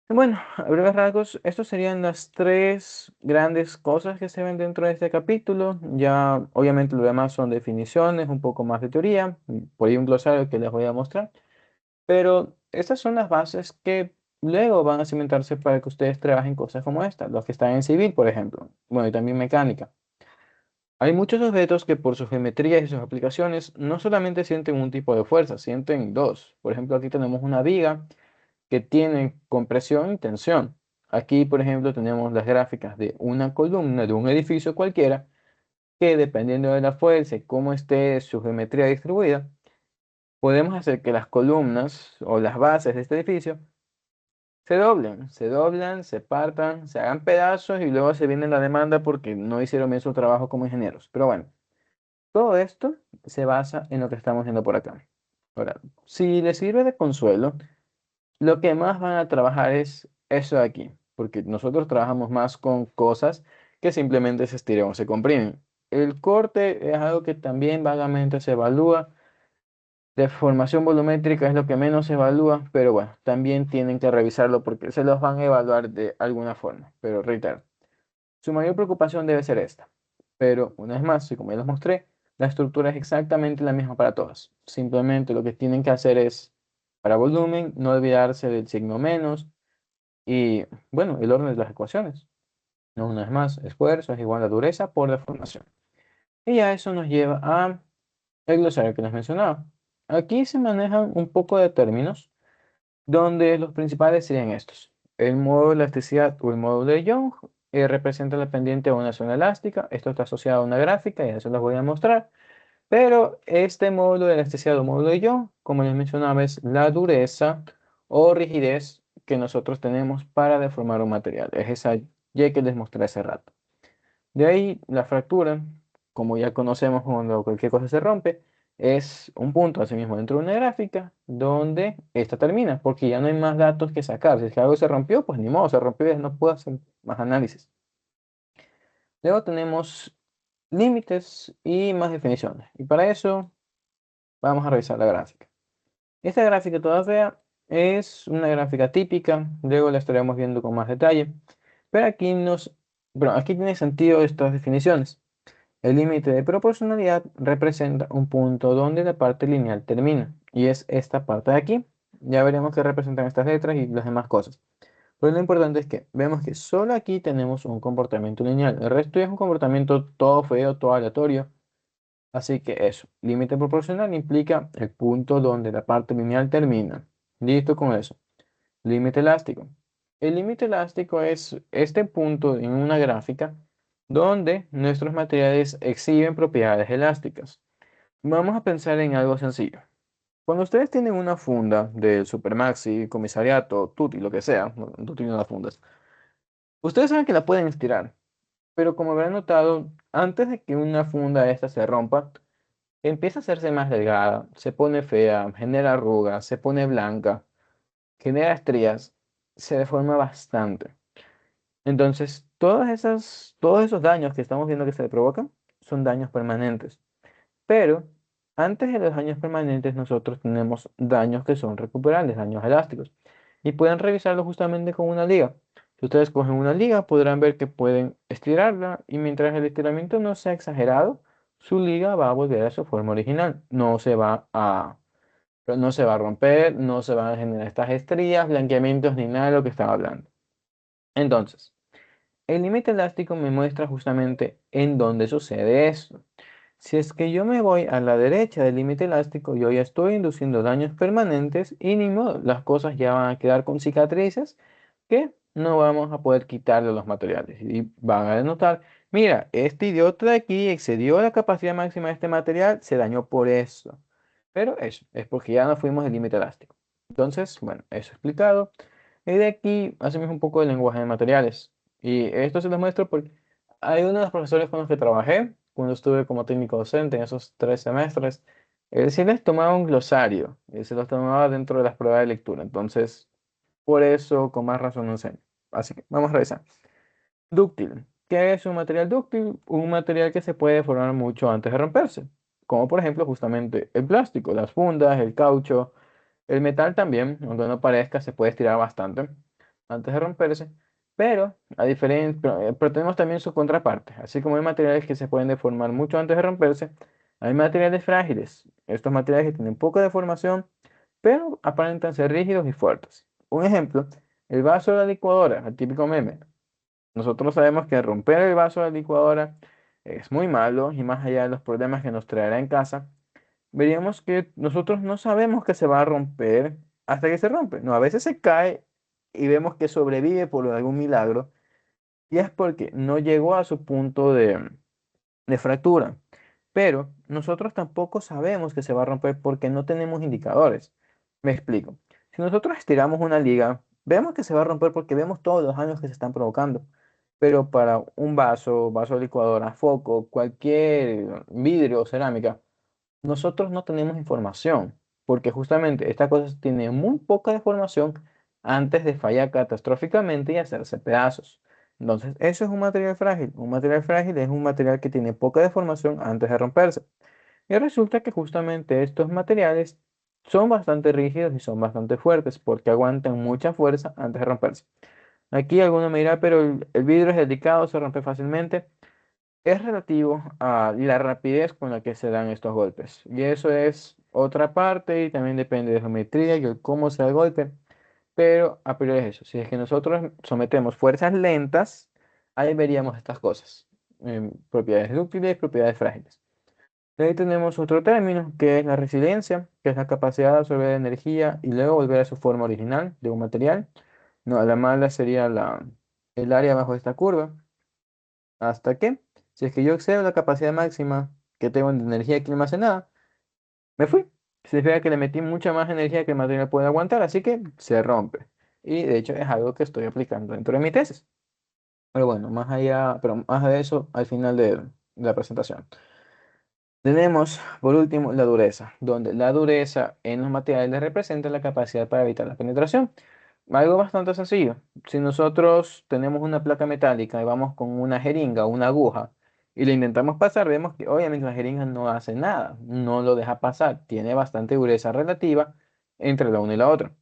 Bueno, a breves rasgos, estas serían las tres grandes cosas que se ven dentro de este capítulo. Ya, obviamente, lo demás son definiciones, un poco más de teoría, por ahí un glosario que les voy a mostrar. Pero estas son las bases que luego van a cimentarse para que ustedes trabajen cosas como esta, los que están en civil, por ejemplo. Bueno, y también mecánica. Hay muchos objetos que por sus geometrías y sus aplicaciones no solamente sienten un tipo de fuerza, sienten dos. Por ejemplo, aquí tenemos una viga que tienen compresión y tensión. Aquí, por ejemplo, tenemos las gráficas de una columna de un edificio cualquiera que dependiendo de la fuerza y cómo esté su geometría distribuida, podemos hacer que las columnas o las bases de este edificio se doblan, se partan, se hagan pedazos y luego se viene la demanda porque no hicieron bien su trabajo como ingenieros. Pero bueno, todo esto se basa en lo que estamos viendo por acá. Ahora, si les sirve de consuelo, lo que más van a trabajar es eso de aquí, porque nosotros trabajamos más con cosas que simplemente se estiran o se comprimen. El corte es algo que también vagamente se evalúa. Deformación volumétrica es lo que menos se evalúa, pero bueno, también tienen que revisarlo porque se los van a evaluar de alguna forma. Pero reitero, su mayor preocupación debe ser esta. Pero una vez más, y como ya les mostré, la estructura es exactamente la misma para todas. Simplemente lo que tienen que hacer es, para volumen, no olvidarse del signo menos y, bueno, el orden de las ecuaciones. No, una vez más, esfuerzo es igual a dureza por deformación. Y ya eso nos lleva a el glosario que les mencionaba. Aquí se manejan un poco de términos donde los principales serían estos. El módulo de elasticidad o el módulo de Young representa la pendiente de una zona elástica. Esto está asociado a una gráfica y eso les voy a mostrar. Pero este módulo de elasticidad o módulo de Young, como les mencionaba, es la dureza o rigidez que nosotros tenemos para deformar un material. Es esa Y que les mostré hace rato. De ahí la fractura, como ya conocemos cuando cualquier cosa se rompe, es un punto asimismo dentro de una gráfica donde esta termina, porque ya no hay más datos que sacar. Si es que algo se rompió, pues ni modo, se rompió y no puedo hacer más análisis. Luego tenemos límites y más definiciones. Y para eso vamos a revisar la gráfica. Esta gráfica todavía es una gráfica típica, luego la estaremos viendo con más detalle, pero aquí tiene sentido estas definiciones. El límite de proporcionalidad representa un punto donde la parte lineal termina, y es esta parte de aquí. Ya veremos qué representan estas letras y las demás cosas. Pero lo importante es que vemos que solo aquí tenemos un comportamiento lineal. El resto es un comportamiento todo feo, todo aleatorio. Así que eso, límite proporcional implica el punto donde la parte lineal termina. Listo con eso. Límite elástico. El límite elástico es este punto en una gráfica donde nuestros materiales exhiben propiedades elásticas. Vamos a pensar en algo sencillo. Cuando ustedes tienen una funda del Supermaxi, Comisariato, Tutti, lo que sea, Tutti no las fundas, ustedes saben que la pueden estirar, pero como habrán notado, antes de que una funda esta se rompa, empieza a hacerse más delgada, se pone fea, genera arrugas, se pone blanca, genera estrías, se deforma bastante. Entonces, todos esos daños que estamos viendo que se le provocan son daños permanentes. Pero antes de los daños permanentes, nosotros tenemos daños que son recuperables, daños elásticos. Y pueden revisarlo justamente con una liga. Si ustedes cogen una liga, podrán ver que pueden estirarla y mientras el estiramiento no sea exagerado, su liga va a volver a su forma original. No se va a romper, no se van a generar estas estrías, blanqueamientos ni nada de lo que estaba hablando. Entonces, el límite elástico me muestra justamente en dónde sucede esto. Si es que yo me voy a la derecha del límite elástico, yo ya estoy induciendo daños permanentes y ni modo, las cosas ya van a quedar con cicatrices que no vamos a poder quitarle a los materiales. Y van a notar, mira, este idiota de aquí excedió la capacidad máxima de este material, se dañó por eso. Pero eso, es porque ya no fuimos el límite elástico. Entonces, bueno, eso explicado. Y de aquí hacemos un poco de lenguaje de materiales. Y esto se los muestro porque hay uno de los profesores con los que trabajé cuando estuve como técnico docente en esos 3 semestres. Él sí les tomaba un glosario y se los tomaba dentro de las pruebas de lectura. Entonces, por eso, con más razón, no enseño. Así que vamos a revisar. Dúctil. ¿Qué es un material dúctil? Un material que se puede formar mucho antes de romperse. Como por ejemplo justamente el plástico, las fundas, el caucho. El metal también, aunque no parezca, se puede estirar bastante antes de romperse, pero pero tenemos también su contraparte. Así como hay materiales que se pueden deformar mucho antes de romperse, hay materiales frágiles. Estos materiales que tienen poca deformación, pero aparentan ser rígidos y fuertes. Un ejemplo, el vaso de la licuadora, el típico meme. Nosotros sabemos que romper el vaso de la licuadora es muy malo y más allá de los problemas que nos traerá en casa veríamos que nosotros no sabemos que se va a romper hasta que se rompe. No, a veces se cae y vemos que sobrevive por algún milagro y es porque no llegó a su punto de fractura. Pero nosotros tampoco sabemos que se va a romper porque no tenemos indicadores. Me explico. Si nosotros estiramos una liga, vemos que se va a romper porque vemos todos los daños que se están provocando. Pero para un vaso, vaso de licuadora, foco, cualquier vidrio o cerámica, nosotros no tenemos información, porque justamente esta cosa tiene muy poca información antes de fallar catastróficamente y hacerse pedazos. Entonces, eso es un material frágil. Un material frágil es un material que tiene poca deformación antes de romperse. Y resulta que justamente estos materiales son bastante rígidos y son bastante fuertes porque aguantan mucha fuerza antes de romperse. Aquí alguno me dirá, pero el vidrio es delicado, se rompe fácilmente. Es relativo a la rapidez con la que se dan estos golpes. Y eso es otra parte y también depende de la geometría y el cómo sea el golpe. Pero a priori es eso. Si es que nosotros sometemos fuerzas lentas, ahí veríamos estas cosas. Propiedades dúctiles, propiedades frágiles. De ahí tenemos otro término que es la resiliencia, que es la capacidad de absorber energía y luego volver a su forma original de un material. No, la mala sería el área bajo esta curva. Hasta que, si es que yo excedo la capacidad máxima que tengo de energía aquí almacenada, me fui. Significa que le metí mucha más energía que el material puede aguantar, así que se rompe. Y de hecho es algo que estoy aplicando dentro de mi tesis. Pero bueno, más allá, pero más de eso al final de la presentación. Tenemos, por último, la dureza, donde la dureza en los materiales representa la capacidad para evitar la penetración. Algo bastante sencillo. Si nosotros tenemos una placa metálica y vamos con una jeringa o una aguja y le intentamos pasar, vemos que obviamente la jeringa no hace nada, no lo deja pasar, tiene bastante dureza relativa entre la una y la otra.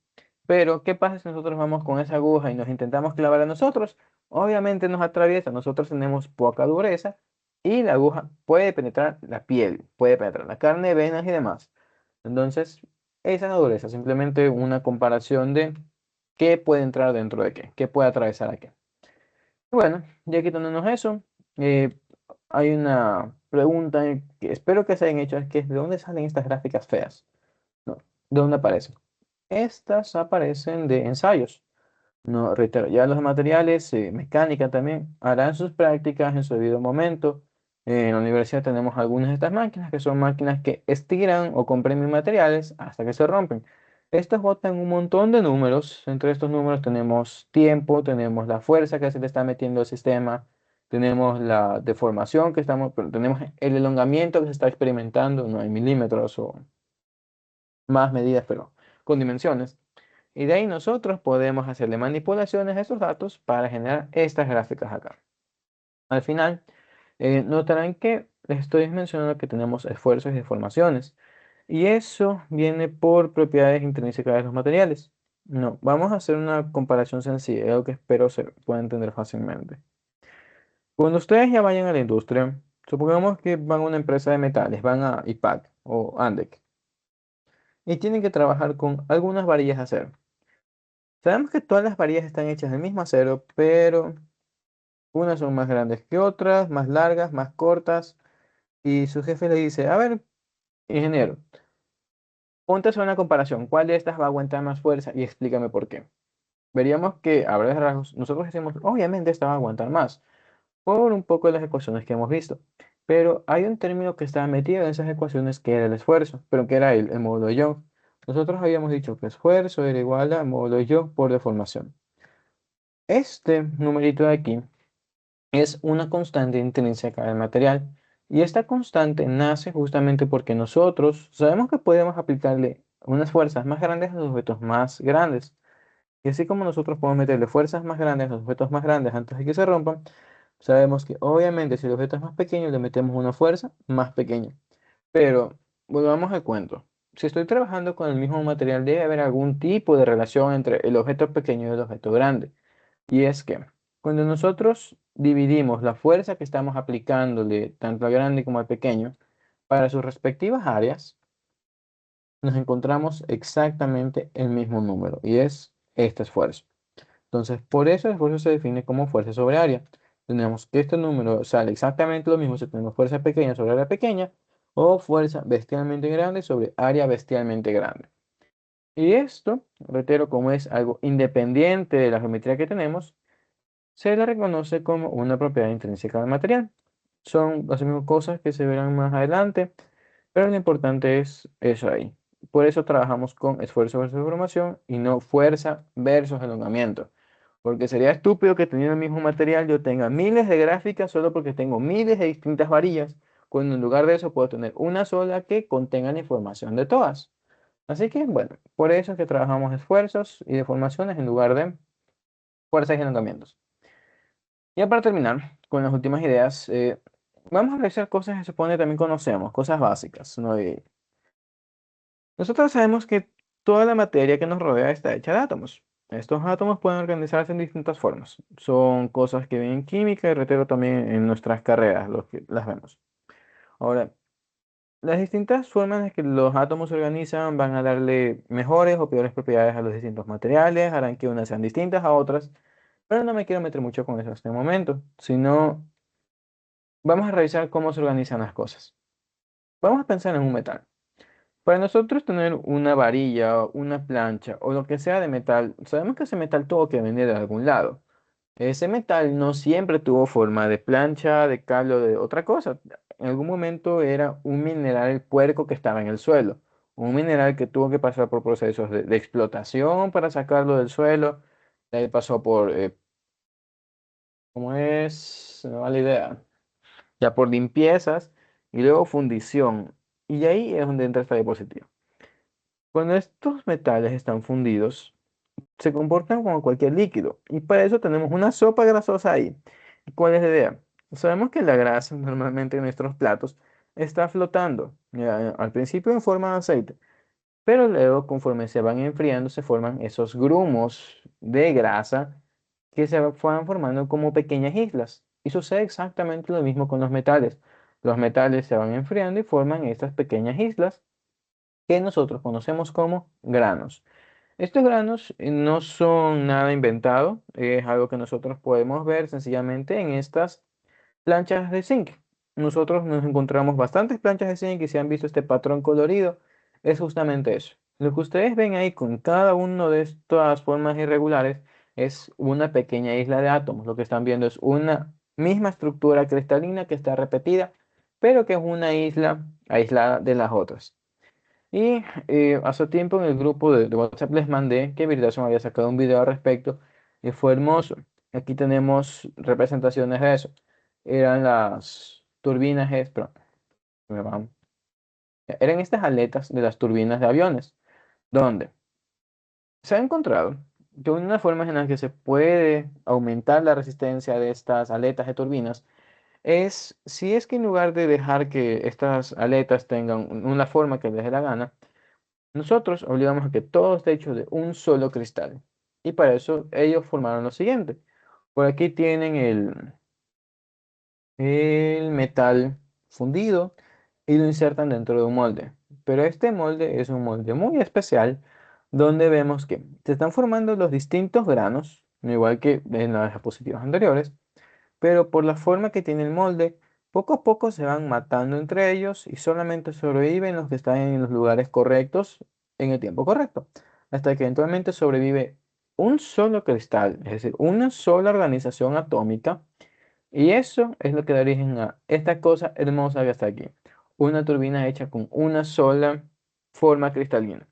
Pero, ¿qué pasa si nosotros vamos con esa aguja y nos intentamos clavar a nosotros? Obviamente nos atraviesa, nosotros tenemos poca dureza y la aguja puede penetrar la piel, puede penetrar la carne, venas y demás. Entonces, esa es la dureza, simplemente una comparación de qué puede entrar dentro de qué puede atravesar a qué. Bueno, ya quitándonos eso, eh, hay una pregunta que espero que se hayan hecho, es que ¿de dónde salen estas gráficas feas? No, ¿de dónde aparecen? Estas aparecen de ensayos. No, reitero, ya los materiales, mecánica también, harán sus prácticas en su debido momento. En la universidad tenemos algunas de estas máquinas que son máquinas que estiran o comprimen materiales hasta que se rompen. Estas botan un montón de números. Entre estos números tenemos tiempo, tenemos la fuerza que se le está metiendo al sistema, tenemos la deformación que estamos, pero tenemos el elongamiento que se está experimentando, no en milímetros o más medidas, pero con dimensiones. Y de ahí nosotros podemos hacerle manipulaciones a esos datos para generar estas gráficas acá. Al final, notarán que les estoy mencionando que tenemos esfuerzos y deformaciones. Y eso viene por propiedades intrínsecas de los materiales. No, vamos a hacer una comparación sencilla, algo que espero se pueda entender fácilmente. Cuando ustedes ya vayan a la industria, supongamos que van a una empresa de metales, van a IPAC o ANDEC, y tienen que trabajar con algunas varillas de acero. Sabemos que todas las varillas están hechas del mismo acero, pero unas son más grandes que otras, más largas, más cortas. Y su jefe le dice, a ver, ingeniero, ponte a hacer una comparación. ¿Cuál de estas va a aguantar más fuerza? Y explícame por qué. Veríamos que, a grandes rasgos, nosotros decimos, obviamente esta va a aguantar más, por un poco de las ecuaciones que hemos visto. Pero hay un término que estaba metido en esas ecuaciones que era el esfuerzo, pero que era el módulo de Young. Nosotros habíamos dicho que esfuerzo era igual a módulo de Young por deformación. Este numerito de aquí es una constante intrínseca del material. Y esta constante nace justamente porque nosotros sabemos que podemos aplicarle unas fuerzas más grandes a los objetos más grandes. Y así como nosotros podemos meterle fuerzas más grandes a los objetos más grandes antes de que se rompan, sabemos que obviamente si el objeto es más pequeño le metemos una fuerza más pequeña. Pero volvamos al cuento. Si estoy trabajando con el mismo material, debe haber algún tipo de relación entre el objeto pequeño y el objeto grande. Y es que cuando nosotros dividimos la fuerza que estamos aplicándole tanto al grande como al pequeño para sus respectivas áreas, nos encontramos exactamente el mismo número y es este esfuerzo. Entonces, por eso el esfuerzo se define como fuerza sobre área. Tenemos que este número sale exactamente lo mismo si tenemos fuerza pequeña sobre área pequeña o fuerza bestialmente grande sobre área bestialmente grande. Y esto, reitero, como es algo independiente de la geometría que tenemos, se le reconoce como una propiedad intrínseca del material. son las mismas cosas que se verán más adelante, pero lo importante es eso ahí. Por eso trabajamos con esfuerzo versus formación y no fuerza versus elongamiento. Porque sería estúpido que teniendo el mismo material yo tenga miles de gráficas solo porque tengo miles de distintas varillas, cuando en lugar de eso puedo tener una sola que contenga la información de todas. Así que, bueno, por eso es que trabajamos esfuerzos y deformaciones en lugar de fuerzas y elongamientos. Ya para terminar con las últimas ideas, vamos a revisar cosas que se supone también conocemos, cosas básicas, ¿no? Y nosotros sabemos que toda la materia que nos rodea está hecha de átomos. Estos átomos pueden organizarse en distintas formas. Son cosas que ven en química y reitero también en nuestras carreras, los que las vemos. Ahora, las distintas formas en que los átomos se organizan van a darle mejores o peores propiedades a los distintos materiales, harán que unas sean distintas a otras, pero no me quiero meter mucho con eso en este momento, sino vamos a revisar cómo se organizan las cosas. Vamos a pensar en un metal. Para nosotros tener una varilla, una plancha o lo que sea de metal, sabemos que ese metal tuvo que venir de algún lado. Ese metal no siempre tuvo forma de plancha, de cable o de otra cosa. En algún momento era un mineral puerco que estaba en el suelo. Un mineral que tuvo que pasar por procesos de explotación para sacarlo del suelo. De ahí pasó por, ¿cómo es? Se me va la idea. Ya por limpiezas y luego fundición. Y ahí es donde entra esta diapositiva. Cuando estos metales están fundidos, se comportan como cualquier líquido y para eso tenemos una sopa grasosa ahí. ¿Cuál es la idea? Sabemos que la grasa normalmente en nuestros platos está flotando, ya, al principio en forma de aceite, pero luego conforme se van enfriando se forman esos grumos de grasa que se van formando como pequeñas islas. Y sucede exactamente lo mismo con los metales. Los metales se van enfriando y forman estas pequeñas islas que nosotros conocemos como granos. Estos granos no son nada inventado, es algo que nosotros podemos ver sencillamente en estas planchas de zinc. Nosotros nos encontramos bastantes planchas de zinc y si han visto este patrón colorido, es justamente eso. Lo que ustedes ven ahí con cada uno de estas formas irregulares es una pequeña isla de átomos. Lo que están viendo es una misma estructura cristalina que está repetida, pero que es una isla aislada de las otras. Y hace tiempo en el grupo de WhatsApp les mandé que Virtason había sacado un video al respecto y fue hermoso. Aquí tenemos representaciones de eso. Eran las turbinas, perdón, me van- eran estas aletas de las turbinas de aviones, donde se ha encontrado que una forma en la que se puede aumentar la resistencia de estas aletas de turbinas es si es que en lugar de dejar que estas aletas tengan una forma que les dé la gana, nosotros obligamos a que todo esté hecho de un solo cristal. Y para eso ellos formaron lo siguiente. Por aquí tienen el metal fundido y lo insertan dentro de un molde. Pero este molde es un molde muy especial donde vemos que se están formando los distintos granos, igual que en las diapositivas anteriores, pero por la forma que tiene el molde, poco a poco se van matando entre ellos y solamente sobreviven los que están en los lugares correctos en el tiempo correcto, hasta que eventualmente sobrevive un solo cristal, es decir, una sola organización atómica, y eso es lo que da origen a esta cosa hermosa que está aquí, una turbina hecha con una sola forma cristalina.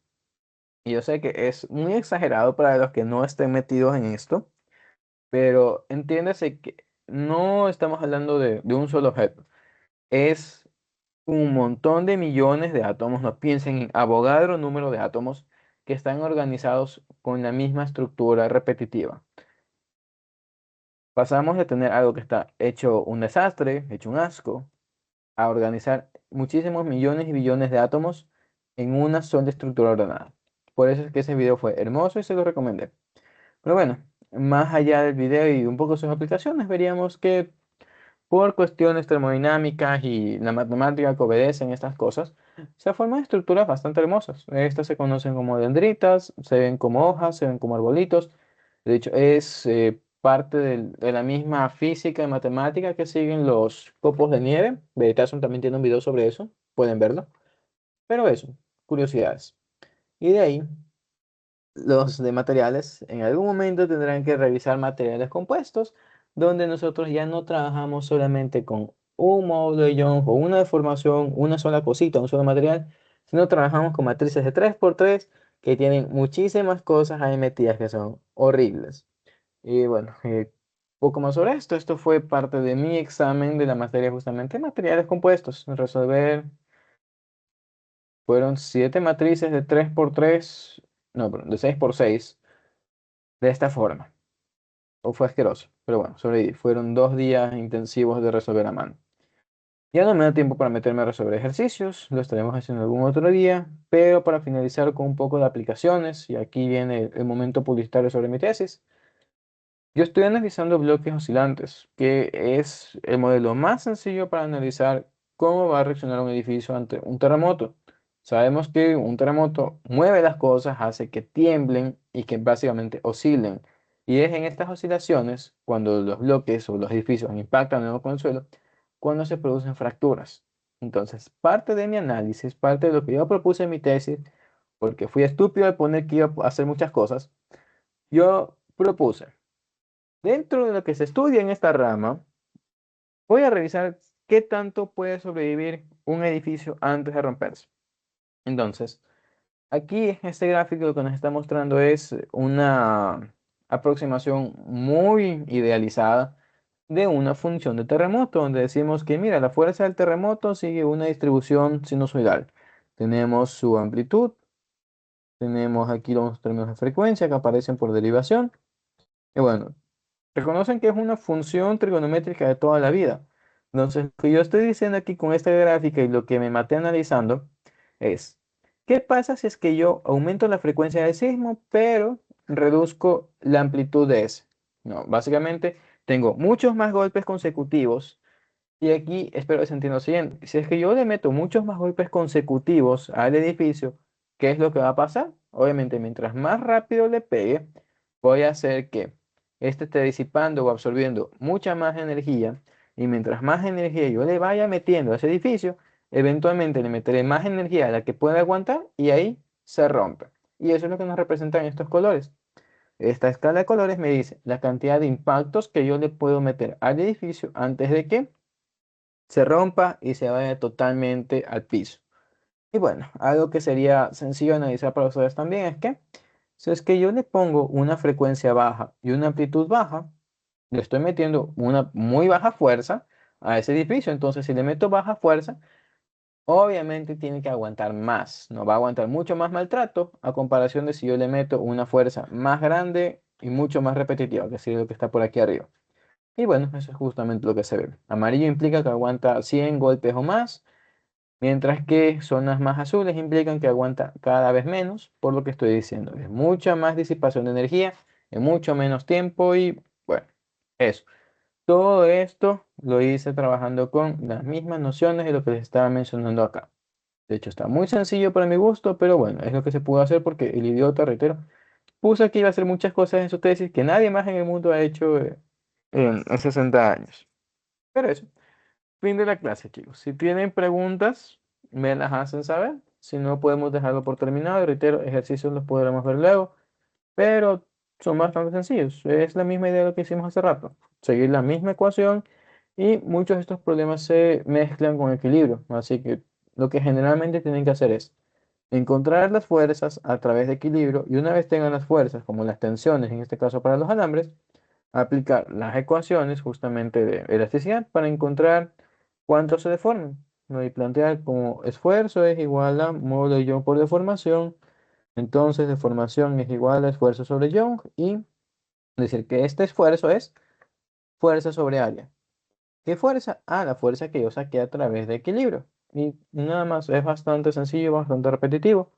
Y yo sé que es muy exagerado para los que no estén metidos en esto, pero entiéndase que no estamos hablando de un solo objeto. Es un montón de millones de átomos. No piensen en Avogadro número de átomos que están organizados con la misma estructura repetitiva. Pasamos de tener algo que está hecho un desastre, hecho un asco, a organizar muchísimos millones y billones de átomos en una sola estructura ordenada. Por eso es que ese video fue hermoso y se lo recomendé. Pero bueno, más allá del video y un poco sus aplicaciones, veríamos que por cuestiones termodinámicas y la matemática que obedecen estas cosas, se forman estructuras bastante hermosas. Estas se conocen como dendritas, se ven como hojas, se ven como arbolitos. De hecho, es parte de la misma física y matemática que siguen los copos de nieve. Veritasium también tiene un video sobre eso, pueden verlo. Pero eso, curiosidades. Y de ahí los de materiales en algún momento tendrán que revisar materiales compuestos, donde nosotros ya no trabajamos solamente con un módulo de Young o una deformación, una sola cosita, un solo material, sino trabajamos con matrices de 3x3 que tienen muchísimas cosas ahí metidas que son horribles. Y bueno, poco más sobre esto. Esto fue parte de mi examen de la materia justamente materiales compuestos. Resolver fueron 7 matrices de 3x3, no, perdón, de 6x6 de esta forma. O fue asqueroso, pero bueno, sobreviví. Fueron 2 días intensivos de resolver a mano. Ya no me da tiempo para meterme a resolver ejercicios, lo estaremos haciendo algún otro día, pero para finalizar con un poco de aplicaciones, y aquí viene el momento publicitario sobre mi tesis. Yo estoy analizando bloques oscilantes, que es el modelo más sencillo para analizar cómo va a reaccionar un edificio ante un terremoto. Sabemos que un terremoto mueve las cosas, hace que tiemblen y que básicamente oscilen. Y es en estas oscilaciones, cuando los bloques o los edificios impactan de nuevo con el suelo, cuando se producen fracturas. Entonces, parte de mi análisis, parte de lo que yo propuse en mi tesis, porque fui estúpido al poner que iba a hacer muchas cosas, yo propuse. Dentro de lo que se estudia en esta rama, voy a revisar qué tanto puede sobrevivir un edificio antes de romperse. Entonces, aquí en este gráfico lo que nos está mostrando es una aproximación muy idealizada de una función de terremoto, donde decimos que, mira, la fuerza del terremoto sigue una distribución sinusoidal. Tenemos su amplitud, tenemos aquí los términos de frecuencia que aparecen por derivación. Y bueno, reconocen que es una función trigonométrica de toda la vida. Entonces, lo que yo estoy diciendo aquí con esta gráfica y lo que me maté analizando es, ¿qué pasa si es que yo aumento la frecuencia del sismo, pero reduzco la amplitud de ese? No, básicamente tengo muchos más golpes consecutivos y aquí espero que se entienda lo siguiente. Si es que yo le meto muchos más golpes consecutivos al edificio, ¿qué es lo que va a pasar? Obviamente, mientras más rápido le pegue, voy a hacer que este esté disipando o absorbiendo mucha más energía. Y mientras más energía yo le vaya metiendo a ese edificio, eventualmente le meteré más energía a la que pueda aguantar y ahí se rompe. Y eso es lo que nos representan estos colores. Esta escala de colores me dice la cantidad de impactos que yo le puedo meter al edificio antes de que se rompa y se vaya totalmente al piso. Y bueno, algo que sería sencillo de analizar para ustedes también es que si es que yo le pongo una frecuencia baja y una amplitud baja, le estoy metiendo una muy baja fuerza a ese edificio. Entonces, si le meto baja fuerza, obviamente tiene que aguantar más. No va a aguantar mucho más maltrato a comparación de si yo le meto una fuerza más grande y mucho más repetitiva, que es lo que está por aquí arriba. Y bueno, eso es justamente lo que se ve. Amarillo implica que aguanta 100 golpes o más, mientras que zonas más azules implican que aguanta cada vez menos, por lo que estoy diciendo. Es mucha más disipación de energía en mucho menos tiempo y bueno, eso. Todo esto lo hice trabajando con las mismas nociones de lo que les estaba mencionando acá. De hecho, está muy sencillo para mi gusto, pero bueno, es lo que se pudo hacer porque el idiota, reitero, puso que iba a hacer muchas cosas en su tesis que nadie más en el mundo ha hecho en 60 años. Pero eso. Fin de la clase, chicos. Si tienen preguntas, me las hacen saber. Si no, podemos dejarlo por terminado. Y reitero, ejercicios los podremos ver luego, pero son bastante sencillos. Es la misma idea de lo que hicimos hace rato. Seguir la misma ecuación y muchos de estos problemas se mezclan con equilibrio. Así que lo que generalmente tienen que hacer es encontrar las fuerzas a través de equilibrio y una vez tengan las fuerzas, como las tensiones, en este caso para los alambres, aplicar las ecuaciones justamente de elasticidad para encontrar cuánto se deforman, ¿no? Y plantear como esfuerzo es igual a módulo de Young por deformación, entonces deformación es igual a esfuerzo sobre Young y decir que este esfuerzo es fuerza sobre área. ¿Qué fuerza? Ah, la fuerza que yo saqué a través de equilibrio. Y nada más, es bastante sencillo, bastante repetitivo.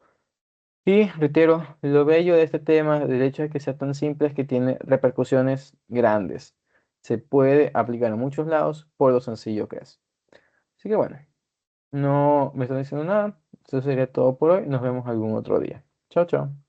Y reitero, lo bello de este tema, del hecho de que sea tan simple, es que tiene repercusiones grandes. Se puede aplicar en muchos lados por lo sencillo que es. Así que bueno, no me estoy diciendo nada. Eso sería todo por hoy. Nos vemos algún otro día. Chao, chao.